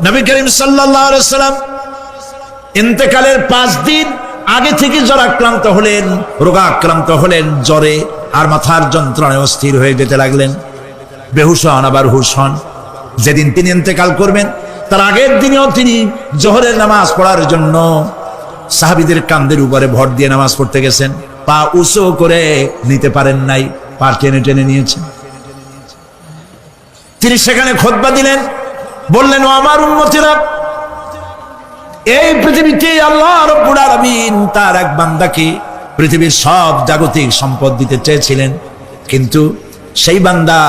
নবী করিম সাল্লাল্লাহু আলাইহি ওয়াসাল্লাম ইন্তেকালের 5 দিন আগে থেকে জ্বরাক্রান্ত হলেন, রোগাক্রান্ত হলেন, জ্বরে আর মাথার যন্ত্রণায় অস্থির হয়ে যেতে লাগলেন। বেহুশ হন, আবার হুশ হন। যেদিন তিনি ইন্তেকাল করবেন তার আগের দিনেও তিনি জোহরের নামাজ পড়ার জন্য সাহাবীদের কাঁধের উপরে ভর দিয়ে নামাজ পড়তে গেছেন। পা উঁচু করে নিতে পারেন নাই, পা টেনে টেনে নিয়েছেন। তিনি সেখানে খুতবা দিলেন, বললেন, ও আমার উম্মতেরা, এই পৃথিবীতে আল্লাহ রাব্বুল আলামিন তার এক বান্দাকে পৃথিবীর সব জাগতিক সম্পদ দিতে চেয়েছিলেন, কিন্তু সেই বান্দা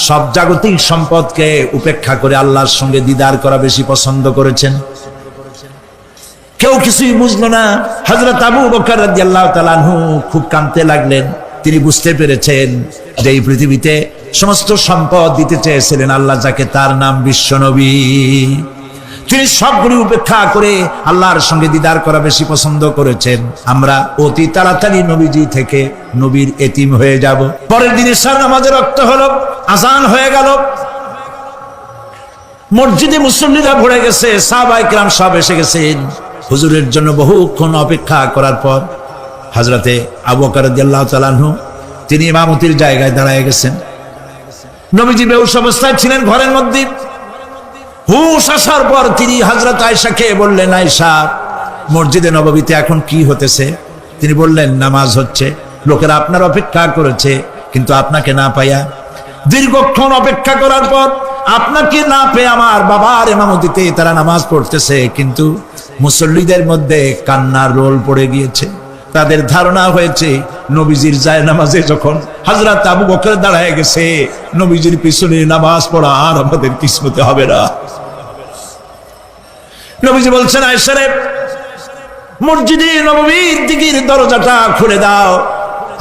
সব জাগতিক সম্পদকে উপেক্ষা করে আল্লাহর সঙ্গে দিদার করা বেশি পছন্দ করেছেন। কেউ কিছুই বুঝলো না। হযরত আবু বকর রাদিয়াল্লাহু তাআলা আনহু খুব কাঁদতে লাগলেন। তিনি বুঝতে পেরেছেন যে এই পৃথিবীতে সমস্ত সম্পদ দিতে চেয়েছিলেন আল্লাহ যাকে, তার নাম বিশ্বনবী। তিনি সবগুলি উপেক্ষা করে আল্লাহর সঙ্গে দিদার করা বেশি পছন্দ করেছেন। আমরা অতি তাড়াতাড়ি নবীজি থেকে নবীর এতিম হয়ে যাব। পরের দিন ইশার নামাজের রক্ত হলো, আজান হয়ে গেল, মসজিদে মুসল্লিরা ভরে গেছে, সাহাবায়ে কেরাম সব এসে গেছেন। হুজুরের জন্য বহুক্ষণ অপেক্ষা করার পর হযরতে আবু বকর রাদিয়াল্লাহু তাআলা আনহু তিনি ইমামতির জায়গায় দাঁড়ায় গেছেন। নবীজি বেহুশ অবস্থায় ছিলেন ঘরের মধ্যে। হুশ আসার পর তিনি হযরত আয়েশাকে বললেন, আয়েশা, মসজিদে নববীতে এখন কি হতেছে? তিনি বললেন, নামাজ হচ্ছে। লোকেরা আপনার অপেক্ষা করেছে, কিন্তু আপনাকে না পাইয়া দীর্ঘক্ষণ অপেক্ষা করার পর আপনাকে না পেয়ে আমার বাবার ইমামতিতে তারা নামাজ পড়তেছে, কিন্তু মুসল্লিদের মধ্যে কান্নার রোল পড়ে গিয়েছে। তাদের ধারণা হয়েছে নবীজির জায়নামাজে যখন হযরত আবু বকর দাঁড়ায় গেছে, নবীজির পিছনে নামাজ পড়া আর আমাদের কিসমতে হবে না। নবীজি বলছেন, আয়েশা রে, মসজিদে নববীর দিকের দরজাটা খুলে দাও,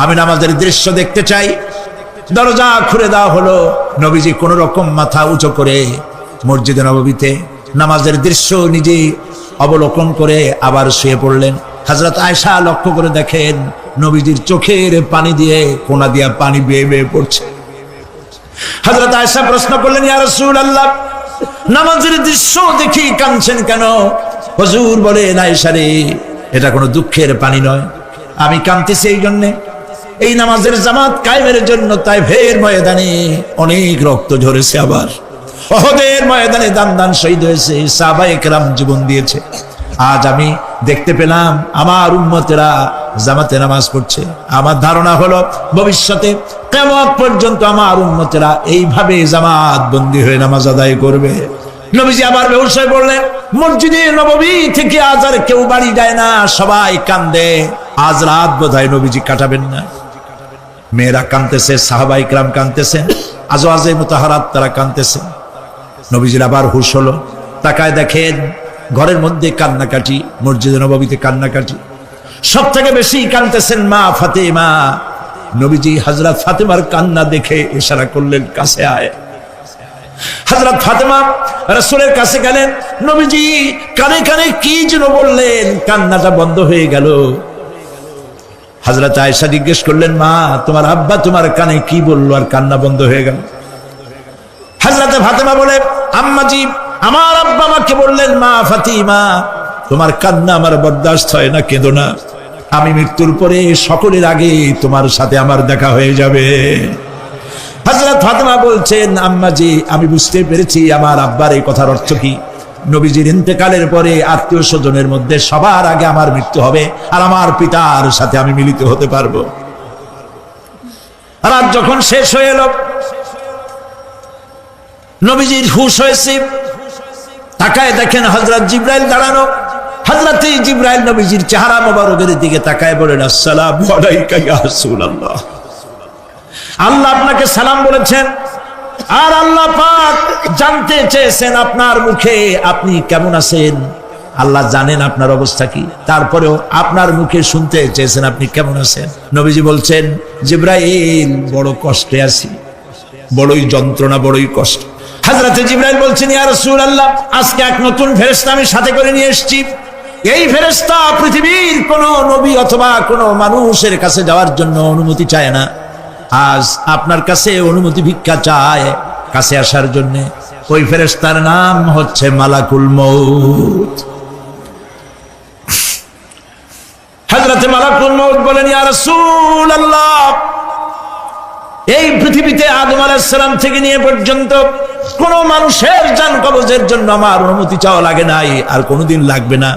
আমি নামাজের দৃশ্য দেখতে চাই। দরজা খুলে দেওয়া হলো। নবীজি কোন রকম মাথা উঁচু করে মসজিদে নববীতে নামাজের দৃশ্য নিজে অবলোকন করে আবার শুয়ে পড়লেন। হযরত আয়েশা লক্ষ্য করে দেখেন নবীজির চোখের পানি দিয়ে কোনা দিয়া পানি বেয়ে বেয়ে পড়ছে। হযরত আয়েশা প্রশ্ন করলেন, ইয়া রাসূলুল্লাহ, নামাজের দৃশ্য দেখি কাঁদছেন কেন? হুজুর বলেন, আয়েশা রে, এটা কোনো দুঃখের পানি নয়, আমি কাঁদতেছি এই জন্য, এই নামাজের জামাত কায়েমের জন্য তাইফের ময়দানে অনেক রক্ত ঝরেছে, আবার উহুদের ময়দানে দান দান শহীদ হয়েছে, সাহাবায়ে কেরাম জীবন দিয়েছে। আজ আমি দেখতে পেলাম আমার উম্মতেরা জামাতে নামাজ পড়ছে। আমার ধারণা হলো ভবিষ্যতে কিয়ামত পর্যন্ত আমার উম্মতেরা এইভাবে জামাত বন্দী হয়ে নামাজ আদায় করবে। নবীজি আবার বেহুশ হয়ে পড়লেন। মসজিদে নববী থেকে আজ আর কেউ বাড়ি যায় না, সবাই কান্দে। আজ রাত বোধহয় নবীজি কাটাবেন না। মেয়েরা কাঁদতেছে, সাহাবায়ে কেরাম কাঁদতেছেন, আজওয়াজে মুতাহারাত তারা কাঁদতেছে। নবীজির আবার হুশ হলো, তাকায় দেখেন ঘরের মধ্যে কান্নাকাটি, মসজিদে নববীতে কান্নাকাটি। সব থেকে বেশি কাঁদতেছেন মা ফাতেমা। নবীজি হযরত ফাতেমার কান্না দেখে ইশারা করলেন, কাছে আয়। হযরত ফাতেমা রাসূলের কাছে গেলেন। নবীজি কানে কানে কি যেন বললেন, কান্নাটা বন্ধ হয়ে গেল। হযরত আয়েশা জিজ্ঞেস করলেন, মা, তোমার আব্বা তোমার কানে কি বললো আর কান্না বন্ধ হয়ে গেল? হযরত ফাতেমা বলে, আম্মাজি, আমার আব্বা আমাকে বললেন, মা ফাতিমা, তোমার কান্না আমার বরদাস্ত হয় না, কেঁদো না, আমি মৃত্যুর পরে সকলের আগে তোমার সাথে আমার দেখা হয়ে যাবে। হযরত ফাতেমা বলছেন, আম্মাজি, আমি বুঝতে পেরেছি আমার আব্বার এই কথার অর্থ কি। নবীজির ইন্তেকালের পরে আত্মীয় স্বজনের মধ্যে সবার আগে আমার মৃত্যু হবে আর আমার পিতার সাথে আমি মিলিত হতে পারবো। রাত যখন শেষ হয়ে এলো, নবীজির হুশ হয়েছে। তাকায় দেখেন হযরত জিবরাইল দাঁড়ানো। হযরত জিবরাইল নবীজির চেহারা মোবারকের দিকে তাকায় বলেন, আসসালামু আলাইকা ইয়া রাসূলুল্লাহ, আল্লাহ আপনাকে সালাম বলেছেন, আর আল্লাহ পাক জানতে চেয়েছেন আপনার মুখে আপনি কেমন আছেন। আল্লাহ জানেন আপনার অবস্থা কি, তারপরেও আপনার মুখে শুনতে চেয়েছেন আপনি কেমন আছেন। নবীজি বলছেন, জিবরাইল, বড় কষ্টে আছি, বড়ই যন্ত্রণা, বড়ই কষ্ট। হযরতে জিবরাইল বলছেন, ইয়া রাসূলুল্লাহ, আজকে এক নতুন ফেরেশতা আমি সাথে করে নিয়ে এসেছি। এই ফেরেশতা পৃথিবীর কোন নবী অথবা কোন মানুষের কাছে যাওয়ার জন্য অনুমতি চায় না, আজ আপনার কাছে অনুমতি ভিক্ষা চায় কাছে আসার জন্য। ওই ফেরেশতার নাম হচ্ছে মালাকুল মউত। হযরত মালাকুল মউত বলেন, ইয়া রাসূলুল্লাহ, এই পৃথিবীতে আদম আলাইহিস সালাম থেকে নিয়ে পর্যন্ত কোন মানুষের জান কবজের জন্য আমার অনুমতি চাওয়া লাগে নাই, আর কোনোদিন লাগবে না।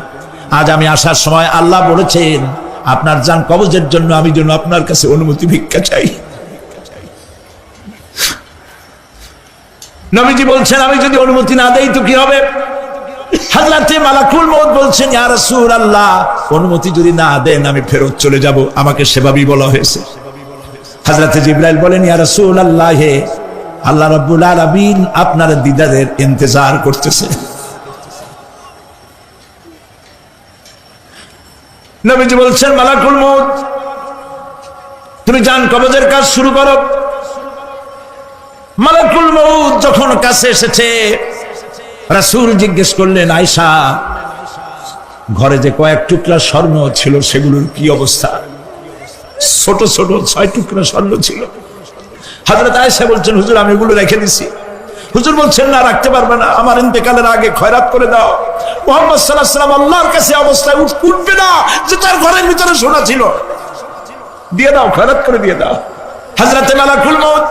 আজ আমি আসার সময় আল্লাহ বলেছেন আপনার জান কবজের জন্য আমি যেন আপনার কাছে অনুমতি ভিক্ষা চাই। নবীজি বলছেন আমি যদি অনুমতি না দেই তো কি হবে? হযরতে মালাকুল মউত বলছেন, ইয়া রাসূলুল্লাহ, অনুমতি যদি না দেন আমি ফেরত চলে যাব। আমাকে সেভাবেই বলা হয়েছে। হযরতে জিবরাইল বলেন, ইয়া রাসূলুল্লাহ, হে আল্লাহ রাব্বুল আলামিন আপনার দিদারের ইন্তজার করতেছে। নবীজি বলছেন, মালাকুল মউত, তুমি জান কবজের কাজ শুরু করো। মালাকুল মউত যখন কাছে এসেছে, রাসূল জিজ্ঞেস করলেন, আয়েশা, ঘরে যে কয়েক টুকরা স্বর্ণ ছিল সেগুলোর কি অবস্থা? ছোট ছোট 6 টুকরা স্বর্ণ ছিল। হযরত আয়েশা বলছেন, হুজুর আমি এগুলো রেখে দিছি। হুজুর বলছেন, না, রাখতে পারবে না, আমার ইন্তেকালের আগে খয়রাত করে দাও। মুহাম্মদ সাল্লাল্লাহু আলাইহি ওয়াসাল্লাম আল্লাহর কাছে অবস্থায় উঠবে না যে তার ঘরের ভিতরে সোনা ছিল, দিয়ে দাও, খয়রাত করে দিয়ে দাও। হযরত মালাকুল মউত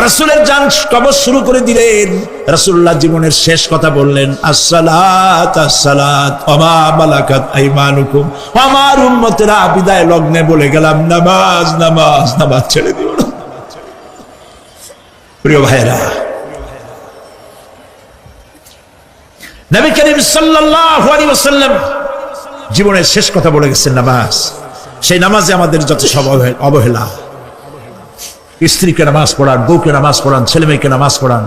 রাসূলের জান কবজ শুরু করে দিলেন। রাসূলুল্লাহ জীবনের শেষ কথা বললেন, আসসালাত আসসালাত ওয়া মা মালাকাত আইমানুকুম। আমার উম্মতেরা বিদায় লগ্নে বলে গেলাম, নামাজ নামাজ নামাজ ছেড়ে দিও না। প্রিয় ভাইরা, নবী করিম সাল্লাল্লাহু আলাইহি ওয়াসাল্লাম জীবনের শেষ কথা বলে গেছেন নামাজ। সেই নামাজে আমাদের যত সব অবহেলা, স্ত্রীকে নামাজ পড়ান, বউকে নামাজ পড়ান, ছেলে মেয়েকে নামাজ পড়ান।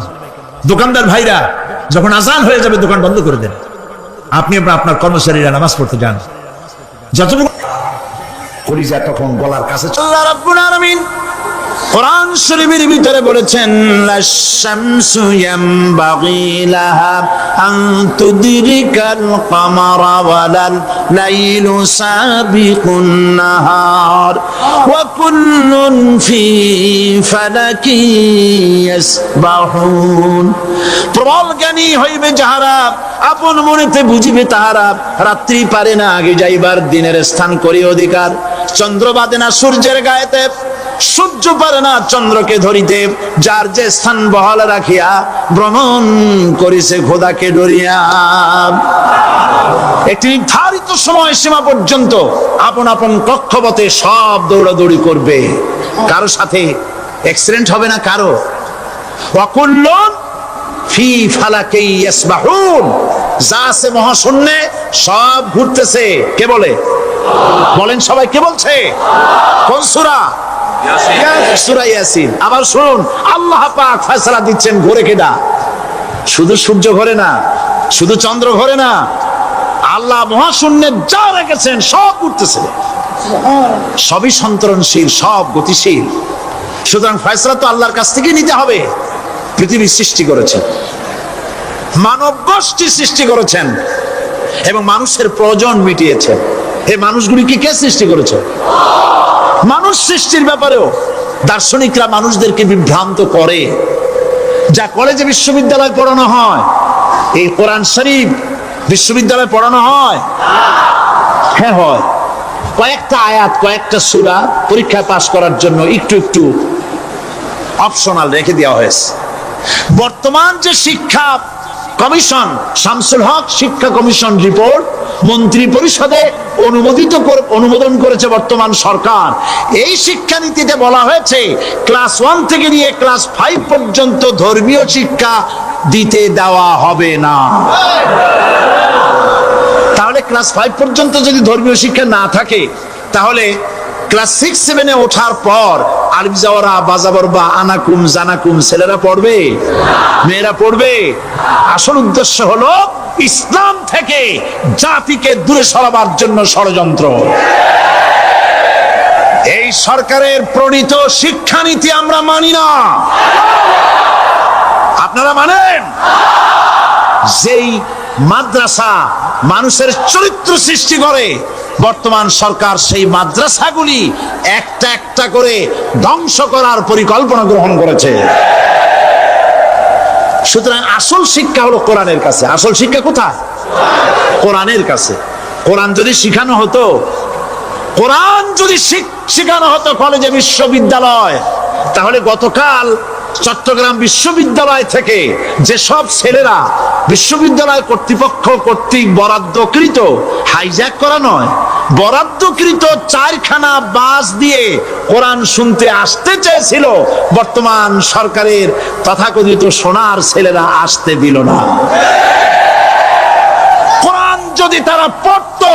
দোকানদার ভাইরা যখন আজান হয়ে যাবে দোকান বন্ধ করে দেন, আপনি আপনার কর্মচারীরা নামাজ পড়তে যান। যতটুকু কলিজা তখন গলার কাছে। আল্লাহ রাব্বুল আলামিন কোরআন শরীফের ভিতরে বলেছেন, লাশ-শামসু ইয়ামবাগি লাহা আন তুদরিকাল কামারা ওয়ালাল লাইলু সাবিকুন নাহার ওয়া কুল্লুন ফি ফালাকি ইয়াসবাহুন। প্রবল জ্ঞানী হইবে যাহারা, আপন মনেতে বুঝিবে তাহারা। রাত্রি পারে না আগে যাইবার, দিনের স্থান করি অধিকার। চন্দ্র বাদে না সূর্যের গায়েতে, সূর্য পারে না চন্দ্রকে ধরিতে। যার যে স্থান বহাল রাখিয়া ভ্রমণ করিছে খোদাকে ডরিয়া। একটি নির্ধারিত সময় সীমা পর্যন্ত আপন আপন কক্ষপথে সব দৌড়াদৌড়ি করবে। কারো সাথে অ্যাক্সিডেন্ট হবে না কারো। ওয়াকুল্লুন ফি ফালাকি ইয়াসবাহুন। যা আছে মহাশূন্যে সব ঘুরতেছে। কে বলে? বলেন সবাই, কে বলছে? কোন সূরা? সূরা ইয়াসিন। আবার শুনুন, আল্লাহ পাক ফয়সালা দিচ্ছেন, ঘোরে কেডা? শুধু সূর্য ঘোরে না, শুধু চন্দ্র ঘোরে না, আল্লাহ মহাশূন্যে যা রেখেছেন সব ঘুরতেছে। সবই সন্তরণশীল, সব গতিশীল। সুতরাং ফয়সালা তো আল্লাহর কাছ থেকে নিতে হবে। পৃথিবী সৃষ্টি করেছেন, মানব গোষ্ঠী সৃষ্টি করেছেন এবং মানুষের প্রয়োজন মিটিয়েছেন। এই মানুষগুলিকে কে সৃষ্টি করেছে? মানুষ সৃষ্টির ব্যাপারেও দার্শনিকরা মানুষদেরকে বিভ্রান্ত করে। যা কলেজে বিশ্ববিদ্যালয় পড়ানো হয়, এই কোরআন শরীফ বিশ্ববিদ্যালয়ে পড়ানো হয়? হ্যাঁ হয়। কয়েকটা আয়াত, কয়েকটা সূরা পরীক্ষায় পাস করার জন্য একটু একটু অপশনাল রেখে দেওয়া হয়েছে। বর্তমান যে শিক্ষা কমিশন, শামসুল হক শিক্ষা কমিশন রিপোর্ট মন্ত্রী পরিষদে অনুমোদন করেছে বর্তমান সরকার। এই শিক্ষানীতিতে বলা হয়েছে ক্লাস 1 থেকে নিয়ে ক্লাস 5 পর্যন্ত ধর্মীয় শিক্ষা দিতে দেওয়া হবে না। তাহলে ক্লাস 5 পর্যন্ত যদি ধর্মীয় শিক্ষা না থাকে, তাহলে ক্লাস 6-7-এ ওঠার পর আরবি যাওয়ারা, বাজাবর বা আনাকুম জানাকুম ছেলেরা পড়বে? মেয়েরা পড়বে? আসল উদ্দেশ্য হলো ইসলাম থেকে জাতিকে দূরে সরাবার জন্য ষড়যন্ত্র। এই সরকারের প্রণীত শিক্ষানীতি আমরা মানি না। আপনারা মানেন? যেই মাদ্রাসা মানুষের চরিত্র সৃষ্টি করে, বর্তমান সরকার সেই মাদ্রাসাগুলি একটা একটা করে ধ্বংস করার পরিকল্পনা গ্রহণ করেছে। সুতরাং আসল শিক্ষা হলো কোরআনের কাছে। আসল শিক্ষা কোথায়? কোরআনের কাছে। কোরআন যদি শিখানো হতো, কোরআন যদি শিখানো হতো কলেজে বিশ্ববিদ্যালয়, তাহলে গতকাল চট্টগ্রাম বিশ্ববিদ্যালয় থেকে যে সব ছেলেরা বিশ্ববিদ্যালয় কর্তৃপক্ষ কর্তৃক বরাদ্দকৃত, হাইজ্যাক করা নয়, বরাদ্দকৃত 4খানা বাস দিয়ে কোরআন শুনতে আসতে চেয়েছিল, বর্তমান সরকারের তথাকথিত সোনার ছেলেরা আসতে দিল না। কোরআন যদি তারা পড়তো,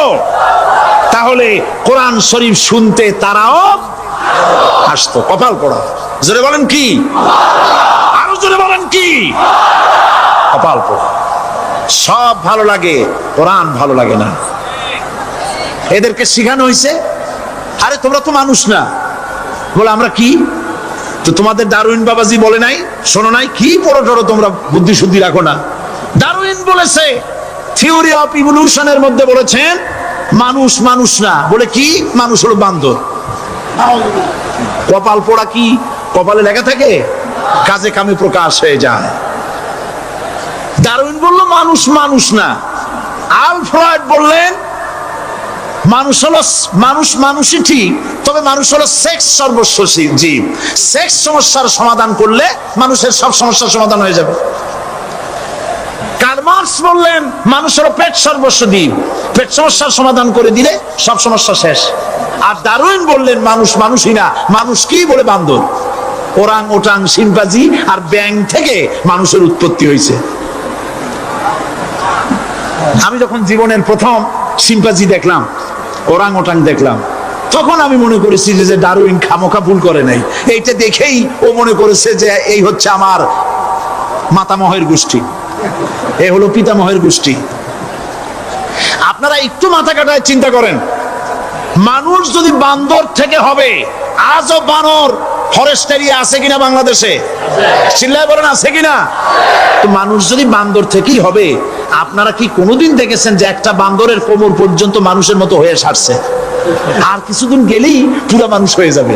তাহলে কোরআন শরীফ শুনতে তারাও আসতো। কপাল পড়া। জোরে বলেন কি? আরো জোরে বলেন কি? কপাল পড়া। সব ভালো লাগে, কোরআন ভালো লাগে না। এদেরকে শিখানো হয়েছে, আরে তোমরা তো মানুষ না। বলে আমরা কি? তো তোমাদের ডারউইন বাবাজি বলে নাই, শোনো নাই? কি পড়ো টড়ো তোমরা, বুদ্ধি শুদ্ধি রাখো না। ডারউইন বলেছে, থিওরি অফ ইভলিউশনের মধ্যে বলেছেন মানুষ মানুষ না। বলে কি? মানুষ হলো বান্দর। কপাল পোড়া। কি কপালে লেখা থাকে? কাজে কামে প্রকাশ হয়ে যায়। ডারউইন বলল মানুষ মানুষ না। আলফ্রেড বললেন মানুষ হলো মানুষই ঠিক, তবে মানুষ হলো সেক্স সর্বস্ব জীব। সেক্স সমস্যার সমাধান করলে মানুষের সব সমস্যার সমাধান হয়ে যাবে। কার্ল মার্কস বললেন মানুষ হলো পেট সর্বস্ব জীব, পেট সমস্যার সমাধান করে দিলে সব সমস্যা শেষ। আর ডারউইন বললেন মানুষ মানুষই না, মানুষ কি? বলে বান্দর। ওরাং ওটাং শিম্পাজি আর ব্যাং থেকে মানুষের উৎপত্তি হয়েছে। আমি যখন জীবনের প্রথম শিম্পাজি দেখলাম, ওরাং ওটাং দেখলাম, তখন আমি মনে করেছি যে ডারউইন খামোখা ভুল করে নাই। এইটা দেখেই ও মনে করেছে যে এই হচ্ছে আমার মাতামহের গোষ্ঠী, এ হলো পিতামহের গোষ্ঠী। আপনারা একটু মাথা কাটায় চিন্তা করেন, মানুষ যদি বান্দর থেকে হবে, আজও বানর ফরেস্ট এরিয়া আছে কিনা বাংলাদেশে? চিল্লায় বলেন আছে কিনা? তো মানুষ যদি বান্দর থেকেই হবে, আপনারা কি কোনোদিন দেখেছেন যে একটা বান্দরের কোমর পর্যন্ত মানুষের মতো হয়ে সারছে? আর কিছুদিন গেলেই পুরো মানুষ হয়ে যাবে।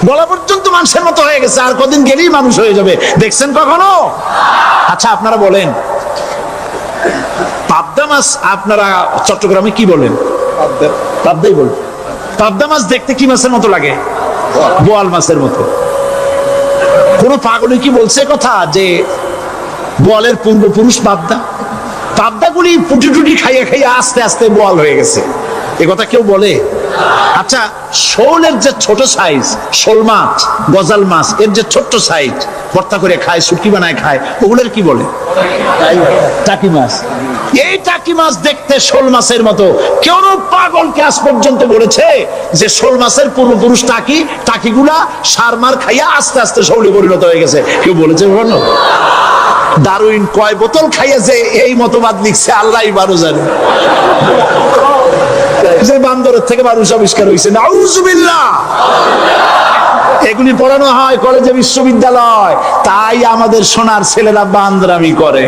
গলা পর্যন্ত মানুষের মতো হয়ে গেছে, আর কদিন গেলেই মানুষ হয়ে যাবে। দেখছেন কখনো? আচ্ছা আপনারা বলেন, পাবদা মাছ আপনারা চট্টগ্রামে কি বলেন? পাবদাই বলেন। পাবদা মাছ দেখতে কি মাছের মতো লাগে? বোয়াল মাছের মতো। কোন পাগলে কি বলছে কথা যে বোয়ালের পূর্বপুরুষ পাবদা? পাবদাগুলি পুটি টুটি খাইয়া খাইয়া আস্তে আস্তে বোয়াল হয়ে গেছে, এ কথা কেউ বলে? আচ্ছা শোলের যে ছোট সাইজ, শোল মাছ, গজাল মাছ, এর যে ছোট্ট সাইজ ভর্তা করে খায়, শুটকি বানায় খায়, ওগুলোর কি বলে? টাকি মাছ। এই টাকি মাছ দেখতে শোল মাছের মতো। কেউ পাগলকে আজ পর্যন্ত বলেছে যে শোল মাছের পূর্বপুরুষ টাকি, টাকিগুলা সারমার খাইয়া আস্তে আস্তে শৌলে পরিণত হয়ে গেছে? কেউ বলেছে কখনো? ডারউইন কয় বোতল খাইয়া যে এই মতবাদ লিখছে আল্লাহই ভালো জানে। যে বান্দরের থেকে মানুষ আবিষ্কার হয়েছে, নাউজুবিল্লাহ। এগুলি পড়ানো হয় কলেজে বিশ্ববিদ্যালয়, তাই আমাদের সোনার ছেলেরা বান্দরামি করে।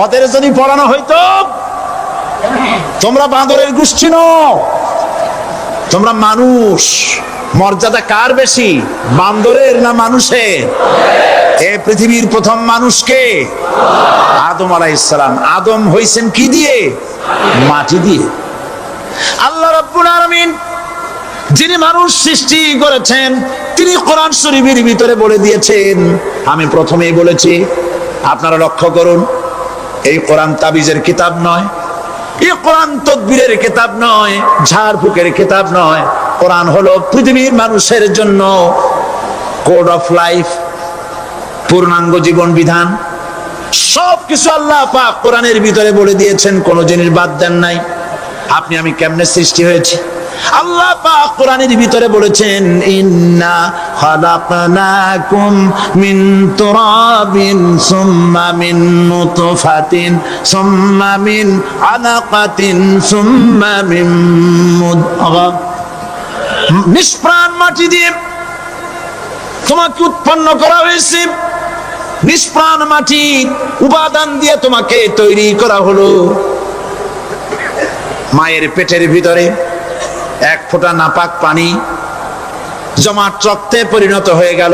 ওদের যদি পড়ানো হইতো তোমরা বান্দরের গোষ্ঠী নও, তোমরা মানুষ। মর্যাদা কার বেশি, বান্দরের না মানুষের? এ পৃথিবীর প্রথম মানুষকে আদম আলাইহিস সালাম। আদম হইছেন কি দিয়ে? মাটি দিয়ে। আল্লাহ রাব্বুল আলামিন যিনি মানুষ সৃষ্টি করেছেন, তিনি কোরআন শরীফের ভিতরে বলে দিয়েছেন। আমি প্রথমেই বলেছি, আপনারা লক্ষ্য করুন, এই কোরআন তাবিজের কিতাব নয়, এই কোরআন তদবিরের কিতাব নয়, ঝাড়ফুঁকের কিতাব নয়। কোরআন হলো পৃথিবীর মানুষের জন্য কোড অফ লাইফ, পূর্ণাঙ্গ জীবন বিধান। সবকিছু আল্লাহ পাক কোরআনের ভিতরে বলে দিয়েছেন, কোন জিনিস বাদ দেন নাই। আপনি আমি কেমনে সৃষ্টি হয়েছি আল্লাহ পাক কোরআনের ভিতরে বলেছেন, ইন্না খালাকনাকুম মিন তুরাবিন সুম্মা মিন নুতফাতিন সুম্মা মিন আলাকাতিন সুম্মা মিন মুদগা। নিষ্প্রাণ মাটি দিয়ে তোমাকে উৎপন্ন করা হয়েছে, নিষ্প্রাণ মাটি উপাদান দিয়ে তোমাকে তৈরি করা হলো। মায়ের পেটের ভিতরে এক ফোঁটা নাপাক পানি জমাট রক্তে পরিণত হয়ে গেল।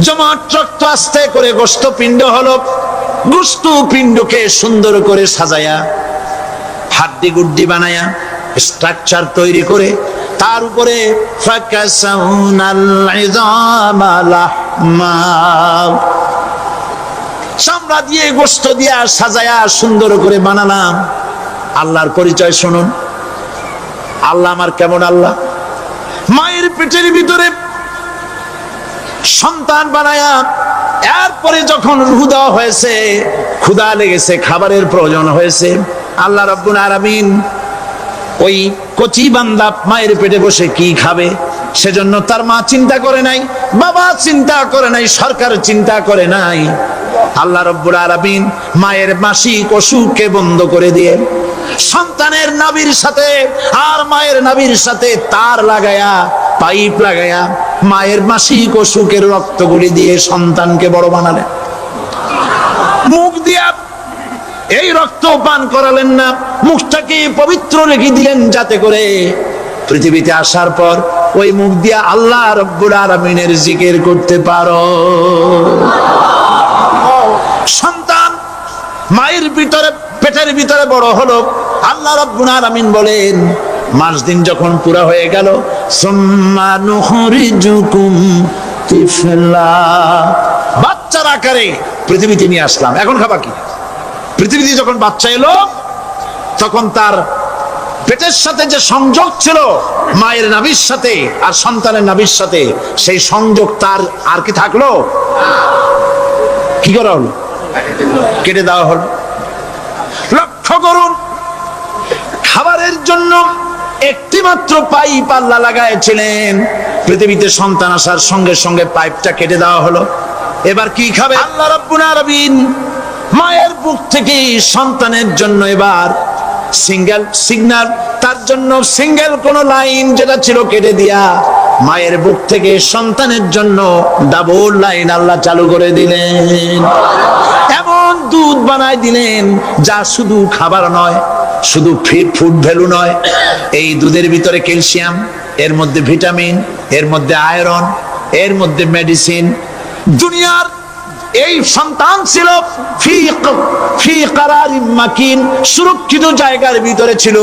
জমাট রক্ত আস্তে করে গোস্ত পিণ্ড হলো। গোস্ত পিণ্ডকে সুন্দর করে সাজায়া, হাড্ডি গুড্ডি বানায়া, স্ট্রাকচার তৈরি করে তার উপরে চামড়া দিয়ে গোস্ত দিয়া সাজায়া সুন্দর করে বানালাম। আল্লাহর পরিচয় শুনুন। আল্লাহ আমার কেমন আল্লাহ? মায়ের পেটের ভিতরে সন্তান বানায়া, এরপরে যখন রূহ দেওয়া হয়েছে, ক্ষুধা লেগেছে, খাবারের প্রয়োজন হয়েছে, আল্লাহ রাব্বুল আলামিন ওই কচি বান্দা মায়ের পেটে বসে কি খাবে সেজন্য তার মা চিন্তা করে নাই, বাবা চিন্তা করে নাই, সরকার চিন্তা করে নাই। আল্লাহ রাব্বুল আলামিন মায়ের মাসিক অসুখকে বন্ধ করে দিয়ে সন্তানের নাভির সাথে আর মায়ের নাভির সাথে তার লাগায়া, পাইপ লাগায়া মায়ের মাসিক অসুখের রক্তগুলি দিয়ে সন্তানকে বড় বানালেন। মুখ দিয়া এই রক্ত পান করালেন না, মুখটাকে পবিত্র রেখে দিলেন যাতে করে পৃথিবীতে আসার পর ওই মুখ দিয়া আল্লাহ রাব্বুল আলামিনের জিকির করতে পারো। সন্তান মায়ের ভিতরে, পেটের ভিতরে বড় হলো। আল্লাহ রাব্বুল আলামিন বলেন, মাস দিন যখন পুরা হয়ে গেল, সুম্মা নুখরিজুকুম তিফলা, বাচ্চার আকারে পৃথিবীতে নিয়ে আসলাম। এখন খাবা কি? পৃথিবীতে যখন বাচ্চা এলো তখন তার পেটের সাথে যে সংযোগ ছিল মায়ের নাভির সাথে আর সন্তানের নাভির সাথে, সেই সংযোগ তার আর কি থাকলো? কি করা হলো? কেটে দেওয়া হলো। লক্ষ্য করুন, খাবারের জন্য একটি মাত্র পাইপ আল্লাহ লাগাইছিলেন, পৃথিবীতে সন্তান আসার সঙ্গে সঙ্গে পাইপটা কেটে দেওয়া হলো। এবার কি খাবে? আল্লাহ রাব্বুল আলামিন মায়ের বুক থেকে সন্তানের জন্য এবার সিঙ্গেল সিগন্যাল, তার জন্য সিঙ্গেল কোন লাইন যেটা ছিল কেটে দিয়া মায়ের বুক থেকে সন্তানের জন্য ডাবল লাইন আল্লাহ চালু করে দিলেন। এমন দুধ বানায় দিলেন যা শুধু খাবার নয়, শুধু ফুড ভ্যালু নয়, এই দুধের ভিতরে ক্যালসিয়াম, এর মধ্যে ভিটামিন, এর মধ্যে আয়রন, এর মধ্যে মেডিসিন। দুনিয়ার এই সন্তান ছিল ফি কারারিম মাকিন, সুরক্ষিত জায়গার ভিতরে ছিল,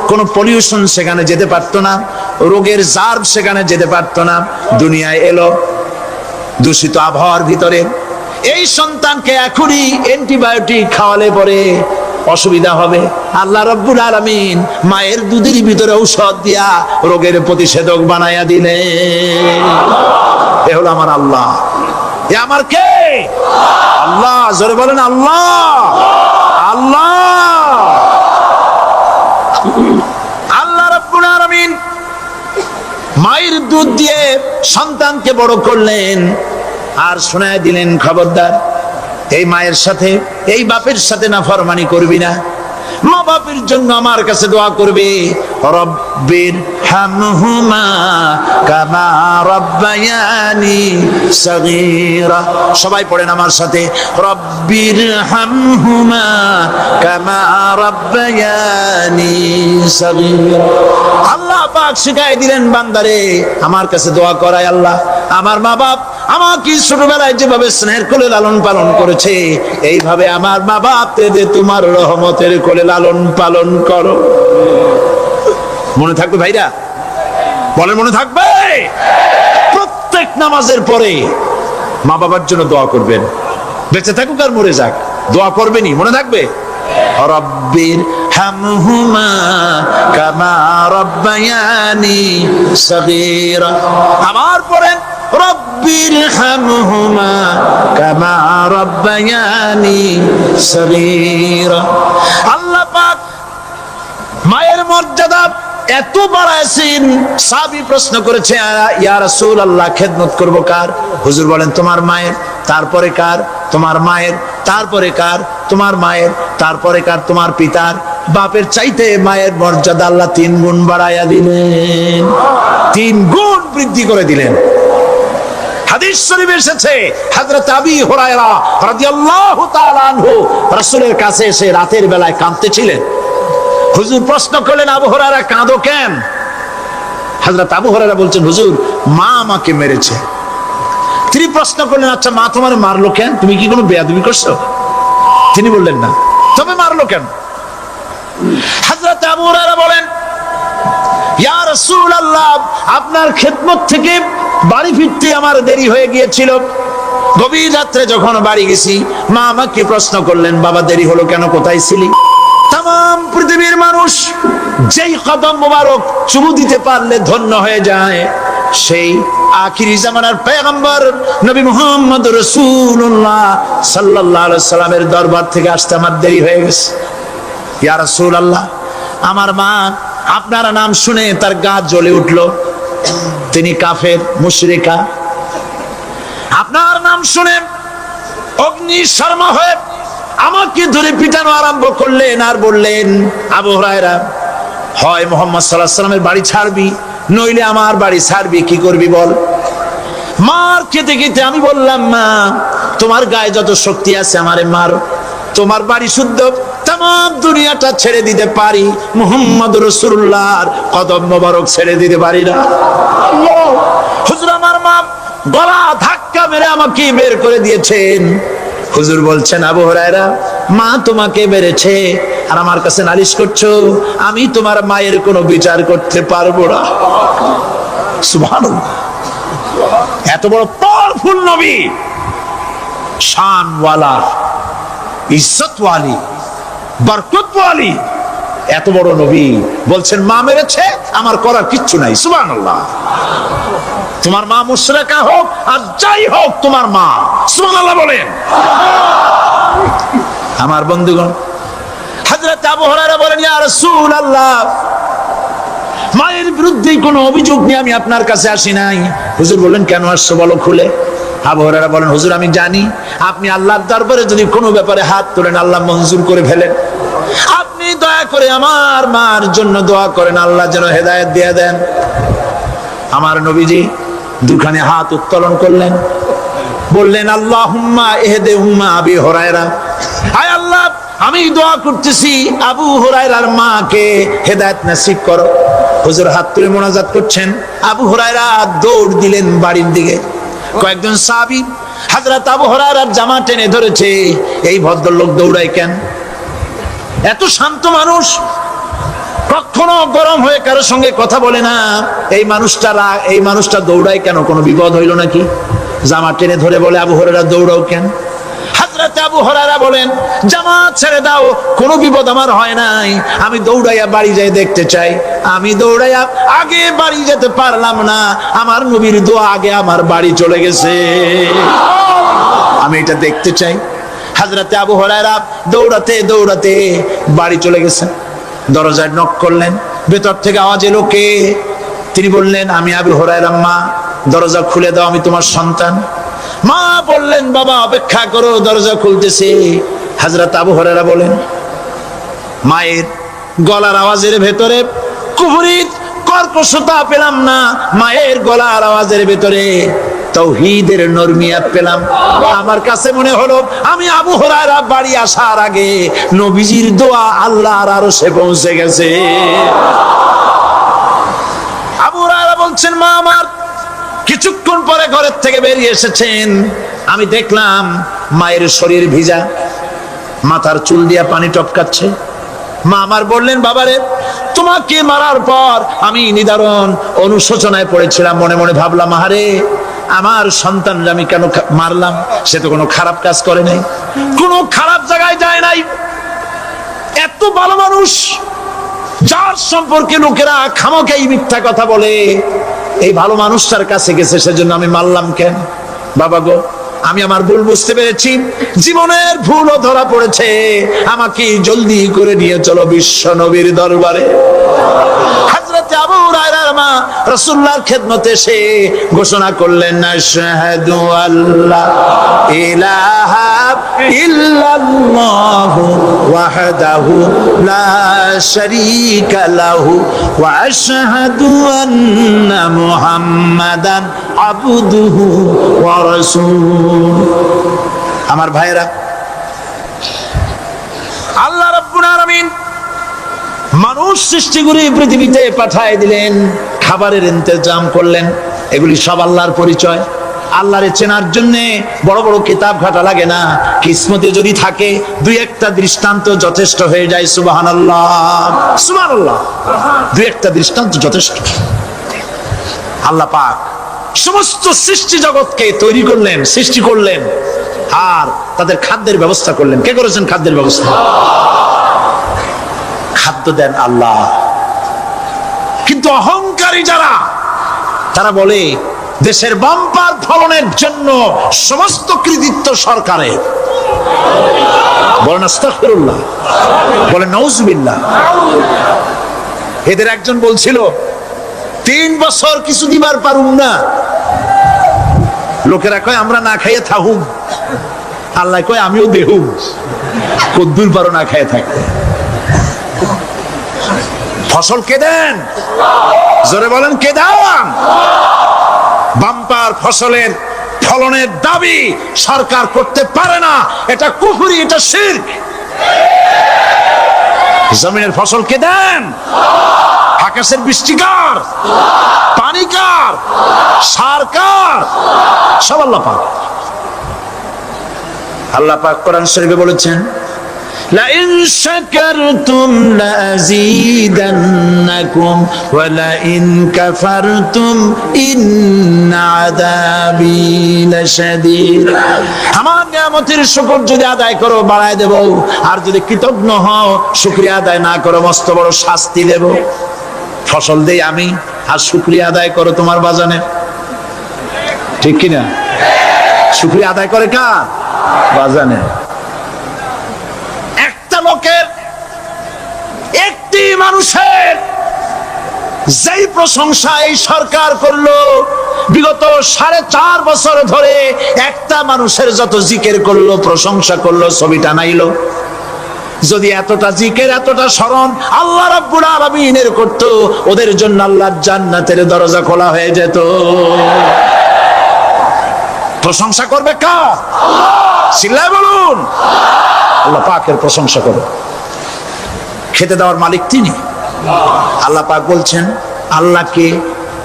কোনো পলিউশন সেখানে যেতে পারতো না, রোগের জার্ম সেখানে যেতে পারতো না। দুনিয়ায় এলো দূষিত আবহাওয়ার ভিতরে। এই সন্তানকে এখনই অ্যান্টিবায়োটিক খাওয়ালে পরে অসুবিধা হবে। আল্লাহ রাব্বুল আলামিন মায়ের দুধের ভিতরে ঔষধ দিয়া রোগের প্রতিষেধক বানায়া দিলেন। এ হলো আমার আল্লাহ। এ আমার কে? আল্লাহ। জোরে বলেন আল্লাহ। আল্লাহ আল্লাহ রাব্বুল আলামিন মায়ের দুধ দিয়ে সন্তানকে বড় করলেন আর শোনায় দিলেন, খবরদার এই মায়ের সাথে, এই বাপের সাথে নাফরমানি করবি না। মা বাপের জন্য আমার কাছে দোয়া করবে, রব্বির হামহুমা কামা রাব্বায়ানি সগীরা। সবাই পড়েন আমার সাথে, রব্বির হামহুমা কামা রাব্বায়ানি সগীরা। আল্লাহ পাক শিখাই দিলেন বান্দারে আমার কাছে দোয়া করায়, আল্লাহ আমার মা বাপ আমাকে ছোটবেলায় যেভাবে স্নেহের কোলে লালন পালন করেছে, এইভাবে আমার মা বাপকে তোমার রহমতের কোলে লালন পালন করো। মনে থাকবে ভাইরা? বলেন মনে থাকবে? প্রত্যেক নামাজের পরে মা বাবার জন্য দোয়া করবেন, বেঁচে থাকুক আর মরে যাক, দোয়া করবেনই। মনে থাকবে? রব্বির হামহুমা কামা রাব্বায়ানি সগীরা। আবার পড়েন, রব্বির হামহুমা কামা রাব্বায়ানি সগীরা। আল্লাহ পাক মায়ের মর্যাদা এত বাড়াইছেন, সাহাবী প্রশ্ন করেছে, ইয়া রাসূলুল্লাহ খেদমত করব কার? হুজুর বলেন তোমার মায়ের, তারপরে কার? তোমার মায়ের, তারপরে কার? তোমার মায়ের, তারপরে কার? তোমার পিতার। বাপের চাইতে মায়ের মর্যাদা আল্লাহ 3 গুণ বাড়াইয়া দিলেন, 3 গুণ বৃদ্ধি করে দিলেন। হাদিস শরীফে এসেছে, হযরত আবী হুরায়রা রাদিয়াল্লাহু তাআলা আনহু রাসূলের কাছে এসে রাতের বেলায় কাঁদতেছিলেন। হুজুর প্রশ্ন করলেন, আবু হুরায়রা কাঁদো কেন? হযরত আবু হুরায়রা বলছেন, হুজুর মা আমাকে মেরেছে, তিনি প্রশ্ন করলেন, আচ্ছা মা তোমার মারলো কেন? তুমি কি কোনো বেয়াদবি করছো? তিনি বললেন না। তবে মারলো কেন? হযরত আবু হুরায়রা বলেন, ইয়া রাসূলুল্লাহ, আপনার খেদমত থেকে বাড়ি ফিরতে আমার দেরি হয়ে গিয়েছিল। গভীর রাত্রে যখন বাড়ি গেছি, মা আমাকে প্রশ্ন করলেন, বাবা দেরি হলো কেন, কোথায় ছিলি? তাম পৃথিবীর মানুষ যেই কদম মোবারক চুমু দিতে পারলে ধন্য হয়ে যায়, সেই আখিরি জামানার পয়গম্বর নবী মুহাম্মদ রাসূলুল্লাহ সাল্লাল্লাহু আলাইহি সাল্লামের দরবার থেকে আসতে আমার দেরি হয়ে গেছে। ইয়া রাসূলুল্লাহ, আমার মা আপনার নাম শুনে তার গা জ্বলে উঠল। তিনি কাফের, মুশরিকা। আপনার নাম শুনে অগ্নি শর্মা হয়ে আমাকে ধরে পিটানো আরম্ভ করলেন আর বললেন, আবু হুরায়রা, হয় মুহাম্মদ সাল্লাল্লাহু আলাইহি সাল্লামের বাড়ি ছাড়বি, নইলে আমার বাড়ি ছাড়বি, কি করবি বল? মার খেতে খেতে আমি বললাম, মা তোমার গায়ে যত শক্তি আছে আমারে মারো, তোমার বাড়ি শুদ্ধ, তাম দুনিয়াটা ছেড়ে দিতে পারি, মুহাম্মদ রাসূলুল্লাহর কদম মোবারক ছেড়ে দিতে পারি না। হুজুর, আমার মা গলা ধাক্কা মেরে আমাকে বের করে দিয়েছেন। হুজুর বলছেন, আবু হুরায়রা, মা তোমাকে মেরেছে আর আমার কাছে নালিশ করছো? আমি তোমার মায়ের কোনো বিচার করতে পারবো না। সুবহানাল্লাহ, এত বড় পাওয়ারফুল নবী, শানওয়ালা, ইজ্জতওয়ালি, বরকতওয়ালি, এত বড় নবী বলছেন মা মেরেছে, আমার করার কিচ্ছু নাই। সুবহানাল্লাহ। তোমার মা মুশরিকা হোক আর যাই হোক, তোমার মা। সুবহানাল্লাহ বলেন। আমার বন্ধুগণ, হযরত আবু হুরায়রা বলেন, ইয়া রাসূলুল্লাহ, মায়ের বিরুদ্ধে কোনো অভিযোগ নিয়ে আমি আপনার কাছে আসি নাই। হুজুর বললেন, কেন আসছো বলো খুলে। আবু হুরায়রা বলেন, হুজুর আমি জানি আপনি আল্লাহর দরবারে যদি কোনো ব্যাপারে হাত তোলেন আল্লাহ মঞ্জুর করে ফেলেন। আপনি দয়া করে আমার মার জন্য দোয়া করেন, আল্লাহ যেন হেদায়েত দিয়ে দেন। আমার নবীজি দুখানে হাত উত্তোলন করলেন, বললেন, আল্লাহুম্মা ইহদি উম্মা আবি হুরায়রা, আয় আল্লাহ আমি দোয়া করতেছি আবু হুরায়রার মাকে হেদায়েত নসিব করো। হুজুর হাত তুলে মোনাজাত করছেন, আবু হুরায়রা দৌড় দিলেন বাড়ির দিকে। কয়েকজন সাহাবী হযরত আবু হুরায়রার জামা টেনে ধরেছে, এই ভদ্রলোক দৌড়ায় কেন? এত শান্ত মানুষ, কখনো গরম হয়ে কারো সঙ্গে কথা বলে না। এই মানুষটা দৌড়ায় কেন? কোনো বিপদ হইল নাকি? জামা টেনে ধরে বলে, আবু হুরায়রা দৌড়াও কেন? হযরত আবু হুরায়রা বলেন, জামাত ছেড়ে দাও, কোনো বিপদ আমার হয় নাই, আমি দৌড়াইয়া বাড়ি যাই দেখতে চাই। আমি দৌড়াইয়া আগে বাড়ি যেতে পারলাম না, আমার নবীর দোয়া আগে আমার বাড়ি চলে গেছে, আমি এটা দেখতে চাই। হযরত আবু হুরায়রা দৌড়াতে দৌড়াতে বাড়ি চলে গেছেন। দরজায় নক করলেন, ভেতর থেকে আওয়াজ এলো, কে? তিনি বললেন, আমি আবু হুরায়রা, মা দরজা খুলে দাও, আমি তোমার সন্তান। মা বললেন, বাবা অপেক্ষা করো, দরজা খুলতেছে। হযরত আবু হুরায়রা বলেন, মায়ের গলার আওয়াজের ভেতরে কুফরি কর্কশতা পেলাম না, মায়ের গলার আওয়াজের ভেতরে তাওহীদের নরমিয়াত পেলাম। আমার কাছে মনে হলো আমি আবু হুরায়রা বাড়ি আসার আগে নবীজির দোয়া আল্লাহর আরশে পৌঁছে গেছে। আবু হুরায়রা বলছেন, মা আমার কিছুক্ষণ পরে ঘরের থেকে বেরিয়ে এসেছেন, আমি দেখলাম মায়ের শরীর ভিজা, মাথার চুল দিয়া পানি টপকাচ্ছে। মা আমার বললেন, বাবারে তোমাকে মারার পর আমি নিদারুণ অনুশোচনায় পড়েছিলাম, মনে মনে ভাবলাম, আহারে আমার সন্তানরা আমি কেন মারলাম? সে তো কোনো খারাপ কাজ করে নাই, কোনো খারাপ জায়গায় যায় নাই। এত ভালো মানুষ, যার সম্পর্কে লোকেরা খামোখাই মিথ্যা কথা বলে, এই ভালো মানুষটার কাছে গেছে, সেজন্য আমি মারলাম কেন? বাবা গো, আমি আমার ভুল বুঝতে পেরেছি, জীবনের ভুলও ধরা পড়েছে, আমাকে জলদি করে নিয়ে চলো বিশ্ব নবীর দরবারে। হযরত আবু হুরায়রার মা রাসূলুল্লাহর খেদমতে এসে ঘোষণা করলেন, আশহাদু আল্লা ইলাহা ইল্লাল্লাহু ওয়াহদাহু লা শারীকা লাহু ওয়া আশহাদু আন্না মুহাম্মাদান আবদুহু ওয়া রাসূলুহু। আমার ভাইরা, আল্লাহ রাব্বুল আলামিন মানুষ সৃষ্টি করে পৃথিবীতে পাঠায় দিলেন, খাবারের ইন্তজাম করলেন, এগুলি সব আল্লাহর পরিচয়। আল্লাহরে চেনার জন্য বড় বড় কিতাব ঘাটা লাগে না, কিসমতে যদি থাকে দুই একটা দৃষ্টান্ত যথেষ্ট হয়ে যায়। সুবহানাল্লাহ, সুবহানাল্লাহ, দুই একটা দৃষ্টান্ত যথেষ্ট। আল্লাহ পাক সমস্ত সৃষ্টি জগৎকে তৈরি করলেন, সৃষ্টি করলেন, আর তাদের খাদ্যের ব্যবস্থা করলেন। কে করেছেন খাদ্যের ব্যবস্থা? খাদ্য দেন আল্লাহ। কিন্তু অহংকারী যারা, তারা বলে দেশের বাম্পার ফলনের জন্য সমস্ত কৃতিত্ব সরকারের। বলেন আস্তাগফিরুল্লাহ, বলেন নাউজুবিল্লাহ। এদের একজন বলছিল 3 বছর কিছু দিবার পারুম না। লোকেরা কয় আমরা না খাইয়ে থাকুম, আল্লাহ কয় আমিও দেহুম। কদ্দুর পারো না খাইয়ে থাকতে। ফসল কে দেন? জোরে বলেন কে দেন? বাম্পার ফসলের ফলনের দাবি সরকার করতে পারে না, এটা কুফরি, এটা শিরক। জমিনের ফসল কে দেন? আকাশের বৃষ্টি কার? পানি কার? সার কার? সব আল্লাহ পাক। আল্লাহ পাক কোরআন শরীফে বলেছেন, লাইন শাকারতুম লাযীদান্নাকুম ওয়া লাইন কাফারতুম ইন্না আযাবী লাশাদীদ। আমার নিয়ামতের শুকর যদি আদায় করো বাড়ায় দেব, আর যদি কৃতজ্ঞ হও শুকরিয়া আদায় না করো মস্ত বড় শাস্তি দেব। ফসল দেই আমি, আর শুকরিয়া আদায় করো তোমার বাজানে। ঠিক কিনা? শুকরিয়া আদায় করে কার? বাজানে। একটা লোকের, একটি মানুষের যেই প্রশংসা এই সরকার করলো, বিগত 4.5 বছর ধরে একটা মানুষের যত জিকির করলো, প্রশংসা করলো, ছবিটা নাইলো। যদি এতটা জিকির, এতটা স্মরণ আল্লাহ রাব্বুল আলামিনের করত, ওদের জন্য আল্লাহর জান্নাতের দরজা খোলা হয়ে যেত। প্রশংসা করবে কার? চিল্লায় বলুন, আল্লাহ পাকের প্রশংসা করো। খেতে দেওয়ার মালিক তিনি। আল্লাহ পাক বলছেন আল্লাহকে,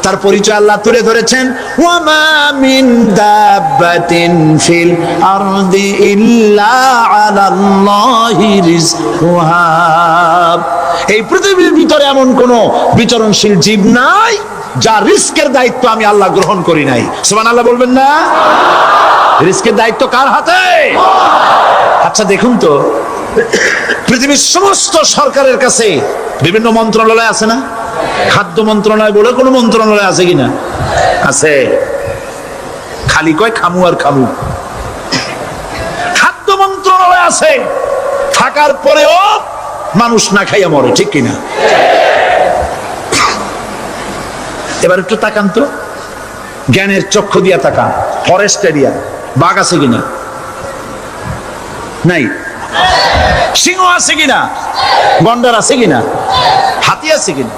তার পরিচয় আল্লাহ তুলে ধরেছেন, ওয়ামা মিন দাব্বাতিন ফিল আরদি ইল্লা আলাল্লাহি রিজকুহা। এই পৃথিবীর ভিতরে এমন কোন বিচরণশীল জীব নাই যার রিস্কের দায়িত্ব আমি আল্লাহ গ্রহণ করি নাই। সুবহানাল্লাহ বলবেন না? রিস্কের দায়িত্ব কার হাতে? আচ্ছা দেখুন তো, পৃথিবীর সমস্ত সরকারের কাছে বিভিন্ন মন্ত্রণালয় আছে না? খাদ্য মন্ত্রণালয় বলে কোন মন্ত্রণালয় আছে কিনা? আছে। খালি কয় খামু আর খামু। খাদ্য মন্ত্রণালয় আছে, থাকার পরেও মানুষ না খাইয়া মরে। ঠিক কিনা? এবার একটু তাকান তো, জ্ঞানের চক্ষু দিয়া তাকান। ফরেস্ট এরিয়া, বাঘ আছে কিনা? নাই। সিংহ আছে কিনা? গন্ডার আছে কিনা? হাতি আছে কিনা?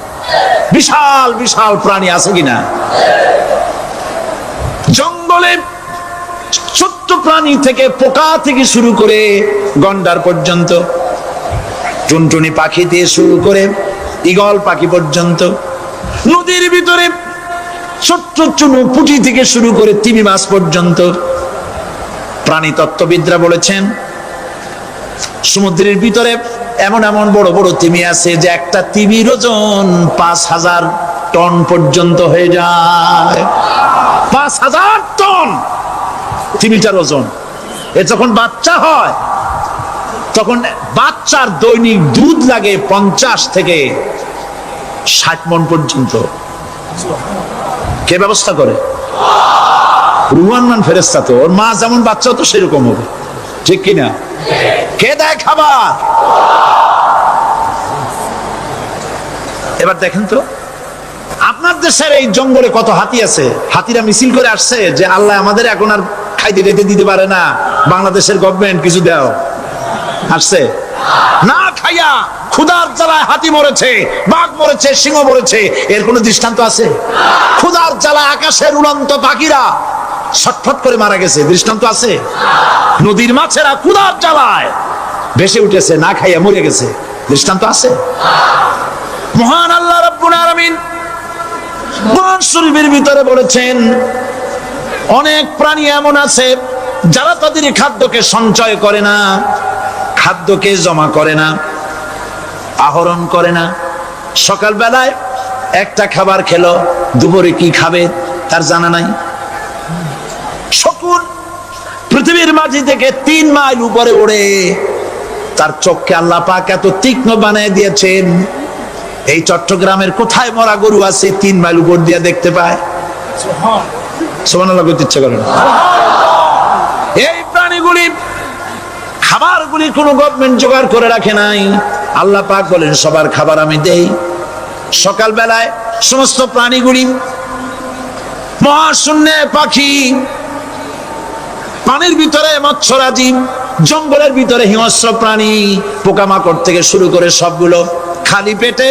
বিশাল বিশাল প্রাণী আছে কিনা? জঙ্গলে ছোট্ট প্রাণী থেকে, পোকা থেকে শুরু করে গন্ডার পর্যন্ত, টুনটুনি পাখি দিয়ে শুরু করে ঈগল পাখি পর্যন্ত, নদীর ভিতরে ছোট্ট চুনো পুঁটি থেকে শুরু করে তিমি মাছ পর্যন্ত। প্রাণী তত্ত্ববিদরা বলেছেন সমুদ্রের ভিতরে এমন এমন বড় বড় তিমি আছে যে একটা তিমির ওজন 5000 টন পর্যন্ত হয়ে যায়। 5000 টন তিমিটার ওজন। এ যখন বাচ্চা হয় তখন বাচ্চার দৈনিক দুধ লাগে 50 থেকে 60 মণ পর্যন্ত। কে ব্যবস্থা করে? রুহান মান ফেরেশতা। তো ওর মা যেমন বাচ্চা তো সেরকম হবে। ঠিক কিনা? কে দেয় খাবার? এবার দেখেন তো, আপনার দেশের এই জঙ্গলে কত হাতি আছে। হাতিরা মিছিল করে আসছে যে আল্লাহ আমাদের এখন আর খাইতে রেতে দিতে পারে না, বাংলাদেশের গভর্নমেন্ট কিছু দাও। আসছে না খাইয়া ক্ষুধার জ্বালায় হাতি মরেছে, বাঘ মরেছে, সিংহ মরেছে। এর কোনো দৃষ্টান্ত আছে? ক্ষুধার জ্বালায় আকাশের উড়ন্ত পাখিরা ছটফট করে মারা গেছে, দৃষ্টান্ত আছে? নদীর মাছেরা ক্ষুধার জ্বালায় ভেসে উঠেছে, না খাইয়া মরে গেছে, দৃষ্টান্ত আছে? মহান আল্লাহ রাব্বুল আলামিন কোরআন শরীফের ভিতরে বলেছেন, অনেক প্রাণী এমন আছে যারা তাদের খাদ্যকে সঞ্চয় করে না, খাদ্যকে জমা করে না, আহরণ করে না। সকাল বেলায় একটা খাবার খেলো, দুপুরে কি খাবে তার জানা নাই। শকুন পৃথিবীর মাঝি থেকে 3 মাইল উপরে ওড়ে, তার চোখকে আল্লাহ পাক এত তীক্ষ্ণ বানিয়ে দিয়েছেন। এই চট্টগ্রামের কোথায় মরা গরু আছে 3 মাইল উপর দিয়ে দেখতে পায়? সুবহানাল্লাহ বলতে ইচ্ছা করে না। এই প্রাণীগুলি খাবারগুলি কোনো গভর্নমেন্ট জোগাড় করে রাখে নাই। আল্লাহ পাক বলেন সবার খাবার আমি দেই। সকাল বেলায় সমস্ত প্রাণীগুলি, মহাশূন্যে পাখি, পানির ভিতরে মৎস্যরাজি, জঙ্গলের ভিতরে হিংস্র প্রাণী, পোকামাকড় থেকে শুরু করে সবগুলো খালি পেটে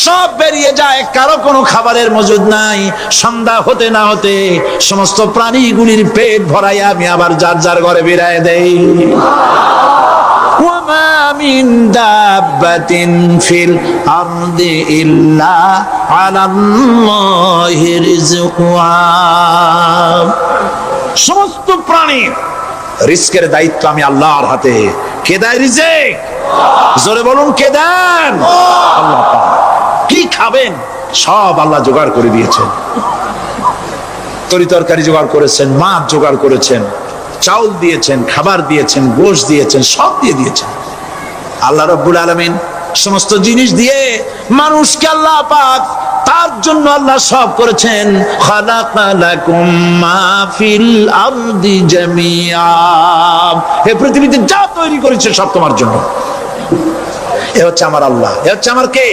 সব বেরিয়ে যায়, কারো কোনো খাবারের মজুদ নাই। সন্ধ্যা হতে না হতে সমস্ত প্রাণীগুলির পেট ভরাইয়া আমি আবার যার যার ঘরে বেরায় দেই। ওয়ামা মিন দাব্বাতিন ফিল আরদি ইল্লা আলাল্লাহি রিজকুহা। সমস্ত প্রাণীর রিজকের দায়িত্ব আমি আল্লাহর হাতে। কে দেয় রিজক? জোরে বলুন, কে দেন? আল্লাহ পাক। কি খাবেন সব আল্লাহ জোগাড় করে দিয়েছেন। তরি তরকারি জোগাড় করেছেন, মাছ জোগাড় করেছেন, চাউল দিয়েছেন, খাবার দিয়েছেন, গোশত দিয়েছেন, সব দিয়ে দিয়েছেন। আল্লাহ রাব্বুল আলামিন সমস্ত জিনিস দিয়ে মানুষকে আল্লাহ পাক তার জন্য আল্লাহ সব করেছেন। খালাকালাকুম মা ফিল আরদি জামিআ। হে পৃথিবীতে যা তৈরি করেছে সব তোমার জন্য। এ হচ্ছে আমার আল্লাহ, এ হচ্ছে আমার কে?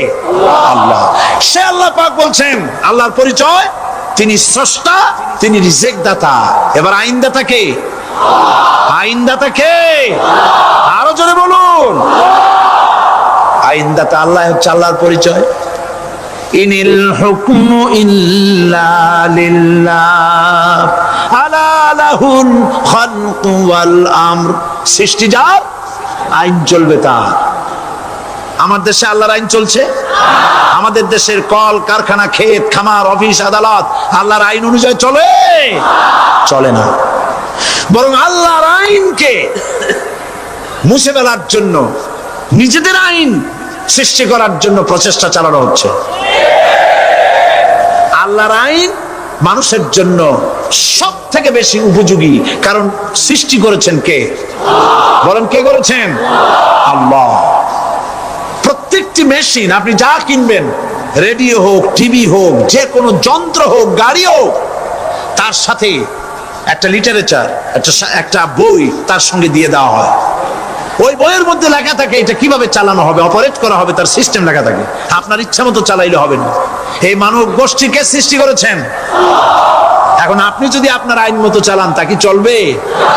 আল্লাহ। সে আল্লাহ পাক বলছেন, আল্লাহর পরিচয় তিনি স্রষ্টা, তিনি রিজেক দাতা। এবার আইনদাতা কে? আইনদাতা কে? আরো জোরে বলুন। আইনদাতা আল্লাহ হচ্ছে আল্লাহর পরিচয়। ইনিল হুকমু ইল্লা লিল্লাহ আলা লাহুল খালকু ওয়াল আমর। সৃষ্টি যার, আইন চলবে তার। আমার দেশে আল্লাহর আইন চলছে? আমাদের দেশের কল কারখানা, ক্ষেত খামার, অফিস আদালত আল্লাহর আইন অনুযায়ী চলে? চলে না। বরং আল্লাহর আইনকে মুছে ফেলার জন্য, নিজেদের আইন সৃষ্টি করার জন্য প্রচেষ্টা চালানো হচ্ছে। আল্লাহর আইন মানুষের জন্য সব থেকে বেশি উপযোগী, কারণ সৃষ্টি করেছেন কে? বলেন, কে করেছেন? আল্লাহ। প্রত্যেকটি মেশিন আপনি যা কিনবেন, রেডিও হোক, টিভি হোক, যে কোনো যন্ত্র হোক, গাড়ি হোক, তার সাথে একটা লিটারেচার, একটা বই তার সঙ্গে দিয়ে দেওয়া হয়। ওই বইয়ের মধ্যে লেখা থাকে এটা কিভাবে চালানো হবে, অপারেট করা হবে, তার সিস্টেম লেখা থাকে। আপনার ইচ্ছা মতো চালাইলে হবে না। এই মানব গোষ্ঠীকে সৃষ্টি করেছেন। এখন আপনি যদি আপনার আইন মতো চালান, তা কি চলবে?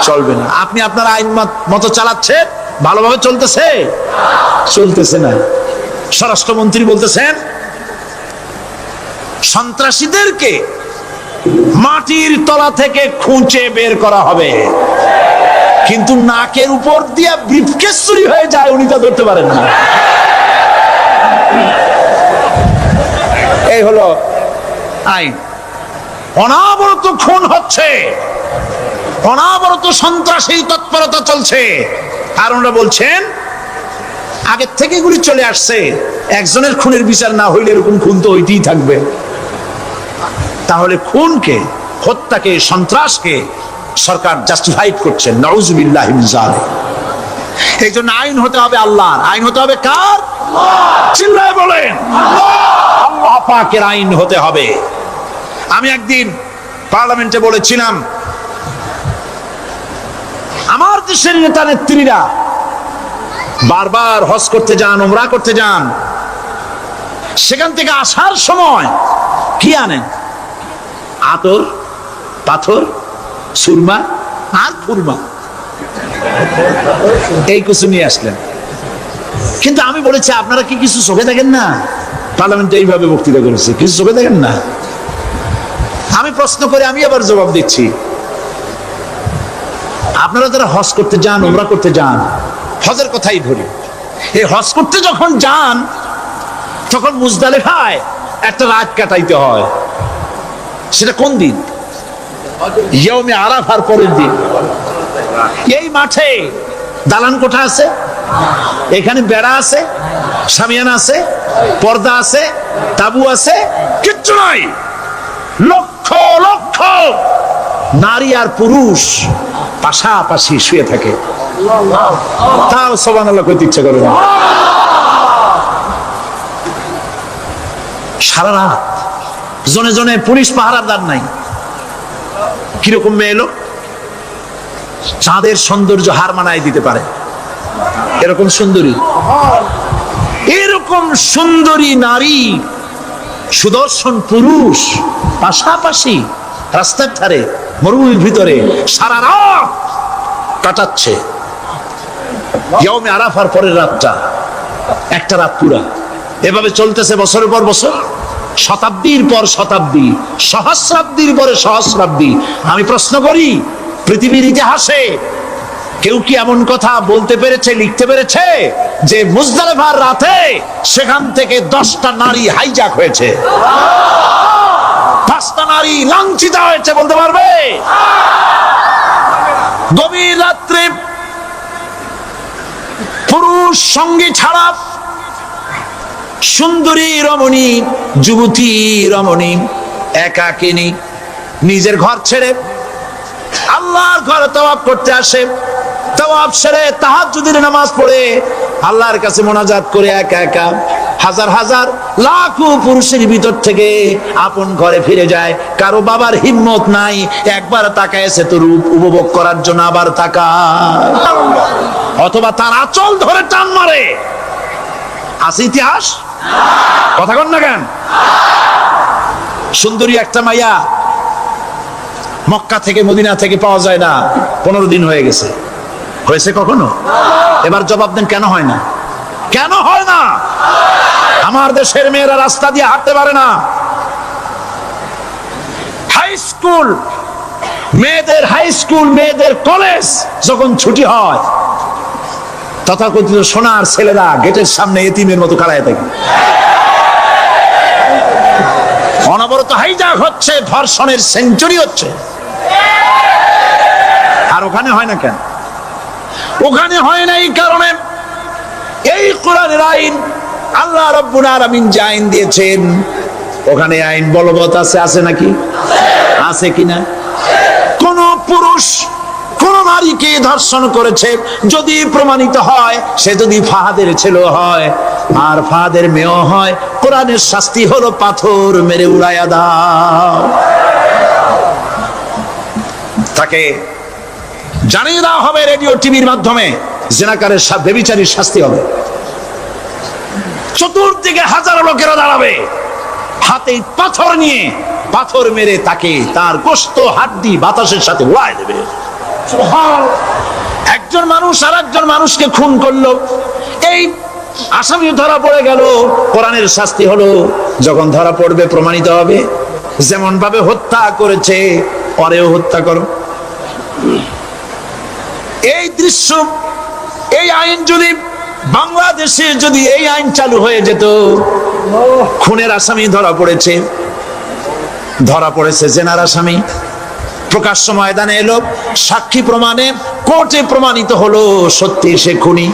চলবে না। আপনি আপনার আইন মতো চালাচ্ছেন, ভালোভাবে চলতেছে? চলতেছে না। স্বরাষ্ট্রমন্ত্রী বলতেছেন সন্ত্রাসীদেরকে মাটির তলা থেকে খুঁজে বের করা হবে, কিন্তু নাকের উপর দিয়ে ব্রিফকেস চুরি হয়ে যায়, উনি তা ধরতে পারেন না। এই হলো আইন। অনাবরত খুন হচ্ছে, অনাবরত সন্ত্রাসী তৎপরতা চলছে। আর ওনারা বলছেন আগের থেকে এগুলি চলে আসছে, একজনের খুনের বিচার না হইলে এরকম খুন তো হইতেই থাকবে। তাহলে খুনকে, হত্যাকে, সন্ত্রাসকে সরকার জাস্টিফাইড করছেন। নাউজুবিল্লাহি মিন যালিক। এই জন্য আইন হতে হবে আল্লাহর। আইন হতে হবে কার? চিল্লায় বলেন, আল্লাহ পাকের আইন হতে হবে। আমি একদিন পার্লামেন্টে বলেছিলাম, আমার দেশের নেতা নেত্রীরা বারবার হজ করতে যান, উমরা করতে যান, সেখান থেকে আসার সময় কি আনেন? আতর, পাথর, সুরমা আর ফুরমা, এই কিছু নিয়ে আসলেন। কিন্তু আমি বলেছি, আপনারা কি কিছু চোখে দেখেন না? পার্লামেন্টে এইভাবে বক্তৃতা করেছে, কিছু চোখে দেখেন না? আমি প্রশ্ন করে আমি আবার জবাব দিচ্ছি, আপনারা যারা হজ করতে যান, উমরা করতে যান, হজের কথাই ধরি, এই হজ করতে যখন যান তখন মুজদালিফায় একটা রাত কাটাইতে হয়। সেটা কোন দিন? ইয়ৌমে আরাফার পরের দিন এই মাঠে দালান কোঠা আছে, এখানে বেড়া আছে, শামিয়ানা আছে, পর্দা আছে, তাবু আছে, কিচ্ছু নাই। লক্ষ লক্ষ নারী আর পুরুষ পাশাপাশি শুয়ে থাকে, তাও সুবহানাল্লাহ কইতে ইচ্ছা করে না। সারা রাত জনে জনে পুলিশ পাহারাদার নাই। কিরকম মেয়ে এলো, চাঁদের সৌন্দর্য হার মানায় দিতে পারে এরকম সুন্দরী, এরকম সুন্দরী নারী, সুদর্শন পুরুষ পাশাপাশি রাস্তার ধারে মরুভূমির ভিতরে সারা রাত কাটাচ্ছে। ইয়ৌমে আরাফার পরের রাতটা একটা রাত পুরা। এভাবে চলতেছে বছরের পর বছর, শতাব্দীর পর শতাব্দী, সহস্রাব্দীর পরে সহস্রাব্দী। আমি প্রশ্ন করি, পৃথিবীর ইতিহাসে কেউ কি এমন কথা বলতে পেরেছে, লিখতে পেরেছে যে মুজদালিফার রাতে সেখান থেকে 10টা নারী হাইজ্যাক হয়েছে, 5টা নারী লাঞ্ছিত হয়েছে, বলতে পারবে? গভীর রাত্রে পুরুষ সঙ্গী ছাড়া সুন্দরী রমণী, যুবতী রমণী একাকিনী নিজের ঘর ছেড়ে আল্লাহর ঘরে তাওয়াফ করতে আসে। তাওয়াফ সেরে তাহাজ্জুদের নামাজ পড়ে আল্লাহর কাছে মোনাজাত করে একা একা হাজার হাজার লাখো পুরুষের ভিতর থেকে আপন ঘরে ফিরে যায়। কারো বাবার হিম্মত নাই একবার তাকায়ছে তো রূপ উপভোগ করার জন্য, আবার তাকায়, অথবা তার আঁচল ধরে টান মারে। আছে ইতিহাস, কথা কন না কেন? সুন্দরী একটা মাইয়া মক্কা থেকে মদিনা থেকে পাওয়া যায় না, 15 দিন হয়ে গেছে। হয়েছে কখনো? এবার জবাব দেন, কেন হয় না? কেন হয় না? আমার দেশের মেয়েরা রাস্তা দিয়ে হাঁটতে পারে না। হাই স্কুল মেয়েদের, হাই স্কুল মেয়েদের কলেজ যখন ছুটি হয়, তথাকথিত সোনার ছেলেরা গেটের সামনে এতিমের মতো খাড়ায় থাকে। অনবরত হাইজ্যাক হচ্ছে, ধর্ষণের সেঞ্চুরি হচ্ছে। আর ওখানে হয় না কেন? ওখানে হয় না এই কারণে, এই কোরআনের আইন আল্লাহ রাব্বুল আলামিন যে আইন দিয়েছেন, ওখানে আইন বলবৎ আছে। আছে নাকি? আছে কিনা? কোন পুরুষ কোন নারীকে ধর্ষণ করেছে যদি প্রমাণিত হয়, সে যদি ফাহাদের ছেলে হয় আর ফাহাদের মেয়ে হয়, কোরআনের শাস্তি হলো পাথর মেরে উড়াইয়া দাও। তাকে জানিয়ে দেওয়া হবে রেডিও টিভির মাধ্যমে, জিনাকারের ব্যভিচারীর শাস্তি হবে। চতুর্দিকে হাজারো লোকেরা দাঁড়াবে, হাতে পাথর নিয়ে পাথর মেরে তাকে তার গোশত হাড্ডি বাতাসের সাথে উড়ায় দেবে। একজন মানুষ আর একজন মানুষকে খুন করলো, এই আসামি ধরা পড়ে গেল, কোরআনের শাস্তি হলো যখন ধরা পড়বে প্রমাণিত হবে যেমন ভাবে হত্যা করেছে পরেও হত্যা করো। এই দৃশ্য, এই আইন যদি বাংলাদেশে যদি এই আইন চালু হয়ে যেত, খুনের আসামি ধরা পড়েছে জেনার আসামি, প্রকাশ্য ময়দানে এলো, সাক্ষী প্রমাণে কোর্টে প্রমাণিত হলো সত্যি সে খুনি।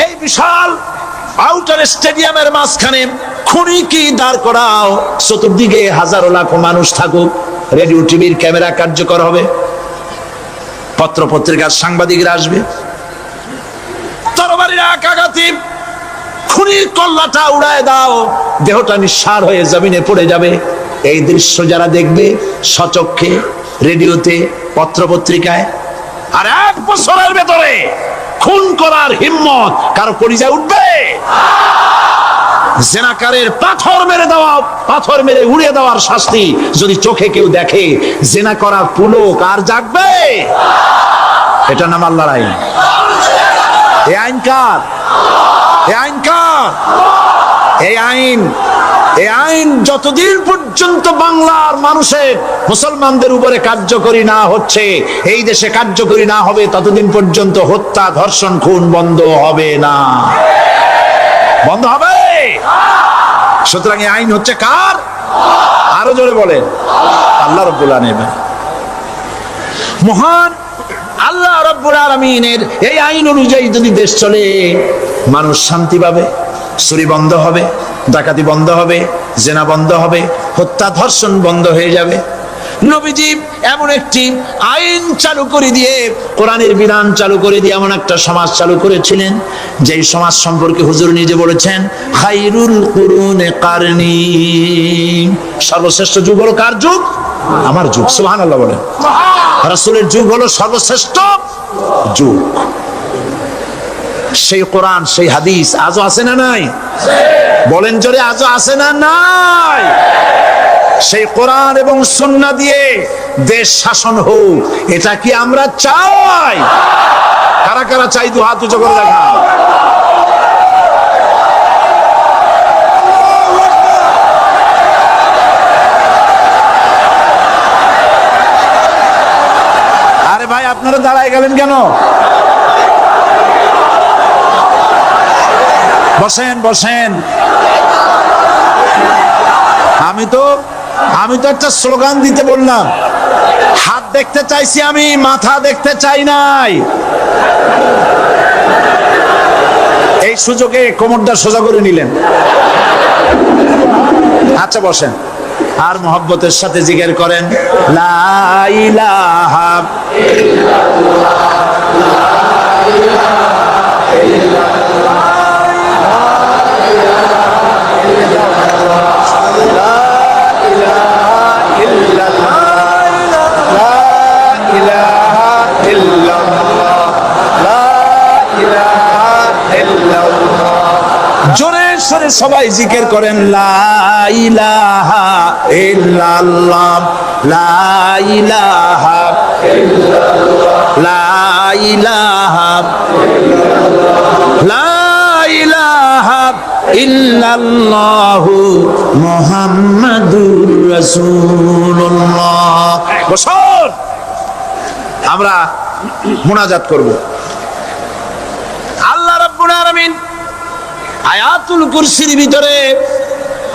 এই বিশাল আউটার স্টেডিয়ামের মাঝখানে খুনি কি দাঁড় করাও, চতুর্দিকে হাজারো লাখো মানুষ থাকুক, রেডিও টিভির ক্যামেরা কার্যকর হবে, পত্র পত্রিকার সাংবাদিকরা আসবে, তরবারির আঘাতে খুনির কল্লাটা উড়ায় দাও, দেহটা নিঃসার হয়ে জমিনে পড়ে যাবে। এই দৃশ্য যারা দেখবে সচক্ষে, রেডিওতে, পত্র পত্রিকায়, আর 1 বছরের ভেতরে খুন করার হিম্মত কারো কলিজায় উঠবে? জেনাকারের পাথর মেরে উড়িয়ে দেওয়ার শাস্তি যদি চোখে কেউ দেখে, জেনা করার পুলক আর জাগবে? এটা নাম আল্লাহর আইন। এই আইন কার? এই আইন কার? এই আইন যতদিন পর্যন্ত বাংলার মানুষের, মুসলমানদের উপরে কার্যকরী না হচ্ছে, এই দেশে কার্যকরী না হবে, ততদিন পর্যন্ত হত্যা, ধর্ষণ, খুন বন্ধ হবে না। বন্ধ হবে। সুতরাং এই আইন হচ্ছে কার? আরো জোরে বলেন আল্লাহ রাব্বুল আলামিন। মহান আল্লাহ রাব্বুল আলামিনের এই আইন অনুযায়ী যদি দেশ চলে, মানুষ শান্তি পাবে, চুরি বন্ধ হবে, ডাকাতি বন্ধ হবে, জেনা বন্ধ হবে, হত্যা ধর্ষণ বন্ধ হয়ে যাবে। নবীজি এমন একটি আইন চালু করে দিয়ে, কোরআনের বিধান চালু করে দিয়ে এমন একটা সমাজ চালু করেছিলেন, যেই সমাজ সম্পর্কে হুজুর নিজে বলেছেন, খায়রুল কুরুনে কারনি, সর্বশ্রেষ্ঠ যুগ হলো কার যুগ? আমার যুগ। সুবহানাল্লাহ বলেন। রাসূলের যুগ হলো সর্বশ্রেষ্ঠ যুগ। সেই কোরআন, সেই হাদিস আজও আছে না নাই? বলেন জোরে, আজও আছে না নাই? সেই কোরআন এবং সুন্নাহ দিয়ে দেশ শাসন হোক, এটা কি আমরা চাই? কারা কারা চাই? দু হাত উঁচু করে দেখা। আরে ভাই, আপনারা দাঁড়ায় গেলেন কেন? বসেন বসেন। আমি তো একটা স্লোগান দিতে বললাম, হাত দেখতে চাইছি আমি, মাথা দেখতে চাই নাই। এই সুযোগে কোমরটা সোজা করে নিলেন। আচ্ছা বসেন, আর মহব্বতের সাথে জিকির করেন, লা ইলাহা জোরে সরে সবাই জিকির করেন, লা ইলাহা ইল্লাল্লাহ, লা ইলাহা ইল্লাল্লাহ, লা ইলাহা লা ইলাহা ইল্লাল্লাহু মুহাম্মাদুর রাসূলুল্লাহ। বসুন, আমরা মুনাজাত করব। আল্লাহ রাব্বুল আলামিন আয়াতুল কুরসির ভিতরে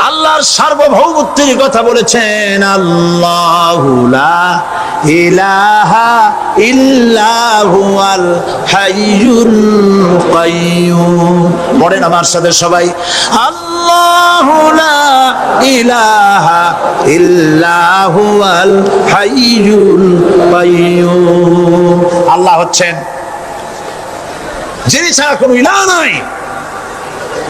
আল্লাহর সার্বভৌমত্বের কথা বলেছেন, আল্লাহু লা ইলাহা ইল্লা হুয়াল হাইয়ুল কাইয়্যুম। পড়েন আমার সাথে সবাই, আল্লাহু লা ইলাহা ইল্লা হুয়াল হাইয়ুল কাইয়্যুম। আল্লাহ হচ্ছেন যিনি ছাড়া কোনো ইলাহ নাই,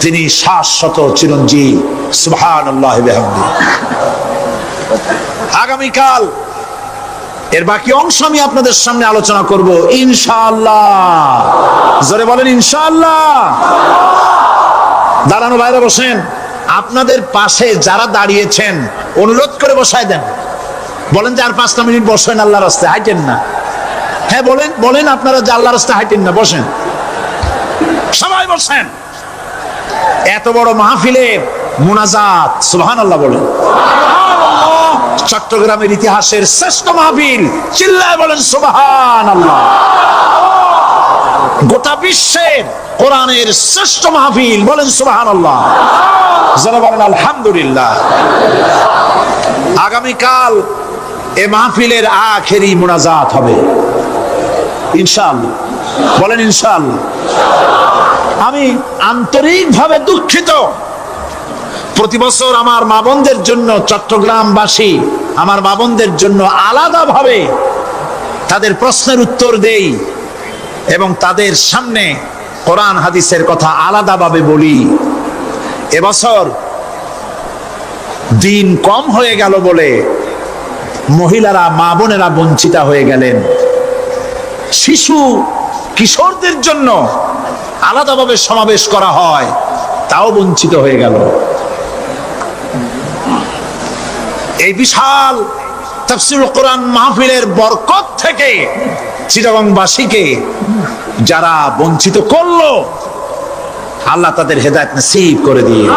তিনি শাশ্বত চিরঞ্জীব। সুবহানাল্লাহ বিহামদিহি। আগামীকাল এর বাকি অংশ আমি আপনাদের সামনে আলোচনা করব ইনশাআল্লাহ। জোরে বলেন ইনশাআল্লাহ। দাঁড়ানো বাইরে বসেন। আপনাদের পাশে যারা দাঁড়িয়েছেন অনুরোধ করে বসায় দেন। বলেন যে আর 5 মিনিট বসেন, আল্লাহর রাস্তায় হাঁটেন না। হ্যাঁ বলেন, বলেন আপনারা যে আল্লাহর রাস্তায় হাঁটেন না, বসেন, সবাই বসেন। এত বড় মাহফিলে মুনাজাত, সুবহানাল্লাহ বলেন। চট্টগ্রামের ইতিহাসের শ্রেষ্ঠ মাহফিল, চিল্লায় বলেন সুবহানাল্লাহ। গোটা বিশ্বের কোরআনের শ্রেষ্ঠ মাহফিল, বলেন সুবহানাল্লাহ। যারা বলেন আলহামদুলিল্লাহ। আগামীকাল এই মাহফিলের আখেরি মুনাজাত হবে ইনশাআল্লাহ। বলেন ইনশাআল্লাহ। আমি আন্তরিকভাবে দুঃখিত, প্রতি বছর আমার মা বোনদের জন্য, চট্টগ্রামবাসী আমার মা বোনদের জন্য আলাদাভাবে তাদের প্রশ্নের উত্তর দেই এবং তাদের সামনে কোরআন হাদিসের কথা আলাদাভাবে বলি। এবছর দিন কম হয়ে গেল বলে মহিলারা, মা বোনেরা বঞ্চিতা হয়ে গেলেন। শিশু কিশোরদের জন্য আলাদাভাবে সমাবেশ করা হয়, তাও বঞ্চিত হয়ে গেল। এই বিশাল তাফসীরুল কোরআন মাহফিলের বরকত থেকে চিটাগংবাসীকে যারা বঞ্চিত করলো, আল্লাহ তাদের হেদায়েত নসিব করে দিয়ে।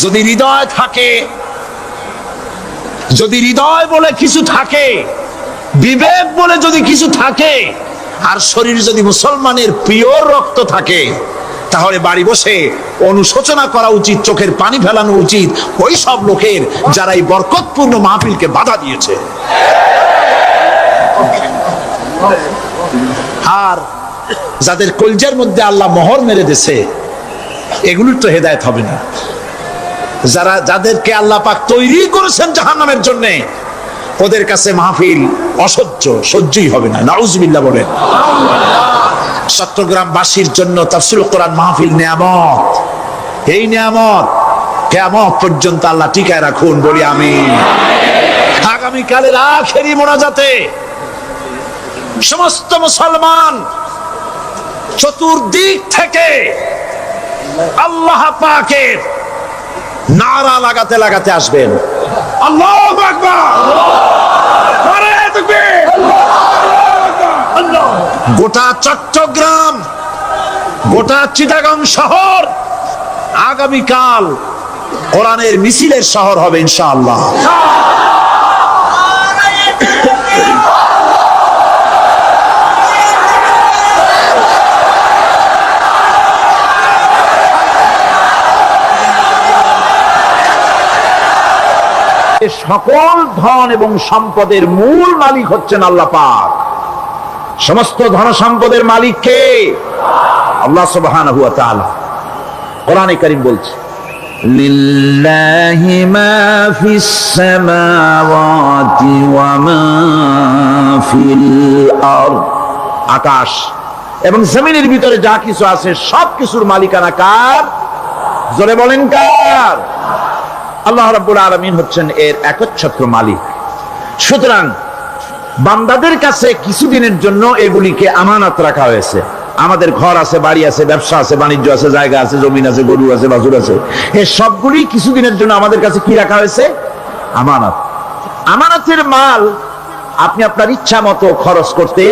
যদি হৃদয় থাকে, যদি হৃদয় বলে কিছু থাকে, বিবেক বলে যদি কিছু থাকে, আর শরীর যদি মুসলমানের পিওর রক্ত থাকে, তাহলে বাড়ি বসে অনুশোচনা করা উচিত, চোখের পানি ফেলানো উচিত ওই সব লোকের যারা এই বরকতপূর্ণ মাহফিলকে বাধা দিয়েছে। আর যাদের কলজার মধ্যে আল্লাহ মোহর মেরে দিয়েছে এগুলোর তো হেদায়েত হবে না। যাদেরকে আল্লাহ পাক তৈরি করেছেন জাহান্নামের জন্য, ওদের কাছে মাহফিল সহ্যই হবে না। নাউজুবিল্লাহ বলেন। চট্টগ্রামবাসীর জন্য তাফসীরুল কোরআন মাহফিল নিয়ামত। এই নিয়ামত কিয়ামত পর্যন্ত আল্লাহ টিকায় রাখুন, বলি আমিন। আগামীকালের আখেরি মোনাজাতে সমস্ত মুসলমান চতুর্দিক থেকে আল্লাহ পাকের নারা লাগাতে লাগাতে আসবেন। আল্লাহু আকবার, নারায়ে তাকবীর। গোটা চট্টগ্রাম, গোটা চিটাগাং শহর আগামীকাল কোরআনের মিছিলের শহর হবে ইনশাআল্লাহ। সকল ধন এবং সম্পদের মূল মালিক হচ্ছেন আল্লাহ পাক। সমস্ত ধন সম্পদের মালিক কে? আল্লাহ সুবহানাহু ওয়া তাআলা। কোরআনে কারীম বলছে, লিল্লাহি মা ফিস সামাওয়াতি ওয়া মা ফিল আরদ। আকাশ এবং জমিনের ভিতরে যা কিছু আছে সব কিছুর মালিকানা কার? জোরে বলেন কার? আল্লাহ রাব্বুল আলামিন হচ্ছেন এর একচ্ছত্র মালিক। সুতরাং বান্দাদের কাছে কিছুদিনের জন্য এগুলিকে আমানত রাখা হয়েছে। আমাদের ঘর আছে, বাড়ি আছে, ব্যবসা আছে, বাণিজ্য আছে, জায়গা আছে, জমিন আছে, গরু আছে, বাছুর আছে, এই সবগুলি কিছুদিনের জন্য আমাদের কাছে কি রাখা হয়েছে? আমানত। আমানতের মাল আপনি আপনার ইচ্ছা মতো খরচ করতে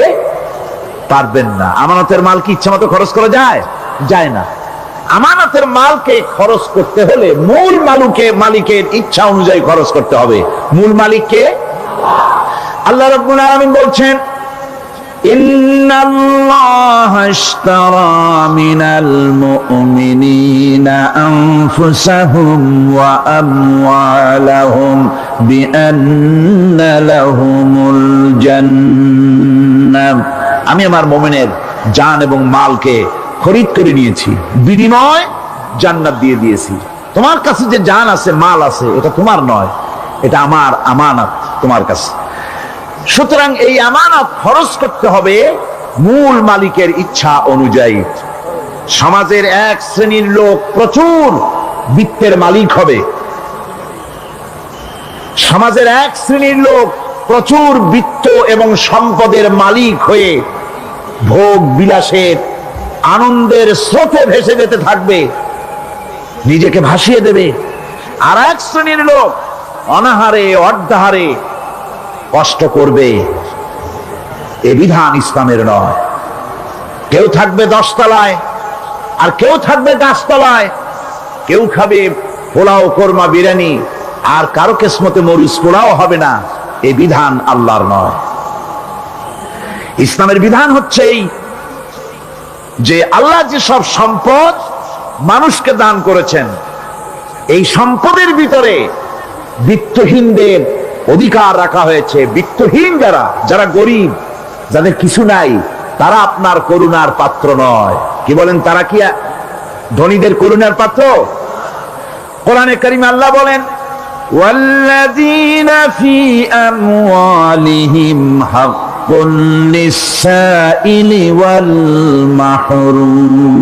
পারবেন না। আমানতের মাল কি ইচ্ছা মতো খরচ করা যায়? যায় না। আমানতের মালকে খরচ করতে হলে মূল মালিকের ইচ্ছা অনুযায়ী খরচ করতে হবে। মূল মালিককে আল্লাহ রাব্বুল আলামিন বলছেন, ইন্নাল্লাহা ইশতারা মিনাল মুমিনিনা আনফুসাহুম ওয়া আমওয়ালাহুম বিআন্না লাহুমুল জান্নাহ। আমি আমার মুমিনের জান এবং মালকে খরিদ করে নিয়েছি, বিনিময় জান্নাত দিয়ে দিয়েছি। তোমার কাছে যে জান আছে, মাল আছে, এটা তোমার নয়, এটা আমার আমানত তোমার কাছে। সুতরাং এই আমানত খরচ করতে হবে মূল মালিকের ইচ্ছা অনুযায়ী। সমাজের এক শ্রেণীর লোক প্রচুর বিত্তের মালিক হবে, সমাজের এক শ্রেণীর লোক প্রচুর বিত্ত এবং সম্পদের মালিক হয়ে ভোগ বিলাসের আনন্দের স্রোতে ভেসে যেতে থাকবে, নিজেকে ভাসিয়ে দেবে। আর এক শ্রেণীর লোক অনাহারে অর্ধাহারে কষ্ট করবে। এ বিধান ইসলামের নয়। কেউ থাকবে 10 তলায় আর কেউ থাকবে গাছতলায়, কেউ খাবে পোলাও, কোরমা, বিরিয়ানি, আর কারো কিসমতে মরিচ পোলাও হবে না। এ বিধান আল্লাহর নয়। ইসলামের বিধান হচ্ছে এই যে আল্লাহ যে সব সম্পদ মানুষকে দান করেছেন, এই সম্পদের ভিতরে বিত্তহীনদের অধিকার রাখা হয়েছে। বিত্তহীন যারা গরিব, যাদের কিছু নাই, তারা আপনার করুণার পাত্র নয়। কি বলেন? তারা কি ধনীদের করুণার পাত্র? কোরআনে কারিমে আল্লাহ বলেন, ওয়াল্লাযীনা ফী আমওয়ালিহিম হাক্কুন লিস-সাইলি ওয়াল মাহরুম।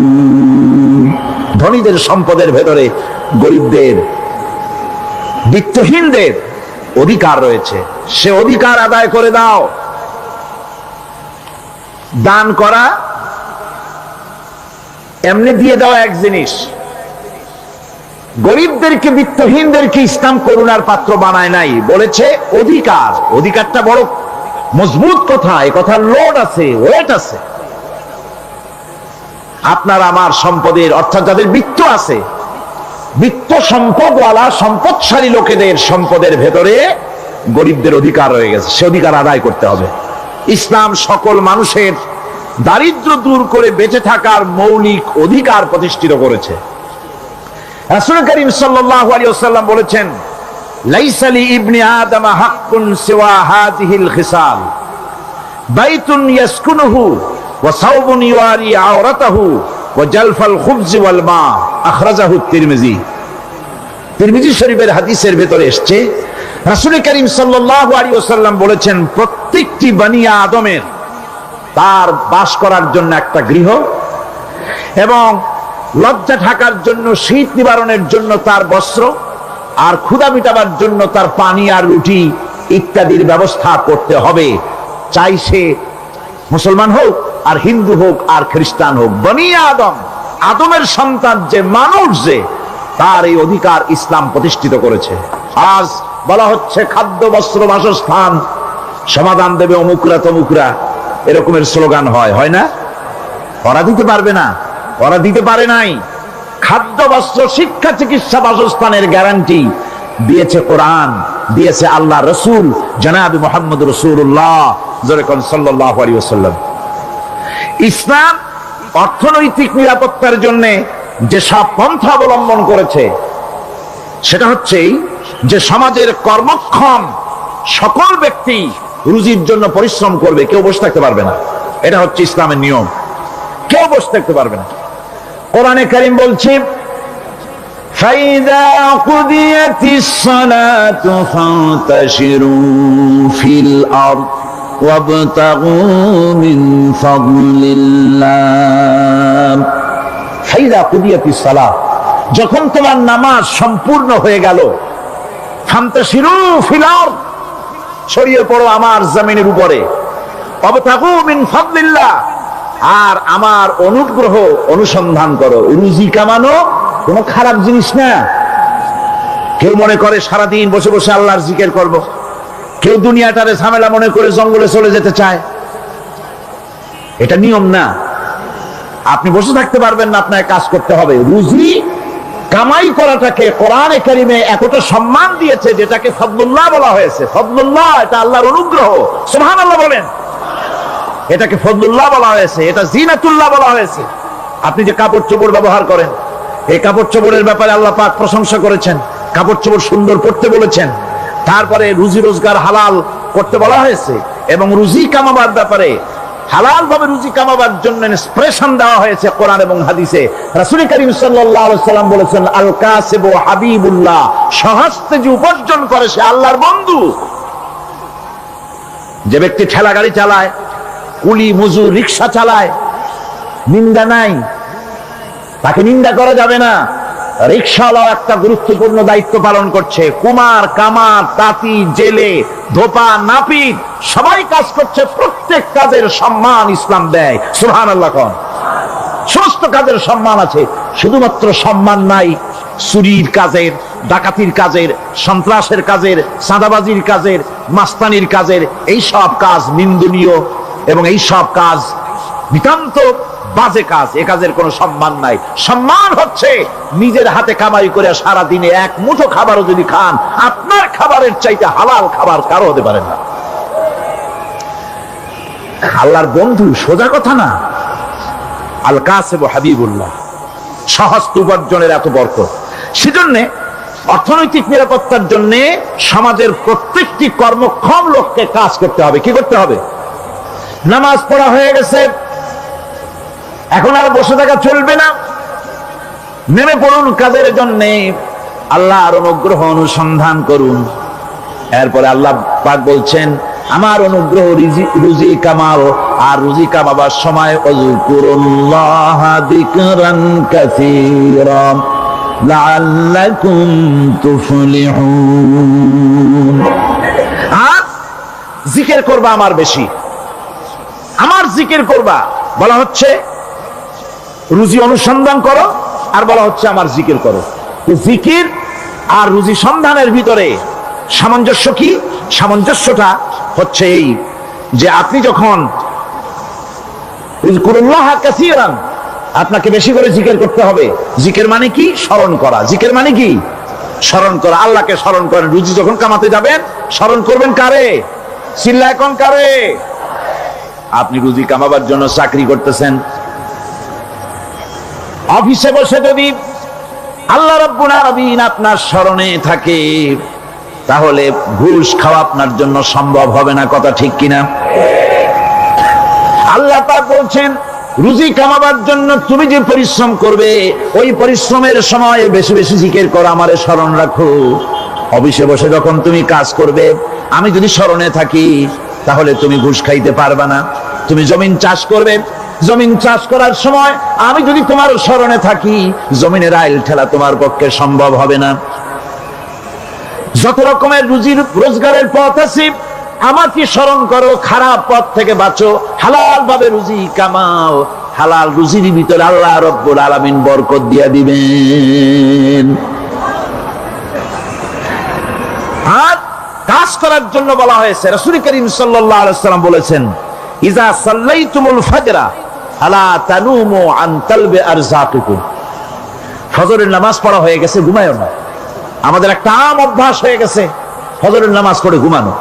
ধনীদের সম্পদের ভেতরে গরিবদের, বিত্তহীনদের অধিকার রয়েছে। সে অধিকার আদায় করে দাও। দান করা এমনি দিয়ে দাও এক জিনিস, গরিবদেরকে, বিত্তহীনদেরকে ইসলাম করুণার পাত্র বানায় নাই, বলেছে অধিকার। অধিকারটা বড় মজবুত কথা, এ কথার লোড আছে, ওয়েট আছে। আপনার আমার সম্পদের, অর্থাৎ যাদের বিত্ত আছে, বিত্ত সম্পদওয়ালা সম্পদশালী লোকেদের সম্পদের ভেতরে গরিবদের অধিকার রয়ে গেছে। সে অধিকার আদায় করতে হবে। ইসলাম সকল মানুষের দারিদ্র দূর করে বেঁচে থাকার মৌলিক অধিকার প্রতিষ্ঠিত করেছে। রাসূল করিম সাল্লাল্লাহু আলাইহি ওয়াসাল্লাম বলেছেন, লাইসা লি ইবনি আদম হাক্কুন সিওয়া হাযিহিল খিসাল, বাইতুন ইয়াসকুনুহু ওয়া সাওবুন ইওয়ারি আওরাতাহু ওয়া জালফাল খুবজি ওয়াল মা, আখরাজাহু তিরমিজি। তিরমিজি শরীফের হাদিসের ভেতরে এসেছে, রাসূল করিম সাল্লাল্লাহু আলাইহি ওয়াসাল্লাম বলেছেন, প্রত্যেকটি বনি আদমের তার বাস করার জন্য একটা গৃহ এবং লজ্জা ঢাকার জন্য, শীত নিবারণের জন্য তার বস্ত্র, আর ক্ষুধা মিটাবার জন্য তার পানি আর রুটি ইত্যাদির ব্যবস্থা করতে হবে, চাই সে মুসলমান হোক আর হিন্দু হোক আর খ্রিস্টান হোক। বনি আদম, আদমের সন্তান যে মানুষ, যে তার এই অধিকার ইসলাম প্রতিষ্ঠিত করেছে। আজ বলা হচ্ছে খাদ্য, বস্ত্র, বাসস্থান সমাধান দেবে অমুকরা তমুকরা, এরকমের স্লোগান হয় না? ওরা দিতে পারবে না, ওরা দিতে পারে নাই। খাদ্য, বস্ত্র, শিক্ষা, চিকিৎসা, বাসস্থানের গ্যারান্টি দিয়েছে কোরআন, দিয়েছে আল্লাহ রসুল জনাব মুহাম্মদ রাসূলুল্লাহ সাল্লাল্লাহু আলাইহি ওয়াসাল্লাম। ইসলাম অর্থনৈতিক নিরাপত্তার জন্য যে সব পন্থা অবলম্বন করেছে, সেটা হচ্ছে যে সমাজের কর্মক্ষম সকল ব্যক্তি রুজির জন্য পরিশ্রম করবে, কেউ বসে থাকতে পারবে না। এটা হচ্ছে ইসলামের নিয়ম, কেউ বসে থাকতে পারবে না। কোরআনে কারীম বলছে, ফাইদা কুদিয়াতিস সালাতু ফান্তাশিরু ফিল আরদ ওয়াবতাগু মিন ফাদলিল্লাহ। ফাইদা কুদিয়াতিস সালাত, যখন তোমার নামাজ সম্পূর্ণ হয়ে গেল, ফান্তাশিরু ফিল আরদ, ছড়িয়ে পড়ো আমার জমিনের উপরে, ওয়াবতাগু মিন ফাদলিল্লাহ, আর আমার অনুগ্রহ অনুসন্ধান করো। রুজি কামানো কোনো খারাপ জিনিস না। কেউ মনে করে সারাদিন বসে বসে আল্লাহর জিকির করব, কেউ দুনিয়াটারে ঝামেলা মনে করে জঙ্গলে চলে যেতে চায়। এটা নিয়ম না। আপনি বসে থাকতে পারবেন না, আপনাকে কাজ করতে হবে। রুজি কামাই করাটাকে কোরআনে কারিমে এতটা সম্মান দিয়েছে, যেটাকে ফদলুল্লাহ বলা হয়েছে। ফদলুল্লাহ, এটা আল্লাহর অনুগ্রহ। সুবহানাল্লাহ বলেন। এটাকে ফদলুল্লাহ বলা হয়েছে, এটা জিনাতুল্লাহ বলা হয়েছে। আপনি যে কাপড় চোপড় ব্যবহার করেন, এই কাপড় চোপড়ের ব্যাপারে আল্লাহ পাক প্রশংসা করেছেন, কাপড় চোপড় সুন্দর পড়তে বলেছেন। তারপরে রুজি রোজগার হালাল করতে বলা হয়েছে, এবং রুজি কামাবার ব্যাপারে হালাল ভাবে রুজি কামাবার জন্য ইন্সপিরেশন দেওয়া হয়েছে কোরআন এবং হাদিসে। রাসূল করিম সাল্লাল্লাহু আলাইহি ওয়াসাল্লাম বলেছেন, আল কাসিবু হাবিবুল্লাহ, সহস্তে যে উপার্জন করে সে আল্লাহর বন্ধু। যে ব্যক্তি ঠেলা গাড়ি চালায়, কুলি মজুর, রিকশা চালায়, নিন্দা নাই, তাকে নিন্দা করা যাবে না। রিকশাওয়ালা একটা গুরুত্বপূর্ণ দায়িত্ব পালন করছে। কুমার, কামার, তাঁতি, জেলে, ধোপা, নাপিত সবাই কাজ করছে। প্রত্যেক কাজের সম্মান ইসলাম দেয়। সুবহানাল্লাহ কোন। সমস্ত কাজের সম্মান আছে, শুধুমাত্র সম্মান নাই চুরির কাজের, ডাকাতির কাজের, সন্ত্রাসের কাজের, চাঁদাবাজির কাজের, মাস্তানির কাজের। এই সব কাজ নিন্দনীয় এবং এই সব কাজ নিতান্ত বাজে কাজ। এ কাজের কোনো সম্মান নাই। সম্মান হচ্ছে নিজের হাতে কামাই করে সারা দিনে এক মুঠো খাবারও যদি খান, আপনার খাবারের চাইতে হালাল খাবার কারো হতে পারে না। আল্লাহর বন্ধু সোজা কথা না। আল কাসিবু হাবিবুল্লাহ, সহজ উপার্জনের এত বরকত। সেজন্য অর্থনৈতিক নিরাপত্তার জন্য সমাজের প্রত্যেকটি কর্মক্ষম লোককে কাজ করতে হবে। কি করতে হবে? নামাজ পড়া হয়ে গেছে, এখন আর বসে থাকা চলবে না। নেমে পড়ুন কাজের জন্য, আল্লাহর অনুগ্রহ অনুসন্ধান করুন। এরপরে আল্লাহ পাক বলছেন, আমার অনুগ্রহ রুজি কামাও, আর রুজি কামাবার সময় আযকুরুল্লাহ যিকরান কাসীরা লাআল্লাকুম তুফলিহুন। আর জিকির করবা আমার বেশি, আমার জিকির করবা। বলা হচ্ছে রুজি অনুসন্ধান করো, আর বলা হচ্ছে আমার জিকির করো। জিকির আর রুজি সন্ধানের ভিতরে সামঞ্জস্য কি? সামঞ্জস্যটা হচ্ছে এই যে আপনি যখন যিকরুল্লাহ কাসীরান, আপনাকে বেশি করে জিকির করতে হবে। জিকির মানে কি? স্মরণ করা। জিকির মানে কি? স্মরণ করা। আল্লাহকে স্মরণ করেন। রুজি যখন কামাতে যাবেন স্মরণ করবেন কারে? চিল্লায় কোন কারে? আপনি রুজি কামাবার জন্য চাকরি করতেছেন। অফিসে বসে যদি আল্লাহ রাব্বুল আলামিন আপনার স্মরণে থাকে, তাহলে ঘুষ খাওয়া আপনার জন্য সম্ভব হবে না। কথা ঠিক কিনা? আল্লাহ পাক বলছেন, রুজি কামাবার জন্য তুমি যে পরিশ্রম করবে, ওই পরিশ্রমের সময় বেশি বেশি জিকির করো, আমারে স্মরণ রাখো। অফিসে বসে যখন তুমি কাজ করবে, আমি যদি স্মরণে থাকি, তাহলে তুমি ঘুষ খাইতে পারবে না। তুমি জমিন চাষ করবে, জমিন চাষ করার সময় আমি যদি তোমার স্মরণে থাকি, জমিনের আইল ঠেলা তোমার পক্ষে সম্ভব হবে না। যত রকমের রুজির রোজগারের পথ আছে, আমাকে স্মরণ করো, খারাপ পথ থেকে বাঁচো, হালাল ভাবে রুজি কামাও। হালাল রুজির ভিতরে আল্লাহ রাব্বুল আলামিন বরকত দিয়ে দিবেন। আর কাজ করার জন্য বলা হয়েছে, রাসূল করিম সাল্লাল্লাহু আলাইহি ওয়াসাল্লাম বলেছেন, ইজা সাল্লাইতুমুল ফাজরা আলা তানুমু আন তালবি আরযাকিকুম। ফজরের নামাজ পড়া হয়ে গেছে, ঘুমায়ও না। আমাদের একটা আম অভ্যাস হয়ে গেছে ফজরের নামাজ পড়ে ঘুমানো।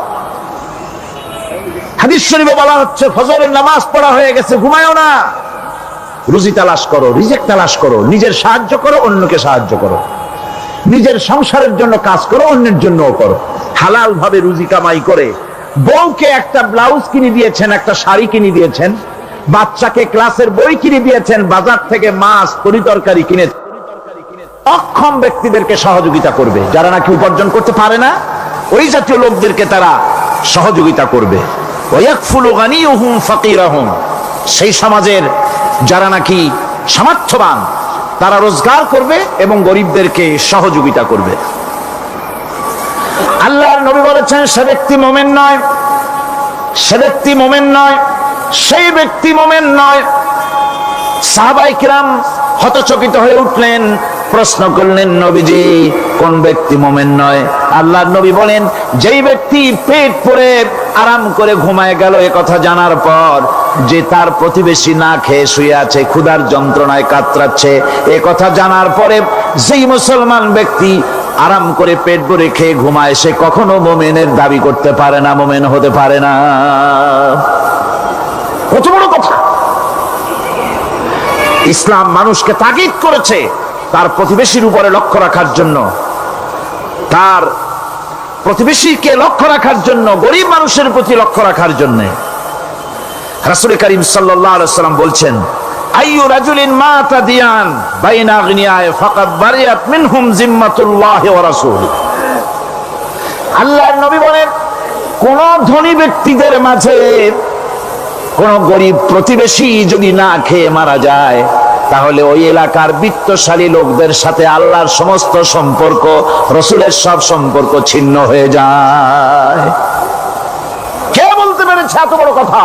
হাদিস শরীফে বলা হচ্ছে, ফজরের নামাজ পড়া হয়ে গেছে, ঘুমায়ও না। রুজি তালাশ করো, রিজিক তালাশ করো, নিজের সাহায্য করো, অন্যকে সাহায্য করো, নিজের সংসারের জন্য কাজ করো, অন্যের জন্যও করো। হালাল ভাবে রুজি কামাই করে বউকে একটা ব্লাউজ কিনে দিয়েছেন, একটা শাড়ি কিনে দিয়েছেন, বাচ্চাকে ক্লাসের বই কিনে দিয়েছেন, বাজার থেকে মাছ তরিতরকারি কিনে অক্ষম ব্যক্তিদেরকে সহযোগিতা করবে। যারা নাকি উপার্জন করতে পারে না, ওই জাতীয় লোকদেরকে তারা সহযোগিতা করবে। ওয়াকফুলু গানিয়ুহুম ফাকিরাহুম। সেই সমাজের যারা নাকি সামর্থ্যবান, তারা রোজগার করবে এবং গরিবদেরকে সহযোগিতা করবে। আল্লাহর নবী বলেছেন, সে ব্যক্তি মুমিন নয়, সে ব্যক্তি মুমিন নয়, সেই ব্যক্তি মুমিন নয়। সাহাবায়ে কিরাম হতচকিত হয়ে উঠলেন, প্রশ্ন করলেন, নবীজি কোন ব্যক্তি মুমিন নয়? আল্লাহর নবী বলেন, যেই ব্যক্তি পেট পরে আরাম করে ঘুমায় গেল, এ কথা জানার পর যে তার প্রতিবেশী না খেয়ে শুয়ে আছে, ক্ষুধার যন্ত্রণায় কাতরাচ্ছে, এ কথা জানার পরে যেই মুসলমান ব্যক্তি আরাম করে পেট ভরে খেয়ে ঘুমায়, সে কখনো মুমিনের দাবি করতে পারে না, মুমিন হতে পারে না। কত বড় কথা! ইসলাম মানুষকে তাগিদ করেছে তার প্রতিবেশীর উপরে লক্ষ্য রাখার জন্য, তার প্রতিবেশীকে লক্ষ্য রাখার জন্য, গরিব মানুষের প্রতি লক্ষ্য রাখার জন্য। রাসূল করিম সাল্লাল্লাহু আলাইহি ওয়াসাল্লাম বলছেন, আইয়ু রাজুলিন মাতা দিয়ান বাইনা আগনিয়ায়ে ফাকাদ বারিয়াত মিনহুম জিম্মাতুল্লাহি ওয়া রাসূলুহু। আল্লাহর নবী বলেন, কোন ধনী ব্যক্তিদের মাঝে কোন গরিব প্রতিবেশী যদি না খেয়ে মারা যায়, তাহলে ওই এলাকার বিত্তশালী লোকদের সাথে আল্লাহর সমস্ত সম্পর্ক, রাসূলের সব সম্পর্ক ছিন্ন হয়ে যায়। কে বলতে পেরেছে এত বড় কথা?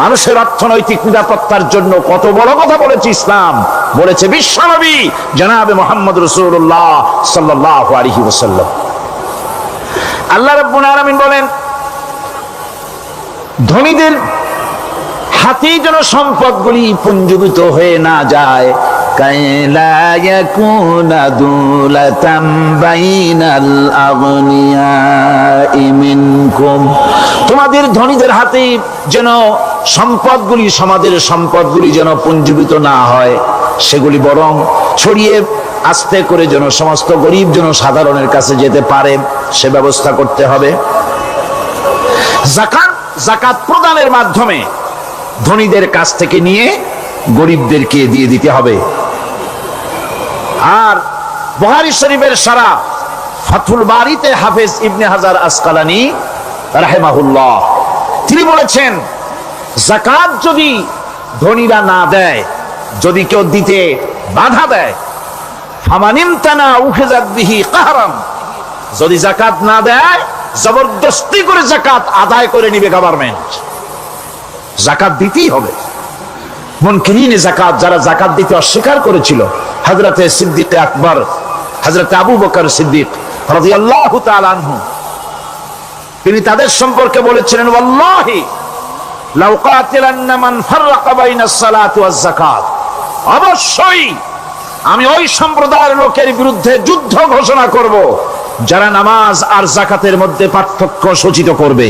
মানুষের অর্থনৈতিক নিরাপত্তার জন্য কত বড় কথা বলেছে ইসলাম, বলেছে বিশ্বনবী জনাবে মুহাম্মদ রাসূলুল্লাহ সাল্লাল্লাহু আলাইহি ওয়াসাল্লাম। আল্লাহ রাব্বুল আলামিন বলেন, ধনীদের হাতেই যেন সম্পদগুলি পুঞ্জীভূত হয়ে না যায়, কাইলা ইয়াকুনা দুলাতাম বাইনাল আগনিয়াই মিনকুম। তোমাদের ধনীদের হাতে যেন সম্পদগুলি, সমাজের সম্পদগুলি যেন পুঞ্জীভূত না হয়, সেগুলি বরং ছড়িয়ে আস্তে করে যেন সমস্ত গরিব যেন সাধারণের কাছে যেতে পারে, সে ব্যবস্থা করতে হবে। যাকাত প্রদানের মাধ্যমে ধনীদের কাছ থেকে নিয়ে গরিবদেরকে দিয়ে দিতে হবে। আর বুখারী শরীফের সারা ফাথুল বারীতে হাফেজ ইবনে হাজার আসকালানী রাহিমাহুল্লাহ তিনি বলেছেন, যাকাত যদি ধনীরা না দেয়, যদি কেউ দিতে বাধা দেয়, ফামানিমতানা উখিযাত বিহি কাহরাম, যদি যাকাত না দেয়, জবরদস্তি করে যাকাত আদায় করে নিবে গভর্নমেন্ট। যাকাত দিতেই হবে। মুনকিরিনে যাকাত, যারা যাকাত দিতে অস্বীকার করেছিল, হযরতে সিদ্দিক আকবর, হযরতে আবু বকর সিদ্দিক রাদিয়াল্লাহু তাআলা আনহু, তিনি তাদের সম্পর্কে বলেছিলেন, ওয়াল্লাহি লাউ কাতিলান্না মান ফাররাকা বাইনাস সালাতি ওয়াজ যাকাত, অবশ্যই আমি ওই সম্প্রদায়ের লোকের বিরুদ্ধে যুদ্ধ ঘোষণা করব যারা নামাজ আর জাকাতের মধ্যে পার্থক্য সূচিত করবে,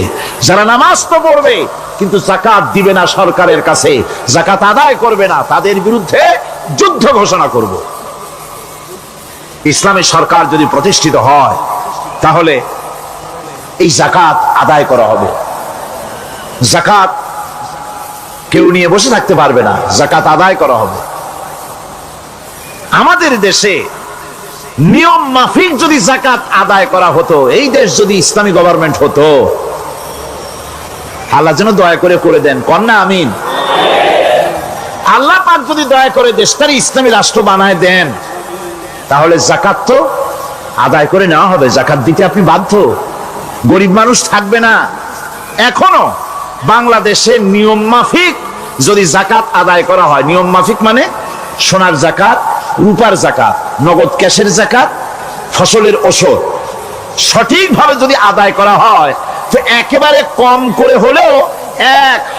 যারা নামাজ তো পড়বে কিন্তু জাকাত দিবে না সরকারের কাছে, জাকাত আদায় করবে না, তাদের বিরুদ্ধে যুদ্ধ ঘোষণা করব। ইসলামী সরকার যদি প্রতিষ্ঠিত হয় তাহলে এই জাকাত আদায় করা হবে। জাকাত কেউ নিয়ে বসে থাকতে পারবে না, জাকাত আদায় করা হবে। আমাদের দেশে নিয়ম মাফিক যদি জাকাত আদায় করা হতো, এই দেশ যদি ইসলামী গভর্নমেন্ট হতো, আল্লাহ যেন দয়া করে দেন, কন্যা আমিন। আল্লাহ পাক যদি দয়া করে দেশটারে ইসলামী রাষ্ট্র বানায় দেন, তাহলে জাকাত তো আদায় করে নেওয়া হবে, জাকাত দিতে আপনি বাধ্য, গরিব মানুষ থাকবে না। এখনো বাংলাদেশে নিয়ম মাফিক যদি জাকাত আদায় করা হয়, নিয়ম মাফিক মানে সোনার জাকাত, রূপার জাকাত, নগদ ক্যাশের জাকাত, ফসলের ওষুধ সঠিকভাবে যদি আদায় করা হয়, তো একেবারে কম করে হলেও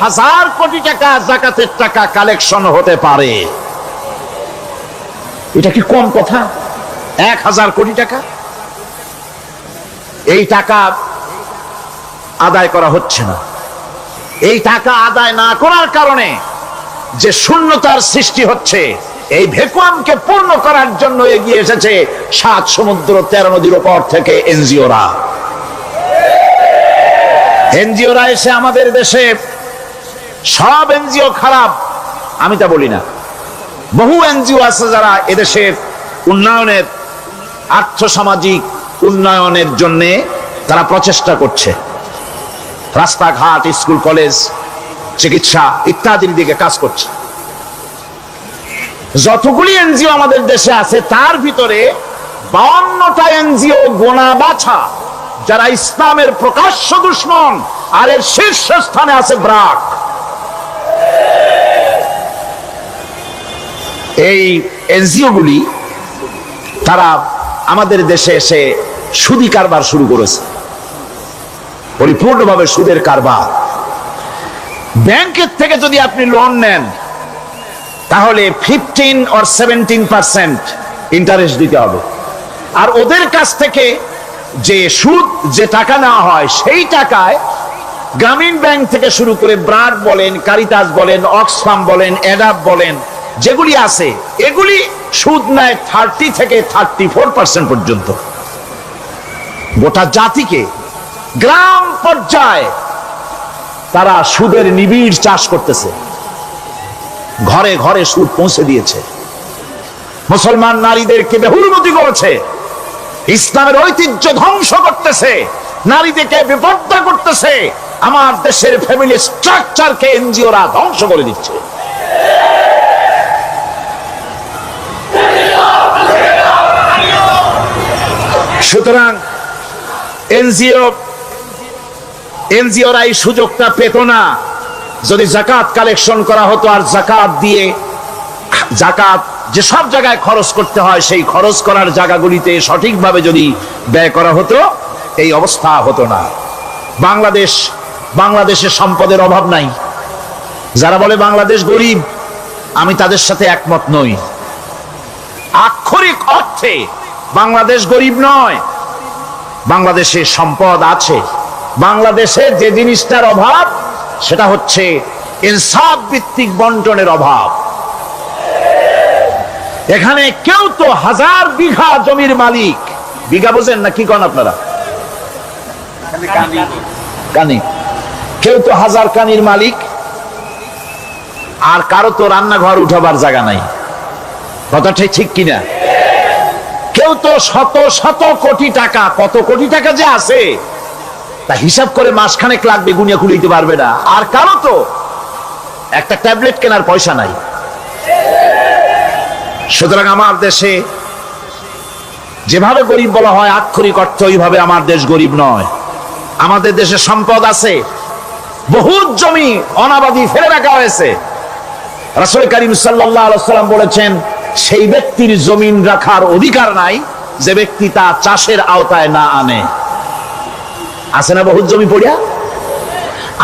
1000 কোটি টাকা জাকাতের টাকা কালেকশন হতে পারে। এটা কি কম কথা? 1000 কোটি টাকা, এই টাকা আদায় করা হচ্ছে না। এই টাকা আদায় না করার কারণে যে শূন্যতার সৃষ্টি হচ্ছে, এই ভ্যাকুয়ামকে পূর্ণ করার জন্য এগিয়ে এসেছে 7 সমুদ্র 13 নদীর উপর থেকে এনজিওরা। এনজিওরা এসে আমাদের দেশে, সব এনজিও খারাপ আমি তা বলি না, বহু এনজিও আছে যারা এদেশের উন্নয়নের, আর্থসামাজিক উন্নয়নের জন্য তারা প্রচেষ্টা করছে, রাস্তাঘাট, স্কুল কলেজ, চিকিৎসা ইত্যাদির দিকে কাজ করছে। যতগুলি এনজিও আমাদের দেশে আছে তার ভিতরে 52টা এনজিও গোনা বাছা যারা ইসলামের প্রকাশ্য দুশমন, আর এর শীর্ষস্থানে আছে ব্রাক। এই এনজিও গুলি তারা আমাদের দেশে এসে সুদি কারবার শুরু করেছে, পরিপূর্ণভাবে সুদের কারবার। ব্যাংকের থেকে যদি আপনি লোন নেন তাহলে 15 or 17% ইন্টারেস্ট দিতে হবে, আর ওদের কাছ থেকে যে সুদ, যে টাকা নেওয়া হয়, সেই টাকায় গ্রামীণ ব্যাংক থেকে শুরু করে ব্রাড বলেন, কারিতাস বলেন, অক্সফাম বলেন, এডাপ বলেন, যেগুলি আছে এগুলি সুদ নেয় 30 থেকে 34% পর্যন্ত। গোটা জাতিকে গ্রাম পর্যায়ে তারা সুদের নিবিড় চাষ করতেছে, ঘরে ঘরে সুদ পৌঁছে দিয়েছে, মুসলমান নারীদেরকে বেহুরমতি করেছে, ইসলামের ঐতিহ্য ধ্বংস করতেছে, নারীদেরকে বিপর্দা করতেছে, আমার দেশের ফ্যামিলি স্ট্রাকচারকে এনজিওরা ধ্বংস করে দিচ্ছে। সুতরাং এনজিওরা এই সুযোগটা পেত না। যদি জাকাত কালেকশন করা হতো, আর জাকাত দিয়ে, জাকাত যে সব জায়গায় খরচ করতে হয় সেই খরচ করার জায়গাগুলিতে সঠিকভাবে যদি ব্যয় করা হতো, এই অবস্থা হতো না। বাংলাদেশের সম্পদের অভাব নাই। যারা বলে বাংলাদেশ গরিব, আমি তাদের সাথে একমত নই। আক্ষরিক অর্থে বাংলাদেশ গরিব নয়, বাংলাদেশে সম্পদ আছে। বাংলাদেশে যে জিনিসটার অভাব সেটা হচ্ছে ইনসাফ ভিত্তিক বন্টনের অভাব। এখানে কেউ তো 1000 বিঘা জমির মালিক, বিঘা বোঝেন না কি কন আপনারা? কানি। কেউ তো 1000 কানির মালিক, আর কারো তো রান্নাঘর উঠাবার জায়গা নাই। কথাটাই ঠিক কিনা? কেউ তো শত শত কোটি টাকা, কত কোটি টাকা যে আছে তা হিসাব করে মাসখানেক লাগবে, গুনিয়া খুলিতে পারবে না। আর কারো তো একটা ট্যাবলেট কেনার পয়সা নাই। সুতরাং আমার দেশে যেভাবে গরিব বলা হয়, আক্ষরিক অর্থ ওইভাবে আমার দেশ গরিব নয়। আমাদের দেশে সম্পদ আছে, বহুত জমি অনাবাদি ফেলে রাখা হয়েছে। রাসূল কারীম সাল্লাল্লাহু আলাইহি ওয়াসাল্লাম বলেছেন, সেই ব্যক্তির জমিন রাখার অধিকার নাই যে ব্যক্তি তা চাষের আওতায় না আনে। আছে না বহুত জমি পড়িয়া?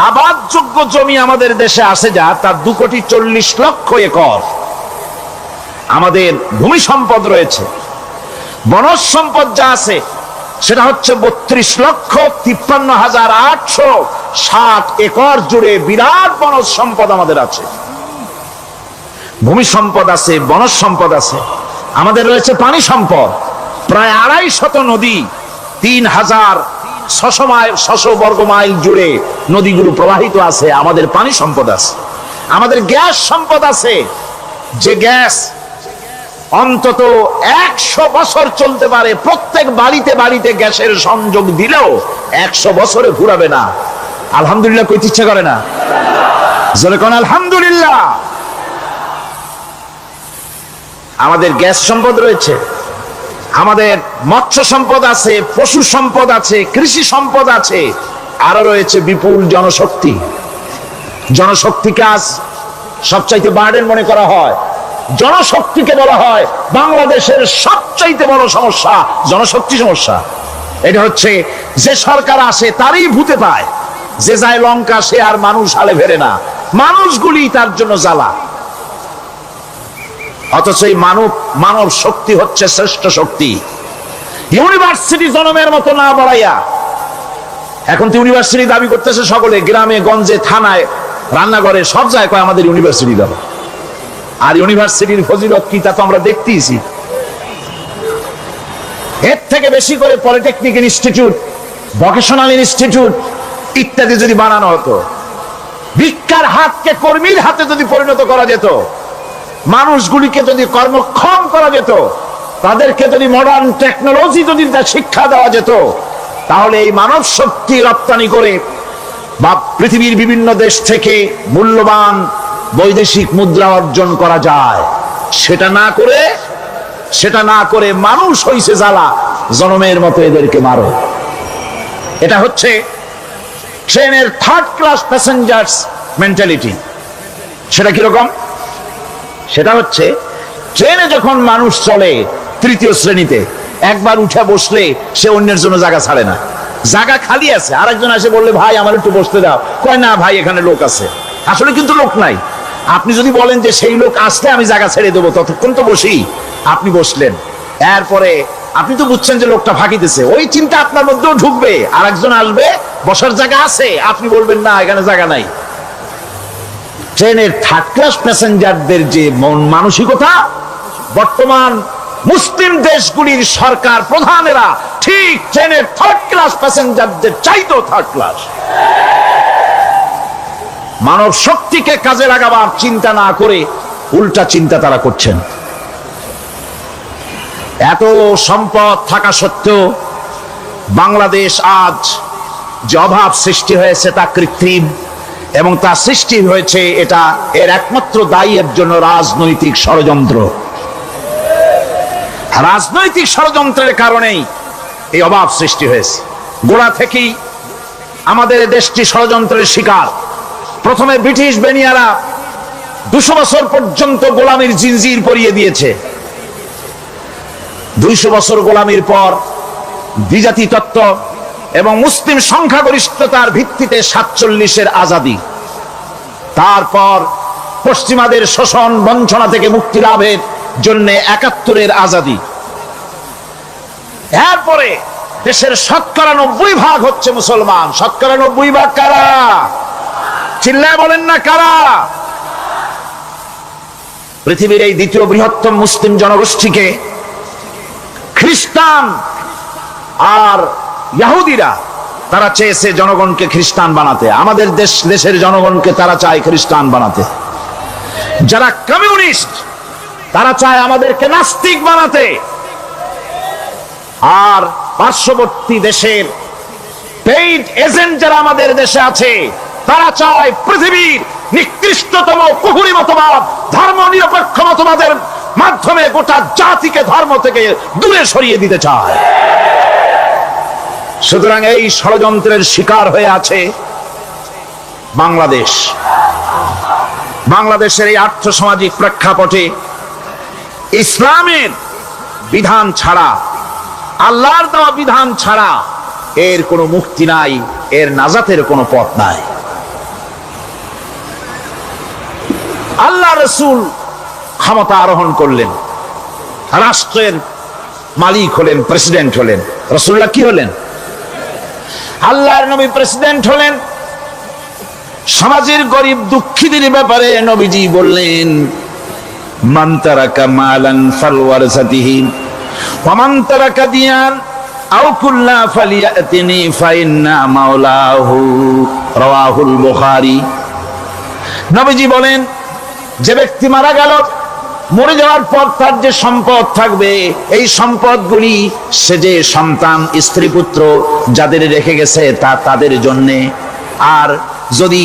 আবাদযোগ্য জমি আমাদের দেশে আছে যা, তার 2,40,00,000 একর। আমাদের ভূমি সম্পদ রয়েছে, বনজ সম্পদ যা আছে সেটা হচ্ছে 32,53,860 একর জুড়ে বিরাট বনজ সম্পদ আমাদের আছে। ভূমি সম্পদ আছে, বনজ সম্পদ আছে, আমাদের রয়েছে পানি সম্পদ। প্রায় 250 নদী, 3,600 বর্গ মাইল জুড়ে নদীগুলো প্রবাহিত আছে। আমাদের পানি সম্পদ আছে, আমাদের গ্যাস সম্পদ আছে, যে গ্যাস অন্তত 100 বছর চলতে পারে। প্রত্যেক বাড়িতে বাড়িতে গ্যাসের সংযোগ দিলেও 100 বছরে ঘুরাবে না। আলহামদুলিল্লাহ কইতে ইচ্ছা করে না? জোরে কোন আলহামদুলিল্লাহ। আমাদের গ্যাস সম্পদ রয়েছে, আমাদের মৎস্য সম্পদ আছে, পশু সম্পদ আছে, কৃষি সম্পদ আছে, আরো রয়েছে বিপুল জনশক্তি। জনশক্তিকে আজ সবচাইতে বার্ডেন মনে করা হয়। জনশক্তিকে বলা হয় বাংলাদেশের সবচাইতে বড় সমস্যা, জনশক্তি সমস্যা। এটা হচ্ছে যে সরকার আসে তারই ভূতে পায়, যে যায় লঙ্কা সে আর মানুষ হালে ফেরে না, মানুষগুলি তার জন্য জ্বালা। অথচ এই মানব শক্তি হচ্ছে শ্রেষ্ঠ শক্তি। ইউনিভার্সিটি জনমের মতো না বাড়াইয়া, এখন তো ইউনিভার্সিটি দাবি করতেছে সকলে, গ্রামে গঞ্জে থানায় রান্নাঘরে সব জায়গায় কয় আমাদের ইউনিভার্সিটি দাও। আর ইউনিভার্সিটির ফজিলত কি তা তো আমরা দেখতেইছি। এর থেকে বেশি করে পলিটেকনিক ইনস্টিটিউট, ভোকেশনাল ইনস্টিটিউট ইত্যাদি যদি বানানো হতো, ভিক্ষার হাতকে কর্মীর হাতে যদি পরিণত করা যেত, মানুষগুলিকে যদি কর্মক্ষম করা যেত, তাদেরকে যদি মডার্ন টেকনোলজি যদি শিক্ষা দেওয়া যেত, তাহলে এই মানব শক্তি রপ্তানি করে বা পৃথিবীর বিভিন্ন দেশ থেকে মূল্যবান বৈদেশিক মুদ্রা অর্জন করা যায়। সেটা না করে মানুষ হইছে জ্বালা, জনমের মতো এদেরকে মারো। এটা হচ্ছে ট্রেনের থার্ড ক্লাস প্যাসেঞ্জার্স মেন্টালিটি। সেটা কিরকম? সেটা হচ্ছে ট্রেনে যখন মানুষ চলে তৃতীয় শ্রেণীতে, একবার উঠে বসলে সে অন্যের জন্য জায়গা ছাড়ে না। জায়গা খালি আছে, আরেকজন এসে বললে ভাই আমার একটু বসতে দাও, কয় না ভাই এখানে লোক আছে। আসলে কিন্তু লোক নাই। আপনি যদি বলেন যে সেই লোক আসলে আমি জায়গা ছেড়ে দেবো, ততক্ষণ তো বসি। আপনি বসলেন, এরপরে আপনি তো বুঝছেন যে লোকটা ফাঁকিতেছে, ওই চিন্তা আপনার মধ্যেও ঢুকবে, আরেকজন আসবে, বসার জায়গা আছে, আপনি বলবেন না এখানে জায়গা নাই। ট্রেনের থার্ড ক্লাস প্যাসেঞ্জারদের যে মন মানসিকতা, বর্তমান মুসলিম দেশগুলির সরকার প্রধানেরা ঠিক ট্রেনের থার্ড ক্লাস প্যাসেঞ্জারদের চাইতেও থার্ড ক্লাস। মানব শক্তিকে কাজে লাগাবার চিন্তা না করে উল্টা চিন্তা তারা করছেন। এত সম্পদ থাকা সত্ত্বেও বাংলাদেশ আজ যে অভাব সৃষ্টি হয়েছে তা কৃত্রিম, এবং তা সৃষ্টি হয়েছে এটা এর একমাত্র দায়ী এর জন্য রাজনৈতিক ষড়যন্ত্র। রাজনৈতিক ষড়যন্ত্রের কারণেই এই অভাব সৃষ্টি হয়েছে। গোড়া থেকেই আমাদের দেশটি ষড়যন্ত্রের শিকার। প্রথমে ব্রিটিশ বেনিয়ারা 200 বছর পর্যন্ত গোলামীর জিনজির পরিয়ে দিয়েছে। 200 বছর গোলামীর পর দ্বিজাতি তত্ত্ব এবং মুসলিম সংখ্যাগরিষ্ঠতার ভিত্তিতে 47-এর আজাদি, তারপর পশ্চিমাদের শোষণ বঞ্চনা থেকে মুক্তি লাভের জন্য 71-এর আজাদি, এরপরে দেশের 90% হচ্ছে মুসলমান। 90% কারা? চিল্লায় বলেন না কারা? পৃথিবীর এই দ্বিতীয় বৃহত্তম মুসলিম জনগোষ্ঠীকে খ্রিস্টান আর ইহুদিরা তারা চেয়েছে জনগণকে খ্রিস্টান বানাতে। আমাদের দেশের জনগণকে তারা চায় খ্রিস্টান বানাতে। যারা কমিউনিস্ট তারা চায় আমাদেরকে নাস্তিক বানাতে। আর পার্শ্ববর্তী দেশের পেইড এজেন্ট যারা আমাদের দেশে আছে তারা চায় পৃথিবীর নিকৃষ্টতম কুহুরি মতবাদ, ধর্ম নিরপেক্ষ মতবাদের মাধ্যমে গোটা জাতিকে ধর্ম থেকে দূরে সরিয়ে দিতে চায়। সুতরাং এই ষড়যন্ত্রের শিকার হয়ে আছে বাংলাদেশ। বাংলাদেশের এই আর্থসামাজিক প্রেক্ষাপটে ইসলামের বিধান ছাড়া, আল্লাহর দেওয়া বিধান ছাড়া এর কোনো মুক্তি নাই, এর নাজাতের কোনো পথ নাই। আল্লাহ রাসূল ক্ষমতা আরোহণ করলেন, রাষ্ট্রের মালিক হলেন, প্রেসিডেন্ট হলেন। রাসূলুল্লাহ কি হলেন? আল্লাহর নবী প্রেসিডেন্ট হলেন। সমাজের গরিব দুঃখীদের ব্যাপারে নবীজি বললেন, মান তারাকা মালান ফালওয়ারসাতিহি ওয়া মান তারাকা দিয়ান আও কুল্লা ফালিয়াতিনি ফাইন্না মাওলাহু, রাওয়াহুল বুখারী। নবীজি বলেন, যে ব্যক্তি মারা গেল, মরে যাওয়ার পর তার যে সম্পদ থাকবে, এই সম্পদগুলি সে যে সন্তান, স্ত্রী, পুত্র যাদের রেখে গেছে তা তাদের জন্যে। আর যদি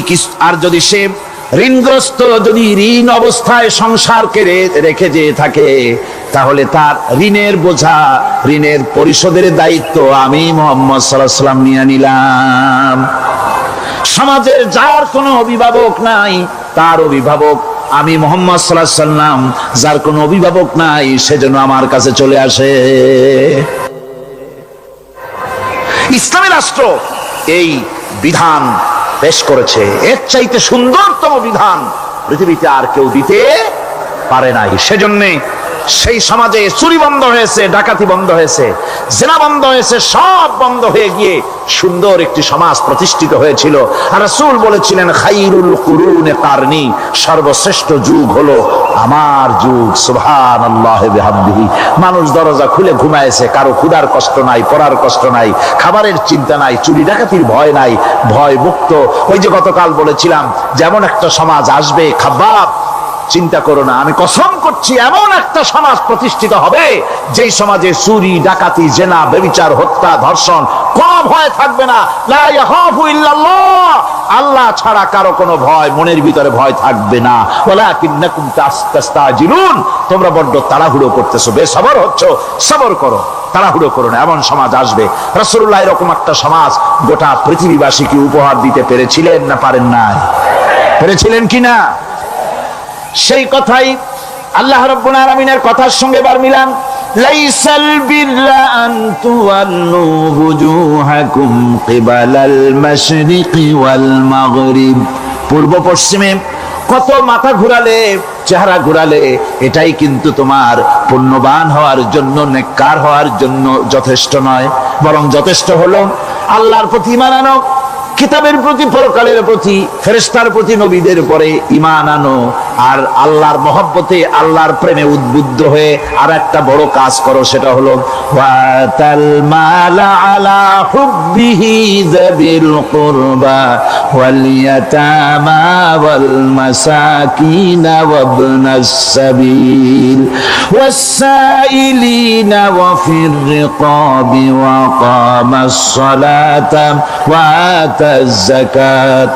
সে ঋণগ্রস্ত, যদি ঋণ অবস্থায় সংসারকে রেখে যে থাকে, তাহলে তার ঋণের বোঝা, ঋণের পরিশোধের দায়িত্ব আমি মুহাম্মদ সাল্লাল্লাহু আলাইহি ওয়াসাল্লাম নিয়ে নিলাম। সমাজের যার কোনো অভিভাবক নাই, তার অভিভাবক আমি মুহাম্মদ সাল্লাল্লাহু আলাইহি ওয়াসাল্লাম। যার কোনো অভিভাবক নাই, সেজন্য আমার কাছে চলে আসে। ইসলামী রাষ্ট্র এই বিধান পেশ করেছে। এর চাইতে সুন্দরতম বিধান পৃথিবীতে আর কেউ দিতে পারে নাই। সেজন্য সেই সমাজে চুরি বন্ধ হয়েছে, ডাকাতি বন্ধ হয়েছে, জিনা বন্ধ হয়েছে, সব বন্ধ হয়ে গিয়ে সুন্দর একটি সমাজ প্রতিষ্ঠিত হয়েছিল। আর রাসূল বলেছিলেন, খাইরুল কুরুনে কারনি, সর্বশ্রেষ্ঠ যুগ হলো আমার যুগ। সুবহানাল্লাহি বিহামদিহি। মানুষ দরজা খুলে ঘুমায়েছে, কারো ক্ষুধার কষ্ট নাই, পড়ার কষ্ট নাই, খাবারের চিন্তা নাই, চুরি ডাকাতির ভয় নাই, ভয় মুক্ত। ওই যে গতকাল বলেছিলাম, যেমন একটা সমাজ আসবে, খাব্বাব চিন্তা করো না, আমি কসম করছি এমন একটা সমাজ প্রতিষ্ঠিত হবে যেই সমাজে চুরি, ডাকাতি, জেনা, ব্যভিচার, হত্যা, ধর্ষণ কোনো ভয় থাকবে না। লা ইয়াখাফু ইল্লাল্লাহ, আল্লাহ ছাড়া কারো কোনো ভয়, মনের ভিতরে ভয় থাকবে না। ওয়ালাকিন্নাকুম তাস্তাজিলুন, তোমরা বড্ড তাড়াহুড়ো করতেছো, বেসবর হচ্ছ, সবর করো, তাড়াহুড়ো করো না। এমন সমাজ আসবে। রাসূলুল্লাহ এরকম একটা সমাজ গোটা পৃথিবীবাসীকে উপহার দিতে পেরেছিলেন না পারেন নাই? পেরেছিলেন কিনা? সেই কথাই আল্লাহ রাব্বুল আলামিনের কথার সঙ্গে এবার মিলান। লাইসাল বিররা আন তুওয়াল্লু ওয়ুজুহাকুম কিবালাল মাশরিকি ওয়াল মাগরিব, পূর্ব পশ্চিমে কত মাথা ঘুরালে, চেহারা ঘুরালে, এটাই কিন্তু তোমার পুণ্যবান হওয়ার জন্য, নেককার হওয়ার জন্য যথেষ্ট নয়। বরং যথেষ্ট হলো আল্লাহর প্রতি ঈমান আনো, কিতাবের প্রতি, পরকালের প্রতি, ফেরেশতার প্রতি, নবীদের পরে ঈমান আনো, আর আল্লাহর মহব্বতে, আল্লাহর প্রেমে উদ্বুদ্ধ হয়ে আর একটা বড় কাজ করো, সেটা হলো ওয়াতাল মালা আলা হুব্বিহি যাবিল কুরবা ওয়াল ইয়াতামা ওয়াল মাসাকিনা ওয়াবনাস সাবিল ওয়াস-সাইলিনা ওয়া ফির রিকাবি ওয়া কামাস সালাতা ওয়া الزكاة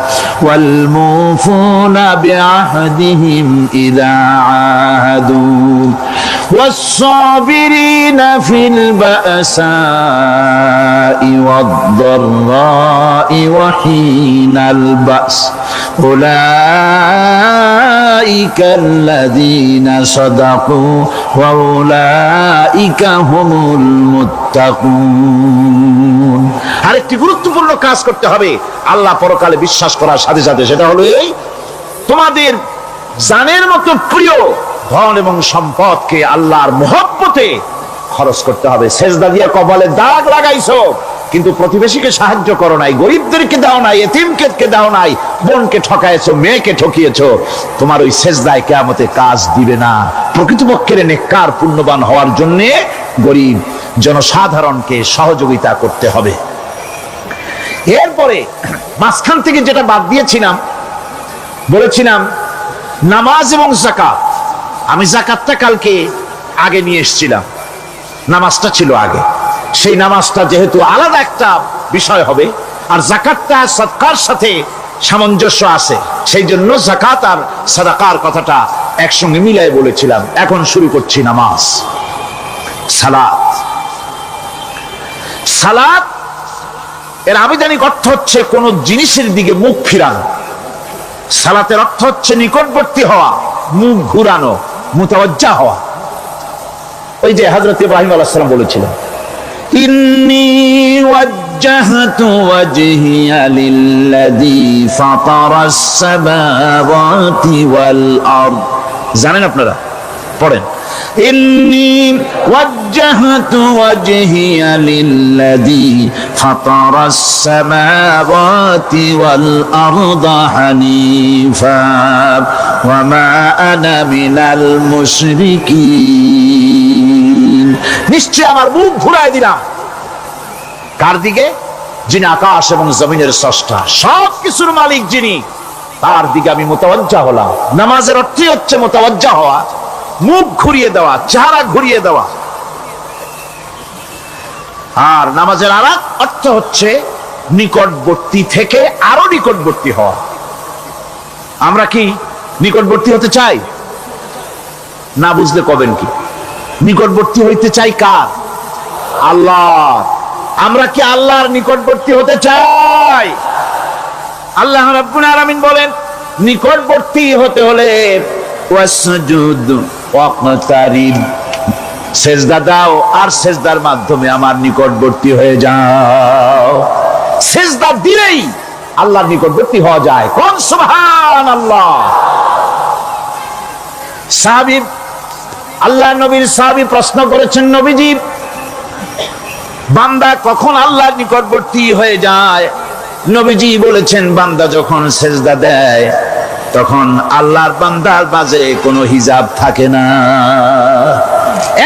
والموفون بعهدهم إذا عاهدوا والصابرين في البأساء والضراء وحين البأس أولئك الذين صدقوا وأولئك هم المتقون। আরেকটি গুরুত্বপূর্ণ কাজ করতে হবে আল্লাহ পরকালে বিশ্বাস করার সাথে সাথে, সেটা হলো এই, তোমাদের জানের মতো প্রিয় ধন এবং সম্পদকে আল্লাহর মহব্বতে খরচ করতে হবে। সেজদা দিয়ে কপালে দাগ লাগাইছো, কিন্তু প্রতিবেশীকে সাহায্য করো নাই, গরিবদেরকে দাও নাই, এতিমকে দাও নাই, বোনকে ঠকাইছো, মেয়েকে ঠকিয়েছো, তোমার ওই সেজদায় কিয়ামতে কাজ দিবে না। প্রকৃতপক্ষের নেককার পুণ্যবান হওয়ার জন্য গরিব জনসাধারণকে সহযোগিতা করতে হবে। এরপরে মাঝখান থেকে যেটা বাদ দিয়েছিলাম, বলেছিলাম নামাজ এবং যাকাত। আমি যাকাতটা কালকে আগে নিয়ে এসেছিলাম, নামাজটা ছিল আগে। সেই নামাজটা যেহেতু আলাদা একটা বিষয় হবে, আর যাকাতটা সাদকার সাথে সামঞ্জস্য আছে, সেই জন্য যাকাত আর সাদাকার কথাটা একসঙ্গে মিলাই বলেছিলাম। এখন শুরু করছি নামাজ। সালাত, সালাত এর আবিধানিক অর্থ হচ্ছে কোন জিনিসের দিকে মুখ ফিরানো। সালাতের অর্থ হচ্ছে নিকটবর্তী হওয়া, মুখ ঘুরানো, মুতাওয়াজ্জা হওয়া। ওই যে হযরত ইব্রাহিম আলাইহিস সালাম বলেছিলেন, ইন্নী ওয়াজ্জাহতু ওয়াজহিয়া লিল্লাযী ফাতারাস সামাওয়াতি ওয়াল আরদ। জানেন আপনারা? পড়েন, إني وجهت وجهي للذي فطر السماوات والأرض حنيفا وما أنا من المشركين নিশ্চয় আমার মুখ ঘুরাই দিলাম কার দিকে? যিনি আকাশ এবং জমিনের স্রষ্টা, সব কিছুর মালিক যিনি, তার দিকে আমি মুতাওয়াজ্জা হলাম। নামাজের অর্থই হচ্ছে মুতাওয়াজ্জা হওয়া, মুখ ঘুরিয়ে দেওয়া, চেহারা ঘুরিয়ে দেওয়া। আর নামাজের আরেক অর্থ হচ্ছে নিকটবর্তী থেকে আরো নিকটবর্তী হওয়া। আমরা কি নিকটবর্তী হতে চাই? না বুঝলে কবেন কি? নিকটবর্তী হইতে চাই কার? আল্লাহ। আমরা কি আল্লাহর নিকটবর্তী হতে চাই? আল্লাহ রাব্বুল আলামিন বলেন নিকটবর্তী হতে হলে ওয়াসজুদ ওয়াকতারিব, সেজদা দাও আর সেজদার মাধ্যমে আমার নিকটবর্তী হয়ে যাও। সেজদা দিলেই আল্লাহর নিকটবর্তী হওয়া যায়। কোন সুবহানাল্লাহ। সাহাবী, আল্লাহ নবীর সাহাবী প্রশ্ন করেছেন, নবীজি বান্দা কখন আল্লাহর নিকটবর্তী হয়ে যায়? নবীজি বলেছেন বান্দা যখন সেজদা দেয় তখন আল্লাহর বান্দার মাঝে কোনো হিজাব থাকে না,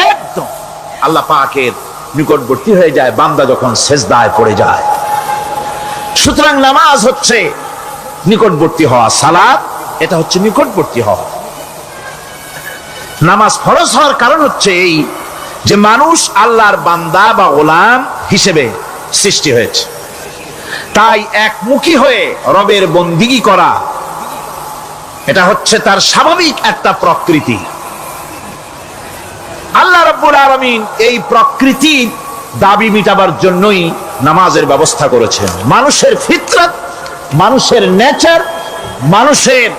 একদম আল্লাহ পাকের নিকটবর্তী হয়ে যায় বান্দা যখন সেজদায় পড়ে যায়। সুতরাং নামাজ হচ্ছে নিকটবর্তী হওয়া, সালাত এটা হচ্ছে নিকটবর্তী হওয়া। নামাজ ফরজ হওয়ার কারণ হচ্ছে এই যে মানুষ আল্লাহর বান্দা বা গোলাম হিসেবে সৃষ্টি হয়েছে, তাই একমুখী হয়ে রবের বন্দিগি করা এটা হচ্ছে তার স্বাভাবিক একটা প্রকৃতি। আল্লাহ রাব্বুল আলামিন এই প্রকৃতির দাবি মিটাবার জন্যই নামাজের ব্যবস্থা করেছেন। মানুষের ফিতরত, মানুষের নেচার, মানুষের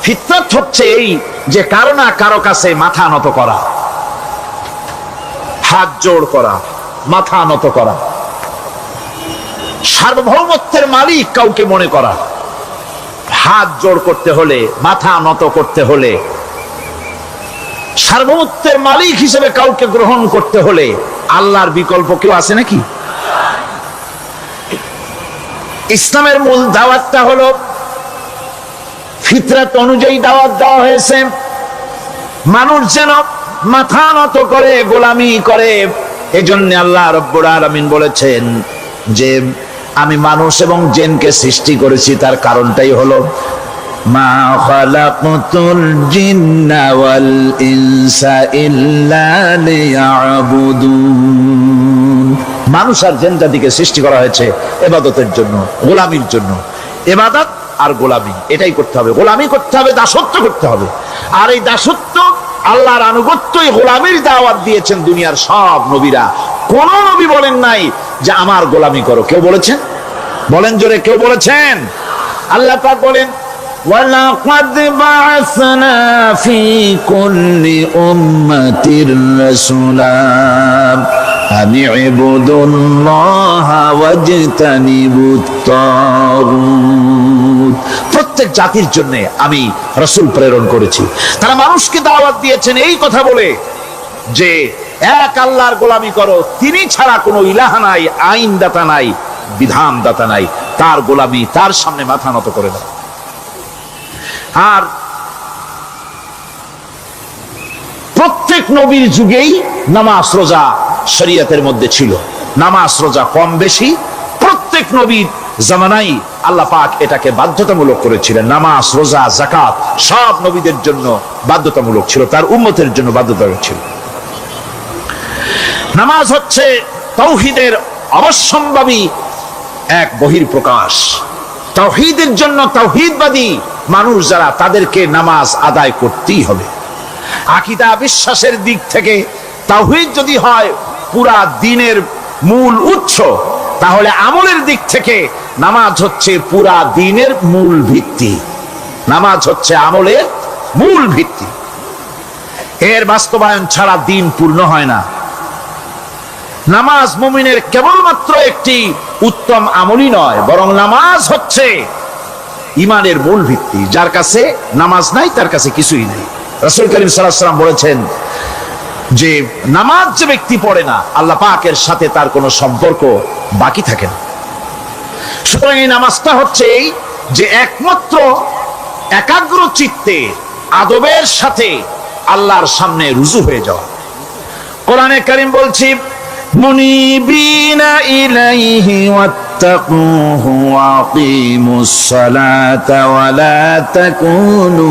ফিতরত হচ্ছে এই যে কারো না কারো কাছে মাথা নত করা, হাত জোড় করা, মাথা নত করা, সার্বভৌমত্বের মালিক কাউকে মনে করা। হাত জোড় করতে হলে, মাথা নত করতে হলে, সার্বভৌমত্বের মালিক হিসেবে কাউকে গ্রহণ করতে হলে আল্লাহর বিকল্প কেউ আছে নাকি? ইসলামের মূল দাওয়াতটা হলো ফিতরত অনুযায়ী দাওয়াত দেওয়া হয়েছে, মানুষ যেন মাথা নত করে গোলামি করে। এজন্য আল্লাহ রাব্বুল আলামিন বলেছেন যে আমি মানুষ এবং জিনকে সৃষ্টি করেছি, তার কারণটাই হলো মা খালাকতুল জিন্না ওয়াল ইনসা ইল্লা লিয়াবুদুন। মানুষ আর জিন জাতিকে সৃষ্টি করা হয়েছে ইবাদতের জন্য, গোলামির জন্য। ইবাদত আর গোলামি এটাই করতে হবে, গোলামি করতে হবে, দাসত্ব করতে হবে। আর এই দাসত্ব আল্লাহর আনুগত্যই গোলামির দাওয়াত দিয়েছেন দুনিয়ার সব নবীরা। কোন নবী বলেন নাই যে আমার গোলামি করো। কেউ বলেছেন? বলেন জোরে, কেউ বলেছেন? আল্লাহ পাক বলেন ওয়ালাকাদ বা'আসনা ফি কুল্লি উম্মাতির রাসূলা আন ইবুদুল্লাহা ওয়াজতানিবুত তাগুত। প্রত্যেক জাতির জন্য আমি রাসূল প্রেরণ করেছি, তারা মানুষকে দাওয়াত দিয়েছেন এই কথা বলে যে এক আল্লাহর গোলামি করো, তিনি ছাড়া কোনো ইলাহ নাই, আইনদাতা নাই, বিধানদাতা নাই, তার গোলামি, তার সামনে মাথা নত করে দাও। আর প্রত্যেক নবীর যুগেই নামাজ রোজা শরীয়তের মধ্যে ছিল। নামাজ রোজা কম বেশি প্রত্যেক নবীর জামানায় আল্লাহ পাক এটাকে বাধ্যতামূলক করেছিলেন। নামাজ রোজা যাকাত সব নবীদের জন্য বাধ্যতামূলক ছিল, তার উম্মতের জন্য বাধ্যতামূলক ছিল। নামাজ হচ্ছে তাওহীদের অবশ্যম্ভাবী এক বহির্প্রকাশ। তাওহীদের জন্য তাওহীদবাদী মানুষ যারা, তাদেরকে নামাজ আদায় করতেই হবে। আকীদা বিশ্বাসের দিক থেকে তাওহীদ যদি হয় পুরা দ্বীনের মূল উৎস, তাহলে আমলের দিক থেকে নামাজ হচ্ছে পুরা দ্বীনের মূল ভিত্তি। নামাজ হচ্ছে আমলের মূল ভিত্তি, এর বাস্তবায়ন ছাড়া দ্বীন পূর্ণ হয় না। নামাজ মুমিনের কেবলমাত্র একটি উত্তম আমলই নয়, বরং নামাজ হচ্ছে ইমানের মূল ভিত্তি। যার কাছে নামাজ নাই তার কাছে কিছুই নেই। রাসূল করিম সাল্লাল্লাহু আলাইহি ওয়াসাল্লাম বলেছেন যে নামাজ যে ব্যক্তি পড়ে না, আল্লাহ পাকের সাথে তার কোনো সম্পর্ক বাকি থাকে না। সুতরাং এই নামাজটা হচ্ছে এই যে একমাত্র একাগ্র চিত্তে আদবের সাথে আল্লাহর সামনে রুজু হয়ে যাওয়া। কোরআনে কারীম বলছি, মুনিবিনা ইলাইহি ওয়াত্তাকুহু ওয়াকিমুস সালাতা ওয়া লা তাকুনু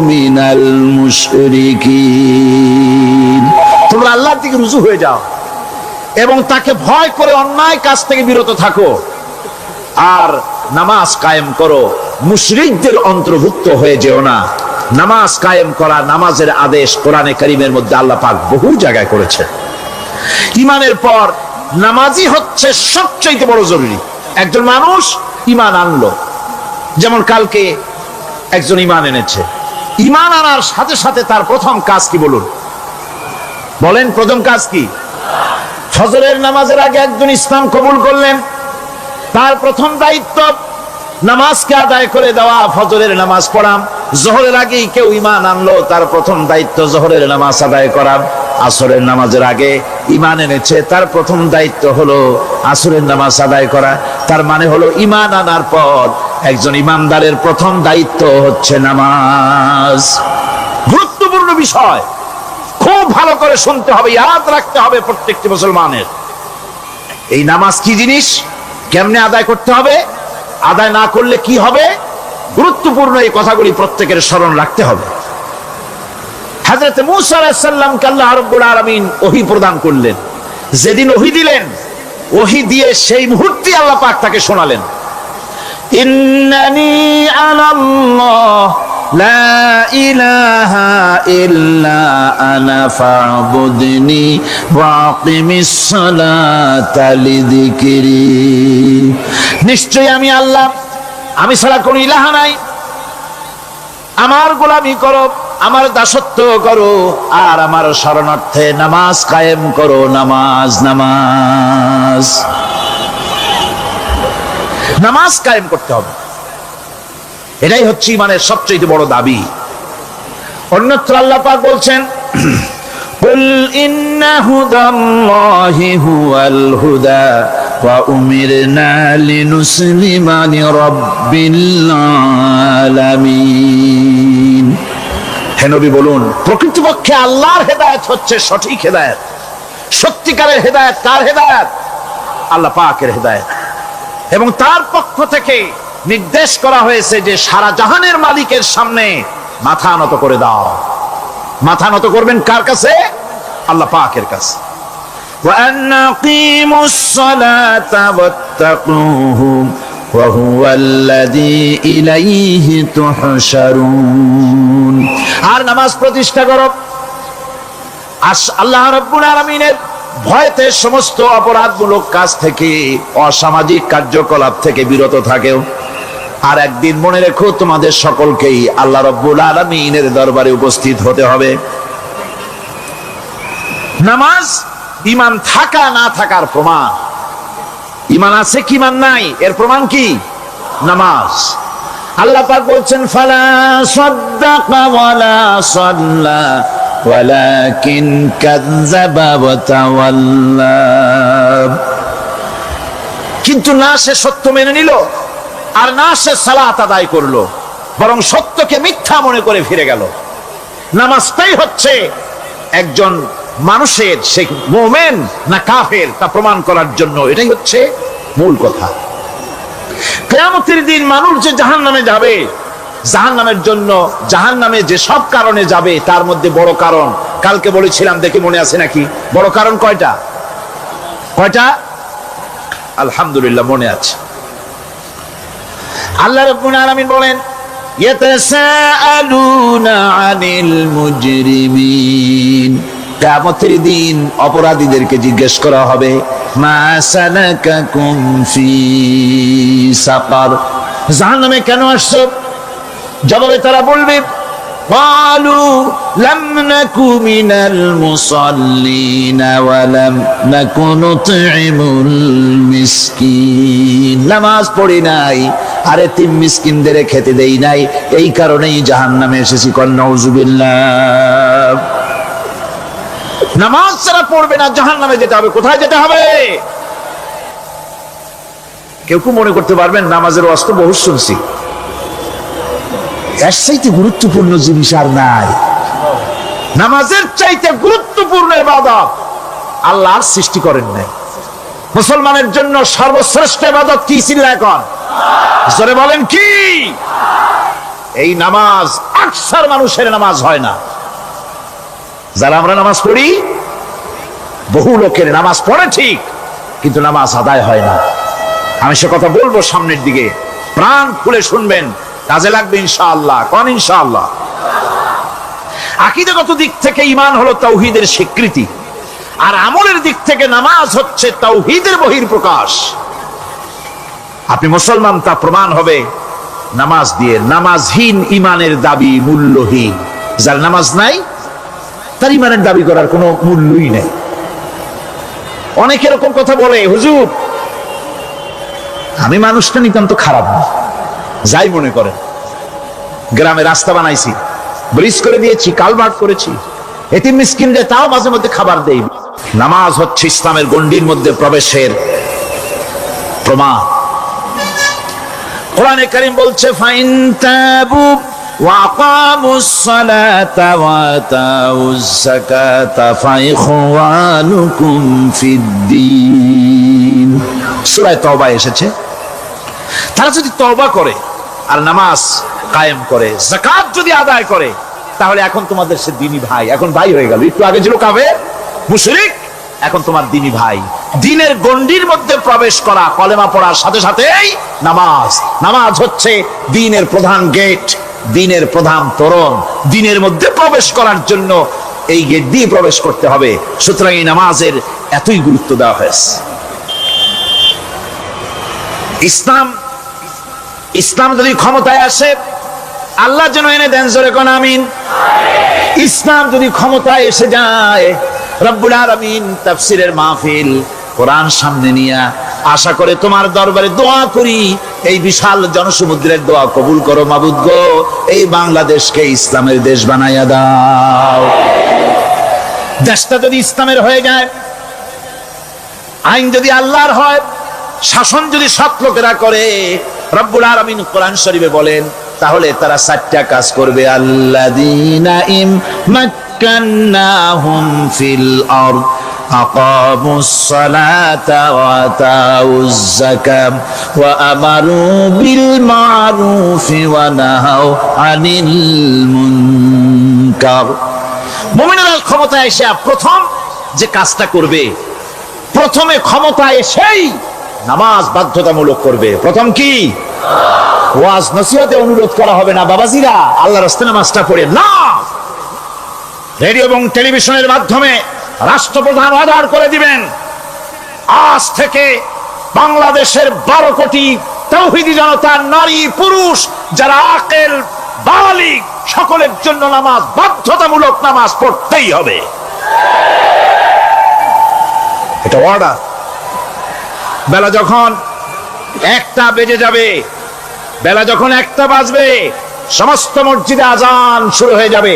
মিনাল মুশরিকিন। তোমরা আল্লাহর দিকে রুজু হয়ে যাও এবং তাকে ভয় করে অন্যায় কাজ থেকে বিরত থাকো, আর নামাজ কায়েম করো, মুশরিকদের অন্তর্ভুক্ত হয়ে যেও না। নামাজ কায়েম করা, নামাজের আদেশ কোরআনে কারীমের মধ্যে আল্লাহ পাক বহু জায়গায় করেছে। ঈমানের পর নামাজই হচ্ছে সবচেয়ে বড় জরুরি। একজন মানুষ ঈমান আনলো, যেমন কালকে একজন ঈমান এনেছে, ঈমান আনার সাথে সাথে তার প্রথম কাজ কি বলুন? বলেন, প্রথম কাজ কি? ফজরের নামাজের আগে একজন ইসলাম কবুল করলেন, তার প্রথম দায়িত্ব নামাজকে আদায় করে দেওয়া, ফজরের নামাজ পড়া। জোহরের আগেই কেউ ঈমান আনলো, তার প্রথম দায়িত্ব জোহরের নামাজ আদায় করা। আসরের নামাজের আগে ঈমান এনেছে, তার প্রথম দায়িত্ব হলো আসরের নামাজ আদায় করা। তার মানে হলো ঈমান আনার পর একজন ঈমানদারের প্রথম দায়িত্ব হচ্ছে নামাজ। গুরুত্বপূর্ণ বিষয়, খুব ভালো করে শুনতে হবে, ইয়াদ রাখতে হবে প্রত্যেকটি মুসলমানের। এই নামাজ কি জিনিস, কেমনে আদায় করতে হবে, আদায় না করলে কি হবে, গুরুত্বপূর্ণ এই কথাগুলি প্রত্যেকের স্মরণ রাখতে হবে। হযরত মূসা আলাইহিস সালামকে আল্লাহ রাব্বুল আলামিন ওহী প্রদান করলেন। যেদিন ওহী দিলেন, ওহী দিয়ে সেই মুহূর্তে আল্লাহ পাক তাকে শোনালেন, ইন্নানি আনাল্লাহ লা ইলাহা ইল্লা আনা ফা'বুদনি ওয়াকিমিস সালাতা লিযিকরি। নিশ্চয় আমি আল্লাহ, আমি ছাড়া কোনো ইলাহ নাই, আমার গোলামি করো, আমার দাসত্ব করো, আর আমার শরণার্থে নামাজ কায়েম করো। নামাজ নামাজ নামাজ কায়েম করতে হবে, এটাই হচ্ছে ইমানের সবচেয়ে বড় দাবি। অন্যত্র আল্লাহ পাক বলছেন, কুল ইন্না হুদাল্লাহি হুয়াল হুদা ওয়া উমিরনা লিনুসলিমা লিরাব্বিল আলামিন। হে নবী বলুন, প্রকৃতপক্ষে আল্লাহর হেদায়েত হচ্ছে সঠিক হেদায়েত। সত্যিকারের হেদায়েত কার হেদায়েত? আল্লাহ পাকের হেদায়েত। এবং তার পক্ষ থেকে নির্দেশ করা হয়েছে যে সারা জাহানের মালিকের সামনে মাথা নত করে দাও। মাথা নত করবেন কার কাছে? আল্লাহ পাকের কাছে। ওয়া আনাকিমুস সালাতা ওয়াত্তাকুহু ওয়া হুয়াল্লাযী ইলাইহি তুহশারুন। আর নামাজ প্রতিষ্ঠা করো, আল্লাহ রাব্বুল আলামিনের ভয়তে সমস্ত অপরাধমূলক কাজ থেকে, অসামাজিক কার্যকলাপ থেকে বিরত থাকেও। আর একদিন মনে রেখো, তোমাদের সকলকেই আল্লাহ রাব্বুল আলামিনের দরবারে উপস্থিত হতে হবে। নামাজ ঈমান থাকা না থাকার প্রমাণ। ঈমান আছে কি ঈমান নাই, এর প্রমাণ কি? নামাজ। আল্লাহ পাক বলছেন, ফালা সাদ্দাকা ওয়ালা সাল্লা ওয়ালাকিন কাযযাবা ওয়া তাওয়াল্লা। কিন্তু না সে সত্য মেনে নিল, আর না সে সালাত আদায় করলো, বরং সত্যকে মিথ্যা মনে করে ফিরে গেল। নামাজটাই হচ্ছে একজন মানুষের সে মুমিন না কাফের তা প্রমাণ করার জন্য, এটাই হচ্ছে মূল কথা। কিয়ামতের দিন মানুষ যে জাহান্নামে যাবে, জাহান্নামের জন্য, জাহান্নামে যে সব কারণে যাবে তার মধ্যে বড় কারণ কালকে বলেছিলাম, দেখি মনে আছে নাকি? বড় কারণ কয়টা? কয়টা? আলহামদুলিল্লাহ মনে আছে। আল্লাহ রাব্বুল আলামিন বলেন, ইয়াতাসাআলুনা আনিল মুজরিমিন। কিয়ামতের দিন অপরাধীদেরকে জিজ্ঞেস করা হবে, মা সালাকাকুম ফি সাকার, জাহান্নামে কেন আসছো? জবাবে তারা বলবে, ক্বালু লাম নাকু মিনাল মুসাল্লিনা ওয়া লাম নাকু নুতঈমুল মিসকিন। নামাজ পড়ি নাই, আর এতিম মিসকিনদের খেতে দেই নাই, এই কারণেই জাহান্নামে এসেছি। নাউযুবিল্লাহ। নামাজ যারা পড়বে না জাহান্নামে যেতে হবে। কোথায় যেতে হবে? কেউ কেউ মনে করতে পারবেন নামাজের ওয়াজ তো বহু শুনছি, এর চাইতে গুরুত্বপূর্ণ জিনিস আর নাই। নামাজের চাইতে গুরুত্বপূর্ণ ইবাদত আল্লাহর সৃষ্টি করেন নাই। মুসলমানের জন্য সর্বশ্রেষ্ঠ ইবাদত কি ছিল? এখন জোরে বলেন কি? এই নামাজ। আকসার মানুষের নামাজ হয় না। যারা আমরা নামাজ পড়ি, বহু লোকের নামাজ পড়ে ঠিক, কিন্তু নামাজ আদায় হয় না। আমি সে কথা বলবো সামনের দিকে, প্রাণ খুলে শুনবেন, কাজে লাগবে ইনশাআল্লাহ। কোন ইনশাআল্লাহ? আকীদাগত দিক থেকে ঈমান হলো তাওহীদের স্বীকৃতি, আর আমলের দিক থেকে নামাজ হচ্ছে তাওহীদের বহিঃপ্রকাশ। আপনি মুসলমান তা প্রমাণ হবে নামাজ দিয়ে। নামাজহীন ঈমানের দাবি মূল্যহীন। যার নামাজ নাই তার ঈমানের দাবি করার কোনো মূল্যই নেই। অনেক এরকম কথা বলে, হুজুর আমি মানুষটা নিতান্ত খারাপ না, যাই মনে করেন, গ্রামে রাস্তা বানাইছি, ব্রিজ করে দিয়েছি, কালভার্ট করেছি, এতিম মিসকিনদের তাও মাঝে মধ্যে খাবার দেই। নামাজ হচ্ছে ইসলামের গণ্ডির মধ্যে প্রবেশের প্রমাণ। কোরআনে কারীম বলছে, ফাইন তাবু ওয়া আকামুস সালাতা ওয়া আতাউজ যাকাতা ফাইখওয়ানুকুম ফিদ্দীন। সূরা তওবা এসেছে। তারা যদি তওবা করে আর নামাজ কায়েম করে, যাকাত যদি আদায় করে, তাহলে এখন তোমাদের সে দ্বীনি ভাই। এখন ভাই হয়ে গেল। একটু আগে ছিল কাফের মুশরিক, এখন তোমার দ্বীনি ভাই। দ্বীনের গণ্ডির মধ্যে প্রবেশ করা, কলেমা পড়ার সাথে সাথেই নামাজ। নামাজ হচ্ছে দ্বীনের প্রধান গেট, দ্বীনের প্রধান তোরণ। দ্বীনের মধ্যে প্রবেশ করার জন্য এই গেট দিয়ে প্রবেশ করতে হবে। সুতরাং এই নামাজের এতই গুরুত্ব দেওয়া হয়েছে। ইসলাম যদি ক্ষমতায় আসে, আল্লাহ যেন এনে দেন, জোরে কোন আমিন। ইসলাম যদি ক্ষমতায় এসে যায়, রব্বুল আলামিন তাফসীরের মাহফিল, কোরআন সামনে নিয়ে আশা করে তোমার দরবারে দোয়া করি, এই বিশাল জনসমুদ্রের দোয়া কবুল করো মাবুদ গো, এই বাংলাদেশকে ইসলামের দেশ বানাইয়া দাও। দেশটা যদি ইসলামের হয়ে যায়, আইন যদি আল্লাহর হয়, শাসন যদি সৎ লোকেরা করে, রব্বুল আলামিন কোরআন শরীফে বলেন, তাহলে তারা 4টা কাজ করবে। আল্লাযীনা ইম্মাক্কান্নাহুম ফিল আরদ আকামুস সালাতা ওয়া আতাউজ যাকাত ওয়া আমারু বিল মা'রুফি ওয়া নাহাউ আনিল মুনকার। মুমিনেরা ক্ষমতায় এসে প্রথম যে কাজটা করবে, প্রথমে ক্ষমতায় এসেই নামাজ বাধ্যতামূলক করবে। প্রথম কি? ওয়াজ নসিহতে অনুরোধ করা হবে না, বাবাজিরা আল্লাহর রাস্তায় নামাজটা পড়ে না। রেডিও এবং টেলিভিশনের মাধ্যমে রাষ্ট্রপ্রধান অর্ডার করে দিবেন, আজ থেকে বাংলাদেশের 12 কোটি তাওহীদি জনতা, নারী পুরুষ যারা আকেল বালিগ, সকলের জন্য নামাজ বাধ্যতামূলক, নামাজ পড়তেই হবে। এটা অর্ডার। বেলা যখন 1টা বেজে যাবে, বেলা যখন 1টা বাজবে, সমস্ত মসজিদে আজান শুরু হয়ে যাবে।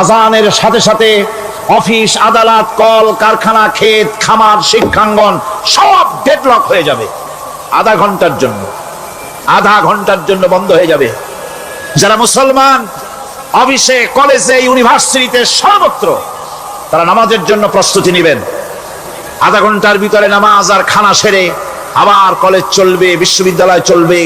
আজানের সাথে সাথে অফিস, আদালত, কল কারখানা, ক্ষেত খামার, শিক্ষাঙ্গন সব ডেডলক হয়ে যাবে। আধা ঘন্টার জন্য বন্ধ হয়ে যাবে। যারা মুসলমান অফিসে, কলেজে, ইউনিভার্সিটিতে, সর্বত্র তারা নামাজের জন্য প্রস্তুতি নেবেন। আধা ঘন্টার ভিতরে নামাজ আর খানা সেরে আবার কলেজ চলবে, বিশ্ববিদ্যালয় চলবে,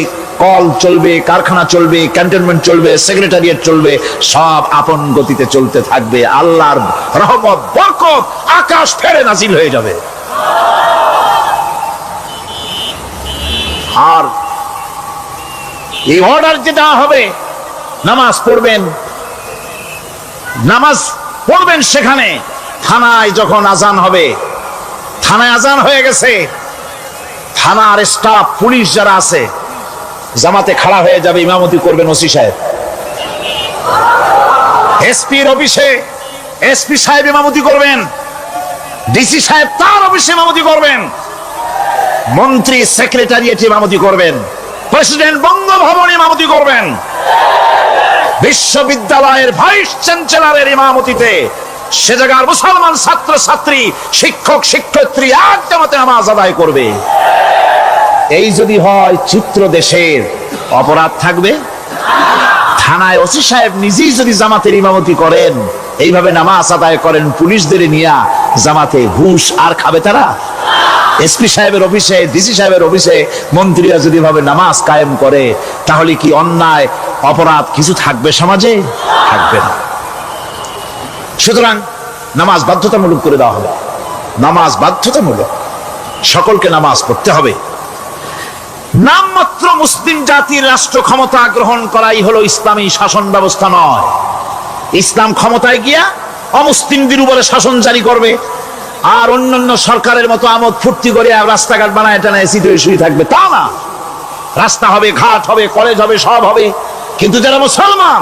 কল চলবে, কারখানা চলবে, ক্যান্টনমেন্ট চলবে, সেক্রেটারিয়েট চলবে, সব আপন গতিতে চলতে থাকবে। আল্লাহর রহমত, বরকত আকাশ ফেরে নাজিল হয়ে যাবে। আর এই অর্ডার যে দেওয়া হবে, নামাজ পড়বেন সেখানে। থানায় যখন আজান হবে, থানায় আজান হয়ে গেছে, থানার স্টাফ, পুলিশ যারা আছে জামাতে খাড়া হয়ে যাবে, ইমামতি করবেন ওসি সাহেব। এসপির অফিসে এসপি সাহেব ইমামতি করবেন, ডিসি সাহেব তার অফিসে ইমামতি করবেন, মন্ত্রী সেক্রেটারিয়েটে ইমামতি করবেন, প্রেসিডেন্ট বঙ্গভবনে ইমামতি করবেন, বিশ্ববিদ্যালয়ের ভাইস চ্যান্সেলরের ইমামতিতে সে জায়গার মুসলমান ছাত্র ছাত্রী, শিক্ষক শিক্ষয়িত্রী এক জামাতে নামাজ আদায় করবে। এই যদি হয় চিত্র দেশের, অপরাধ থাকবে? থানায় ওসি সাহেব নিজেই যদি জামাতের ইমামতি করেন, এইভাবে নামাজ আদায় করেন পুলিশদের নিয়ে জামাতে, ঘুষ আর খাবে তারা? এসপি সাহেবের অফিসে, ডিসি সাহেবের অফিসে মন্ত্রীরা যদি ভাবে নামাজ কায়েম করে, তাহলে কি অন্যায় অপরাধ কিছু থাকবে সমাজে? থাকবে না। সুতরাং নামাজ বাধ্যতামূলক করে দেওয়া হবে। নামাজ বাধ্যতামূলক, সকলকে নামাজ পড়তে হবে। নামমাত্র মুসলিম জাতির রাষ্ট্র ক্ষমতা গ্রহণ করাই হলো ইসলামী শাসন ব্যবস্থা নয়। ইসলাম ক্ষমতায় গিয়া অমুসলিমদের উপরে শাসন জারি করবে, আর অন্যান্য সরকারের মতো আমোদ ফুর্তি করে আর রাস্তাঘাট বানায় টানা এসিতে শুয়ে থাকবে, তা না। রাস্তা হবে, ঘাট হবে, কলেজ হবে, সব হবে, কিন্তু যারা মুসলমান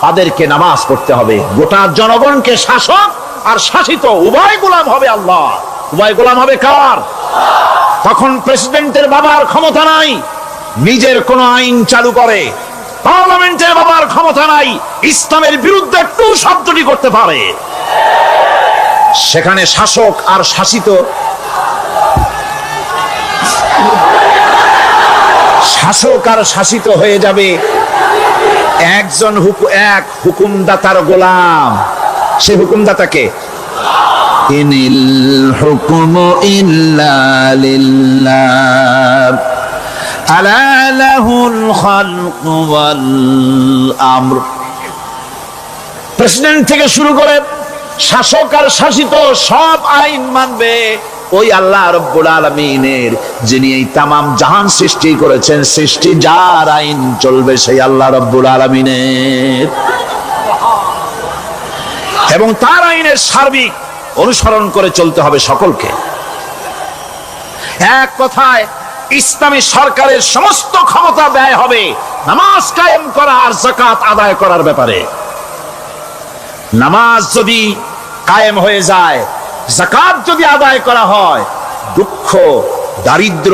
তাদেরকে নামাজ পড়তে হবে। গোটা জনগণকে শাসক আর শাসিত উভয় গোলাম হবে আল্লাহ। উভয় গোলাম হবে কার? তখন প্রেসিডেন্টের বাবার ক্ষমতা নাই নিজের কোন আইন চালু করে, পার্লামেন্টের বাবার ক্ষমতা নাই ইসলামের বিরুদ্ধে টু শব্দটি করতে পারে। সেখানে শাসক আর শাসিত, শাসক আর শাসিত হয়ে যাবে একজন এক হুকুমদাতার গোলাম। সে হুকুমদাতাকে ইনিল হুকুমু ইল্লা লিল্লাহ আলা লাহুল খালকু ওয়াল আমর। প্রেসিডেন্ট থেকে শুরু করে শাসক আর শাসিত সব আইন মানবে ওই আল্লাহ রাব্বুল আলামিনের, যিনি এই তামাম জাহান সৃষ্টি করেছেন। সৃষ্টি যার আইন চলবে সেই আল্লাহ রাব্বুল আলামিনের, এবং তার আইনের সার্বিক অনুসরণ করে চলতে হবে সকলকে। এক কথায় ইসলামী সরকারের সমস্ত ক্ষমতা ব্যয় হবে নামাজ কায়েম করা আর যাকাত আদায় করার ব্যাপারে। নামাজ যদি কায়েম হয়ে যায়, যাকাত যদি আদায় করা হয়, দুঃখ, দারিদ্র,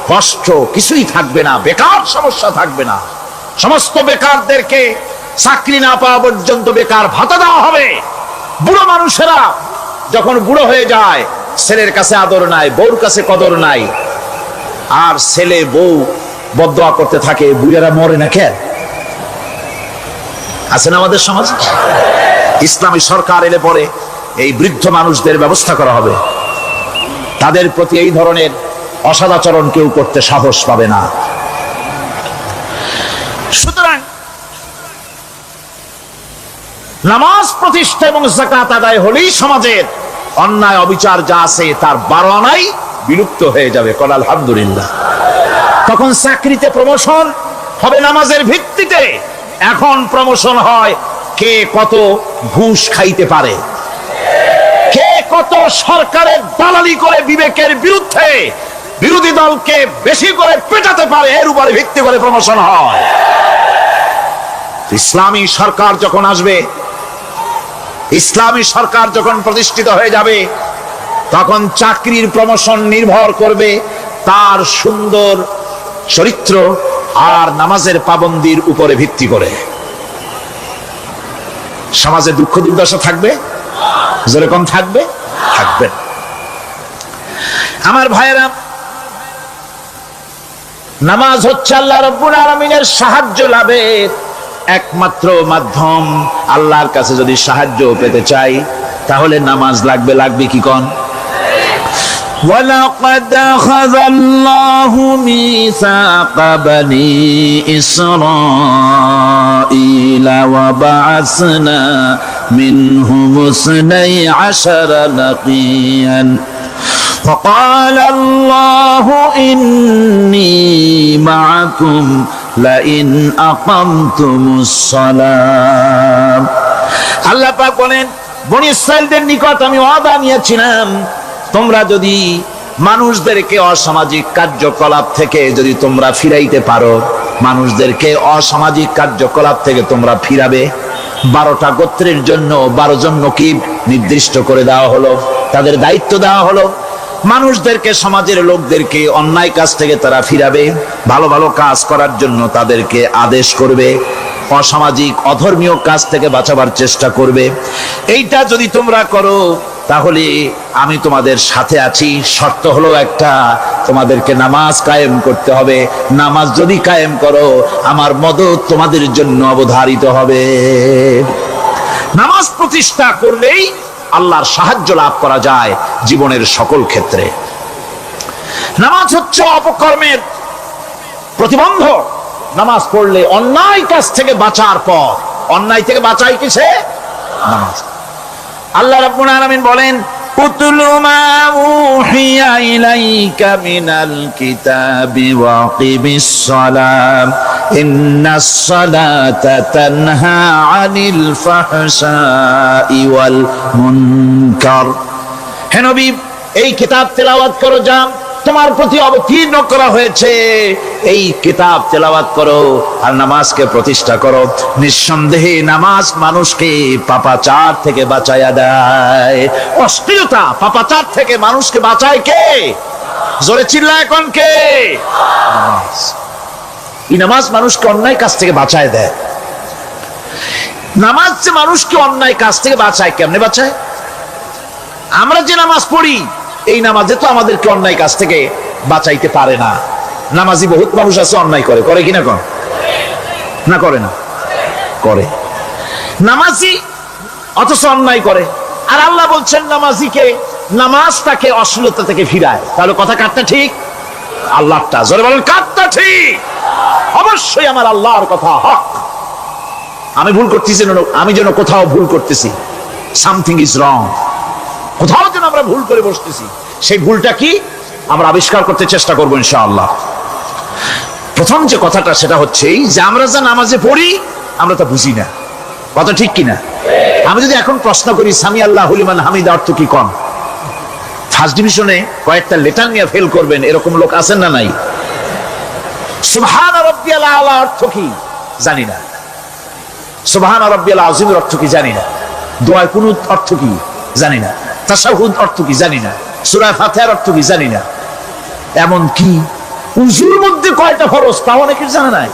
কষ্ট কিছুই থাকবে না, বেকার সমস্যা থাকবে না। সমস্ত বেকারদেরকে চাকরি না পাওয়া পর্যন্ত বেকার ভাতা দেওয়া হবে। বুড়ো মানুষেরা যখন বুড়ো হয়ে যায়, ছেলের কাছে আদর নাই, বউর কাছে কদর নাই, আর ছেলে বউ বদদোয়া করতে থাকে, বুড়েরা মরে না কেন? আছে না আমাদের সমাজ? ইসলামী সরকার এলে পরে এই বৃদ্ধ মানুষদের ব্যবস্থা করা হবে। তাদের প্রতি এই ধরনের অসদাচরণ কেউ করতে সাহস পাবে না। সুতরাং নামাজ প্রতিষ্ঠা এবং যাকাত আদায় হলেই সমাজের অন্যায় অবিচার যা আছে তার 12 আনাই বিলুপ্ত হয়ে যাবে। কল আলহামদুলিল্লাহ। তখন চাকরিতে প্রমোশন হবে নামাজের ভিত্তিতে। এখন প্রমোশন হয় কে কত ঘুষ খাইতে পারে, কে কত সরকারের দালালি করে বিবেকের বিরুদ্ধে বিরোধী দলকে বেশি করে পেটাতে পারে, এর উপরে ভিত্তি করে প্রমোশন হয়। ইসলামী সরকার যখন আসবে, ইসলামী সরকার যখন প্রতিষ্ঠিত হয়ে যাবে, তখন চাকরির প্রমোশন নির্ভর করবে তার সুন্দর চরিত্র আর নামাজের পাবন্দির উপরে ভিত্তি করে। সমাজে দুঃখ দুর্দশা থাকবে, যেরকম থাকবে থাকবে। আমার ভাইয়েরা, নামাজ হচ্ছে আল্লাহ রাব্বুল আলামিনের সাহায্য লাভের একমাত্র মাধ্যম। আল্লাহর কাছে যদি সাহায্য পেতে চাই তাহলে নামাজ লাগবে। লাগবে কি কোন? وَلَقَدْ أَخَذَ اللَّهُ مِيثَاقَ بَنِي إِسْرَائِيلَ وَبَعَثْنَا مِنْهُمُ 12 نَقِيًّا وَقَالَ اللَّهُ إِنِّي مَعَكُمْ لَئِنْ أَقَمْتُمُ الصَّلَاةَ। আল্লাহ পাক বলেন, বনি ইসরাঈলদের নিকট আমি ওয়াদা নিয়েছিলাম, তোমরা যদি মানুষদেরকে অসামাজিক কার্যকলাপ থেকে যদি তোমরা ফিরাইতে পারো, মানুষদেরকে অসামাজিক কার্যকলাপ থেকে তোমরা ফিরাবে। 12টা গোত্রের জন্য 12 জন নকিব নির্দিষ্ট করে দেওয়া হলো, তাদের দায়িত্ব দেওয়া হলো। মানুষদেরকে, সমাজের লোকদেরকে অন্যায় কাজ থেকে তারা ফিরাবে, ভালো ভালো কাজ করার জন্য তাদেরকে আদেশ করবে, অসামাজিক অধর্মীয় কাজ থেকে বাঁচাবার চেষ্টা করবে। এইটা যদি তোমরা করো তাহলে আমি তোমাদের সাথে আছি। শর্ত হলো একটা, তোমাদেরকে নামাজ কায়েম করতে হবে। নামাজ যদি কায়েম করো আমার মদদ তোমাদের জন্য অবধারিত হবে। নামাজ প্রতিষ্ঠা করলেই আল্লাহর সাহায্য লাভ করা যায় জীবনের সকল ক্ষেত্রে। নামাজ হচ্ছে অপকর্মের প্রতিবন্ধক। নামাজ পড়লে অন্যায় কাজ থেকে বাঁচার পর, অন্যায় থেকে বাঁচাই কিসে? নামাজ। আল্লাহ রাব্বুল আলামিন বলেন, উতলু মা উহিয়া ইলাইকা মিনাল কিতাবি ওয়া আকিমিস সালাম ইন্নাস সালাতা তানহা আনিল ফাহশাই ওয়াল মুনকার। হে নবী, এই কিতাব তেলাওয়াত করো, যা তোমার প্রতি অবতীর্ণ করা হয়েছে, এই কিতাব তেলাওয়াত করো আর নামাজকে প্রতিষ্ঠা করো। নিঃসন্দেহে নামাজ মানুষকে পাপাচার থেকে বাঁচায়া দেয়। অশ্লীলতা, পাপাচার থেকে মানুষকে বাঁচায় কে? জোরে চিল্লায় কোন কে? নামাজ। এই নামাজ মানুষকে অন্যায় কাজ থেকে বাঁচায় দেয়। নামাজ যে মানুষকে অন্যায় কাজ থেকে বাঁচায়, কেমনে বাঁচায়? আমরা যে নামাজ পড়ি, এই নামাজে তো আমাদেরকে অন্যায় কাজ থেকে বাঁচাইতে পারে না। নামাজি বহুত মানুষ আছে অন্যায় করে, করে কিনা? কর না, করে না? করে। নামাজি অথচ অন্যায় করে। আর আল্লাহ বলছেন নামাজিকে, নামাজ তাকে অশ্লীলতা থেকে ফিরায়। তাহলে কথা কাটটা ঠিক? আল্লাহটা জোরে বলেন, কাটটা ঠিক? অবশ্যই আমার আল্লাহর কথা হক। আমি ভুল করতেছি, আমি যেন কোথাও ভুল করতেছি, সামথিং ইজ রং, কোথাও যেন আমরা ভুল করে বসতেছি, সেই ভুলটা কি আমরা আবিষ্কার করতে চেষ্টা করবো ইনশাআল্লাহ। প্রথম যে কথাটা সেটা হচ্ছে যে আমরা যা নামাজে পড়ি আমরা তা বুঝি না। কথা ঠিক কিনা? আমি যদি এখন প্রশ্ন করি সামি আল্লাহু লিমান হামিদা অর্থ কি, কম ফার্স্ট ডিভিশনে কয়েকটা লেটার নিয়ে ফেল করবেন, এরকম লোক আছেন না নাই? সুবহান রাব্বিয়াল আলা অর্থ কি জানি না, সুবহান রাব্বিয়াল আযীমের অর্থ কি জানি না, দোয়া কুনুত অর্থ কি জানি না, তাশাহুদ অর্থ কি জানি না, সূরা ফাতিহার অর্থ কি জানি না। এমন কি উযুর মধ্যে কয়টা ফরজ তা অনেকের জানা নাই।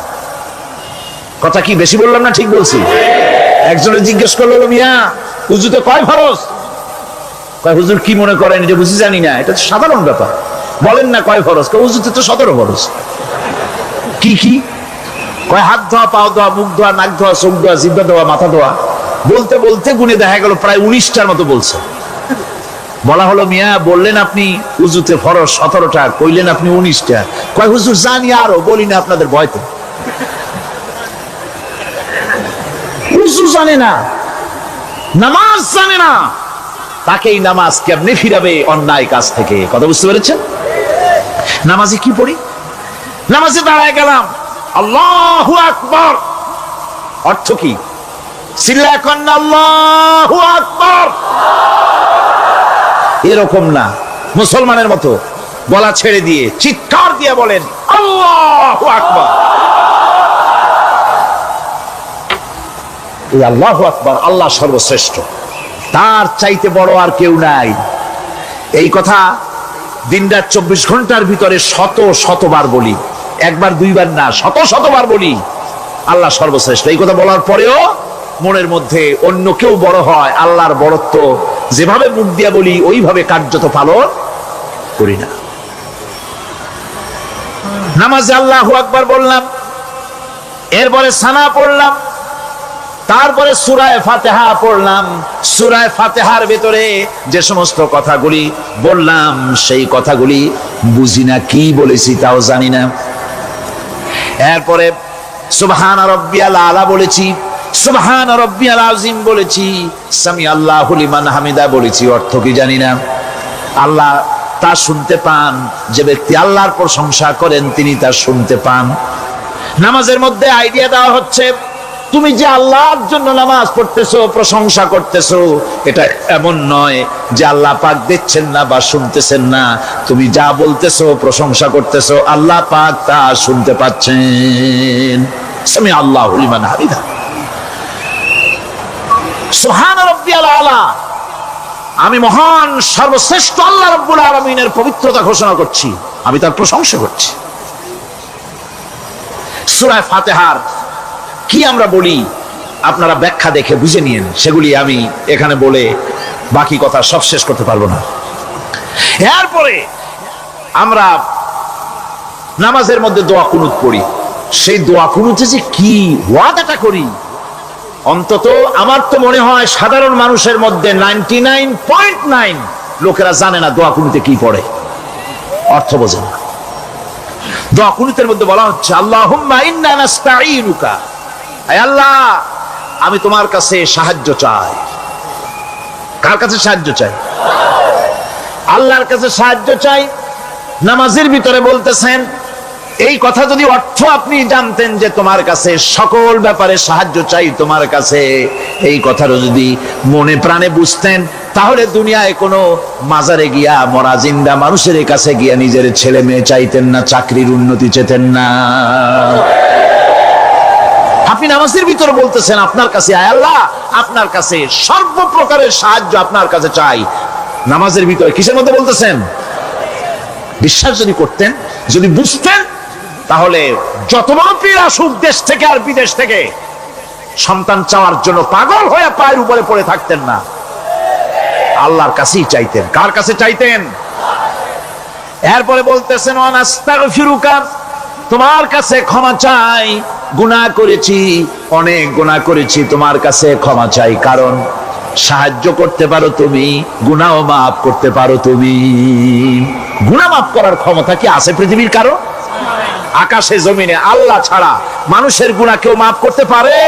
কথা কি বেশি বললাম না ঠিক বলছি? একজনে জিজ্ঞেস করলো, মিয়া উযুতে কয় ফরজ? কয় হুজুর কি মনে করেন যে বুঝি জানি না? এটা তো সাধারণ ব্যাপার, বলেন না কয় ফরজ? কয় উযুতে তো 17 ফরজ। কি কি? কয় হাত ধোয়া, পাও ধোয়া, মুখ ধোয়া, নাক ধোয়া, চোখ ধোয়া, জিহ্বা ধোয়া, মাথা ধোয়া। বলতে বলতে গুনে দেখা গেল প্রায় 19টার মতো বলছে। বলা হলো, মিয়া বললেন আপনি উযুতে ফরজ 17টা, কইলেন আপনি 19টা। কয় হুজুর জানি আরো, বলি না আপনাদের ভয়তে। উযু জানে না, নামাজ জানে না, তাকে এই নামাজ কেমনে ফিরাবে অন্যায় কাজ থেকে? কথা বুঝতে পেরেছেন? নামাজে কি পড়ি? নামাজে দাঁড়ায় গেলাম, আল্লাহু আকবার অর্থ কি? চিল্লায় কন না আল্লাহু আকবার। এরকম না, মুসলমানের মতো গলা ছেড়ে দিয়ে চিৎকার দিয়ে বলেন আল্লাহু আকবার। এই আল্লাহু আকবার, আল্লাহ সর্বশ্রেষ্ঠ, তার চাইতে বড় আর কেউ নাই। এই কথা দিনরাত 24 ঘন্টার ভিতরে শত শতবার বলি, একবার দুইবার না, শত শতবার বলি আল্লাহ সর্বশ্রেষ্ঠ। এই কথা বলার পরেও মনের মধ্যে অন্য কেউ বড় হয়, আল্লাহর বড়ত্ব যেভাবে মুখ দিয়া বলি ওইভাবে কার্যত পালন করি না। নামাজে আল্লাহু আকবার বললাম, এরপরে সানা পড়লাম, তারপরে সূরা ফাতিহা পড়লাম। সূরা ফাতিহার ভিতরে যে সমস্ত কথাগুলি বললাম সেই কথাগুলি বুঝি না, কি বলেছি তাও জানি না। এরপরে সুবহান রাব্বিয়াল আলা বলেছি, সুবহান রাব্বিয়াল আযীম বলেছি, সামি আল্লাহু লিমান হামিদা বলেছি, অর্থ কি জানি না। আল্লাহ তা শুনতে পান, যে ব্যক্তি আল্লাহর প্রশংসা করেন তিনি তা শুনতে পান। নামাজের মধ্যে আইডিয়া দেওয়া হচ্ছে, তুমি যে আল্লাহর জন্য নামাজ পড়তেছো, প্রশংসা করতেছো, এটা এমন নয় যে আল্লাহ পাক দেখছেন না বা শুনতেছেন না। তুমি যা বলতেছো, প্রশংসা করতেছো, আল্লাহ পাক তা শুনতে পাচ্ছেন। সামি আল্লাহু লিমান হামিদা, সুবহান রাব্বিয়াল আলা, আমি মহান সর্বশ্রেষ্ঠ আল্লাহ রাব্বুল আলামিনের পবিত্রতা ঘোষণা করছি, আমি তার প্রশংসা করছি। সূরা ফাতিহার কি আমরা বলি আপনারা ব্যাখ্যা দেখে বুঝে নিন, সেগুলি আমি এখানে বলে বাকি কথা সব শেষ করতে পারবো না। এরপরে আমরা নামাজের মধ্যে দোয়া কুনুত পড়ি। সেই দোয়া কুনুতে যে কি ওয়াদাটা করি, অন্তত আমার তো মনে হয় সাধারণ মানুষের মধ্যে 99.9 লোকেরা জানে না দোয়া কুনুতে কি পড়ে, অর্থ বোঝে না। দোয়া কুনুতের মধ্যে বলা হচ্ছে আল্লাহুম্মা ইন্না নাস্তাঈনুকা, আয় আল্লাহ আমি তোমার কাছে সাহায্য চাই। কার কাছে সাহায্য চাই? আল্লাহর কাছে সাহায্য চাই। নামাজের ভিতরে বলতেছেন, এই কথা যদি অর্থ আপনি জানতেন যে তোমার কাছে সকল ব্যাপারে সাহায্য চাই তোমার কাছে, এই কথাটা যদি মনে প্রাণে বুঝতেন, তাহলে দুনিয়ায় কোনো মাজারে গিয়া মরা জিন্দা মানুষের কাছে গিয়া নিজের ছেলে মেয়ে চাইতেন না, চাকরির উন্নতি চেতেন না। আপনি নামাজের ভিতরে বলতেছেন আপনার কাছে, আয় আল্লাহ আপনার কাছে সর্বপ্রকারের সাহায্য আপনার কাছে চাই। নামাজের ভিতরে কিসের মধ্যে বলতেছেন? বিশ্বাস যদি করতেন, যদি বুঝতেন, তাহলে যত বড় পীর আসুক দেশ থেকে আর বিদেশ থেকে, সন্তান চাওয়ার জন্য পাগল হয়ে পায়ের উপরে পড়ে থাকতেন না, আল্লাহর কাছেই চাইতেন। কার কাছে চাইতেন? এরপরে বলতেছেন ওয়ানাস্তাগফিরুকা, তোমার কাছে ক্ষমা চাই, গুনাহ করেছি, অনেক গুনাহ করেছি, তোমার কাছে ক্ষমা চাই, কারণ সাহায্য করতে পারো তুমি, গুনাহও মাফ করতে পারো তুমি। গুনাহ মাফ করার ক্ষমতা কি আছে পৃথিবীর কারো? আকাশে জমিনে আল্লাহ ছাড়া মানুষের গুনাহ কেউ মাফ করতে পারে?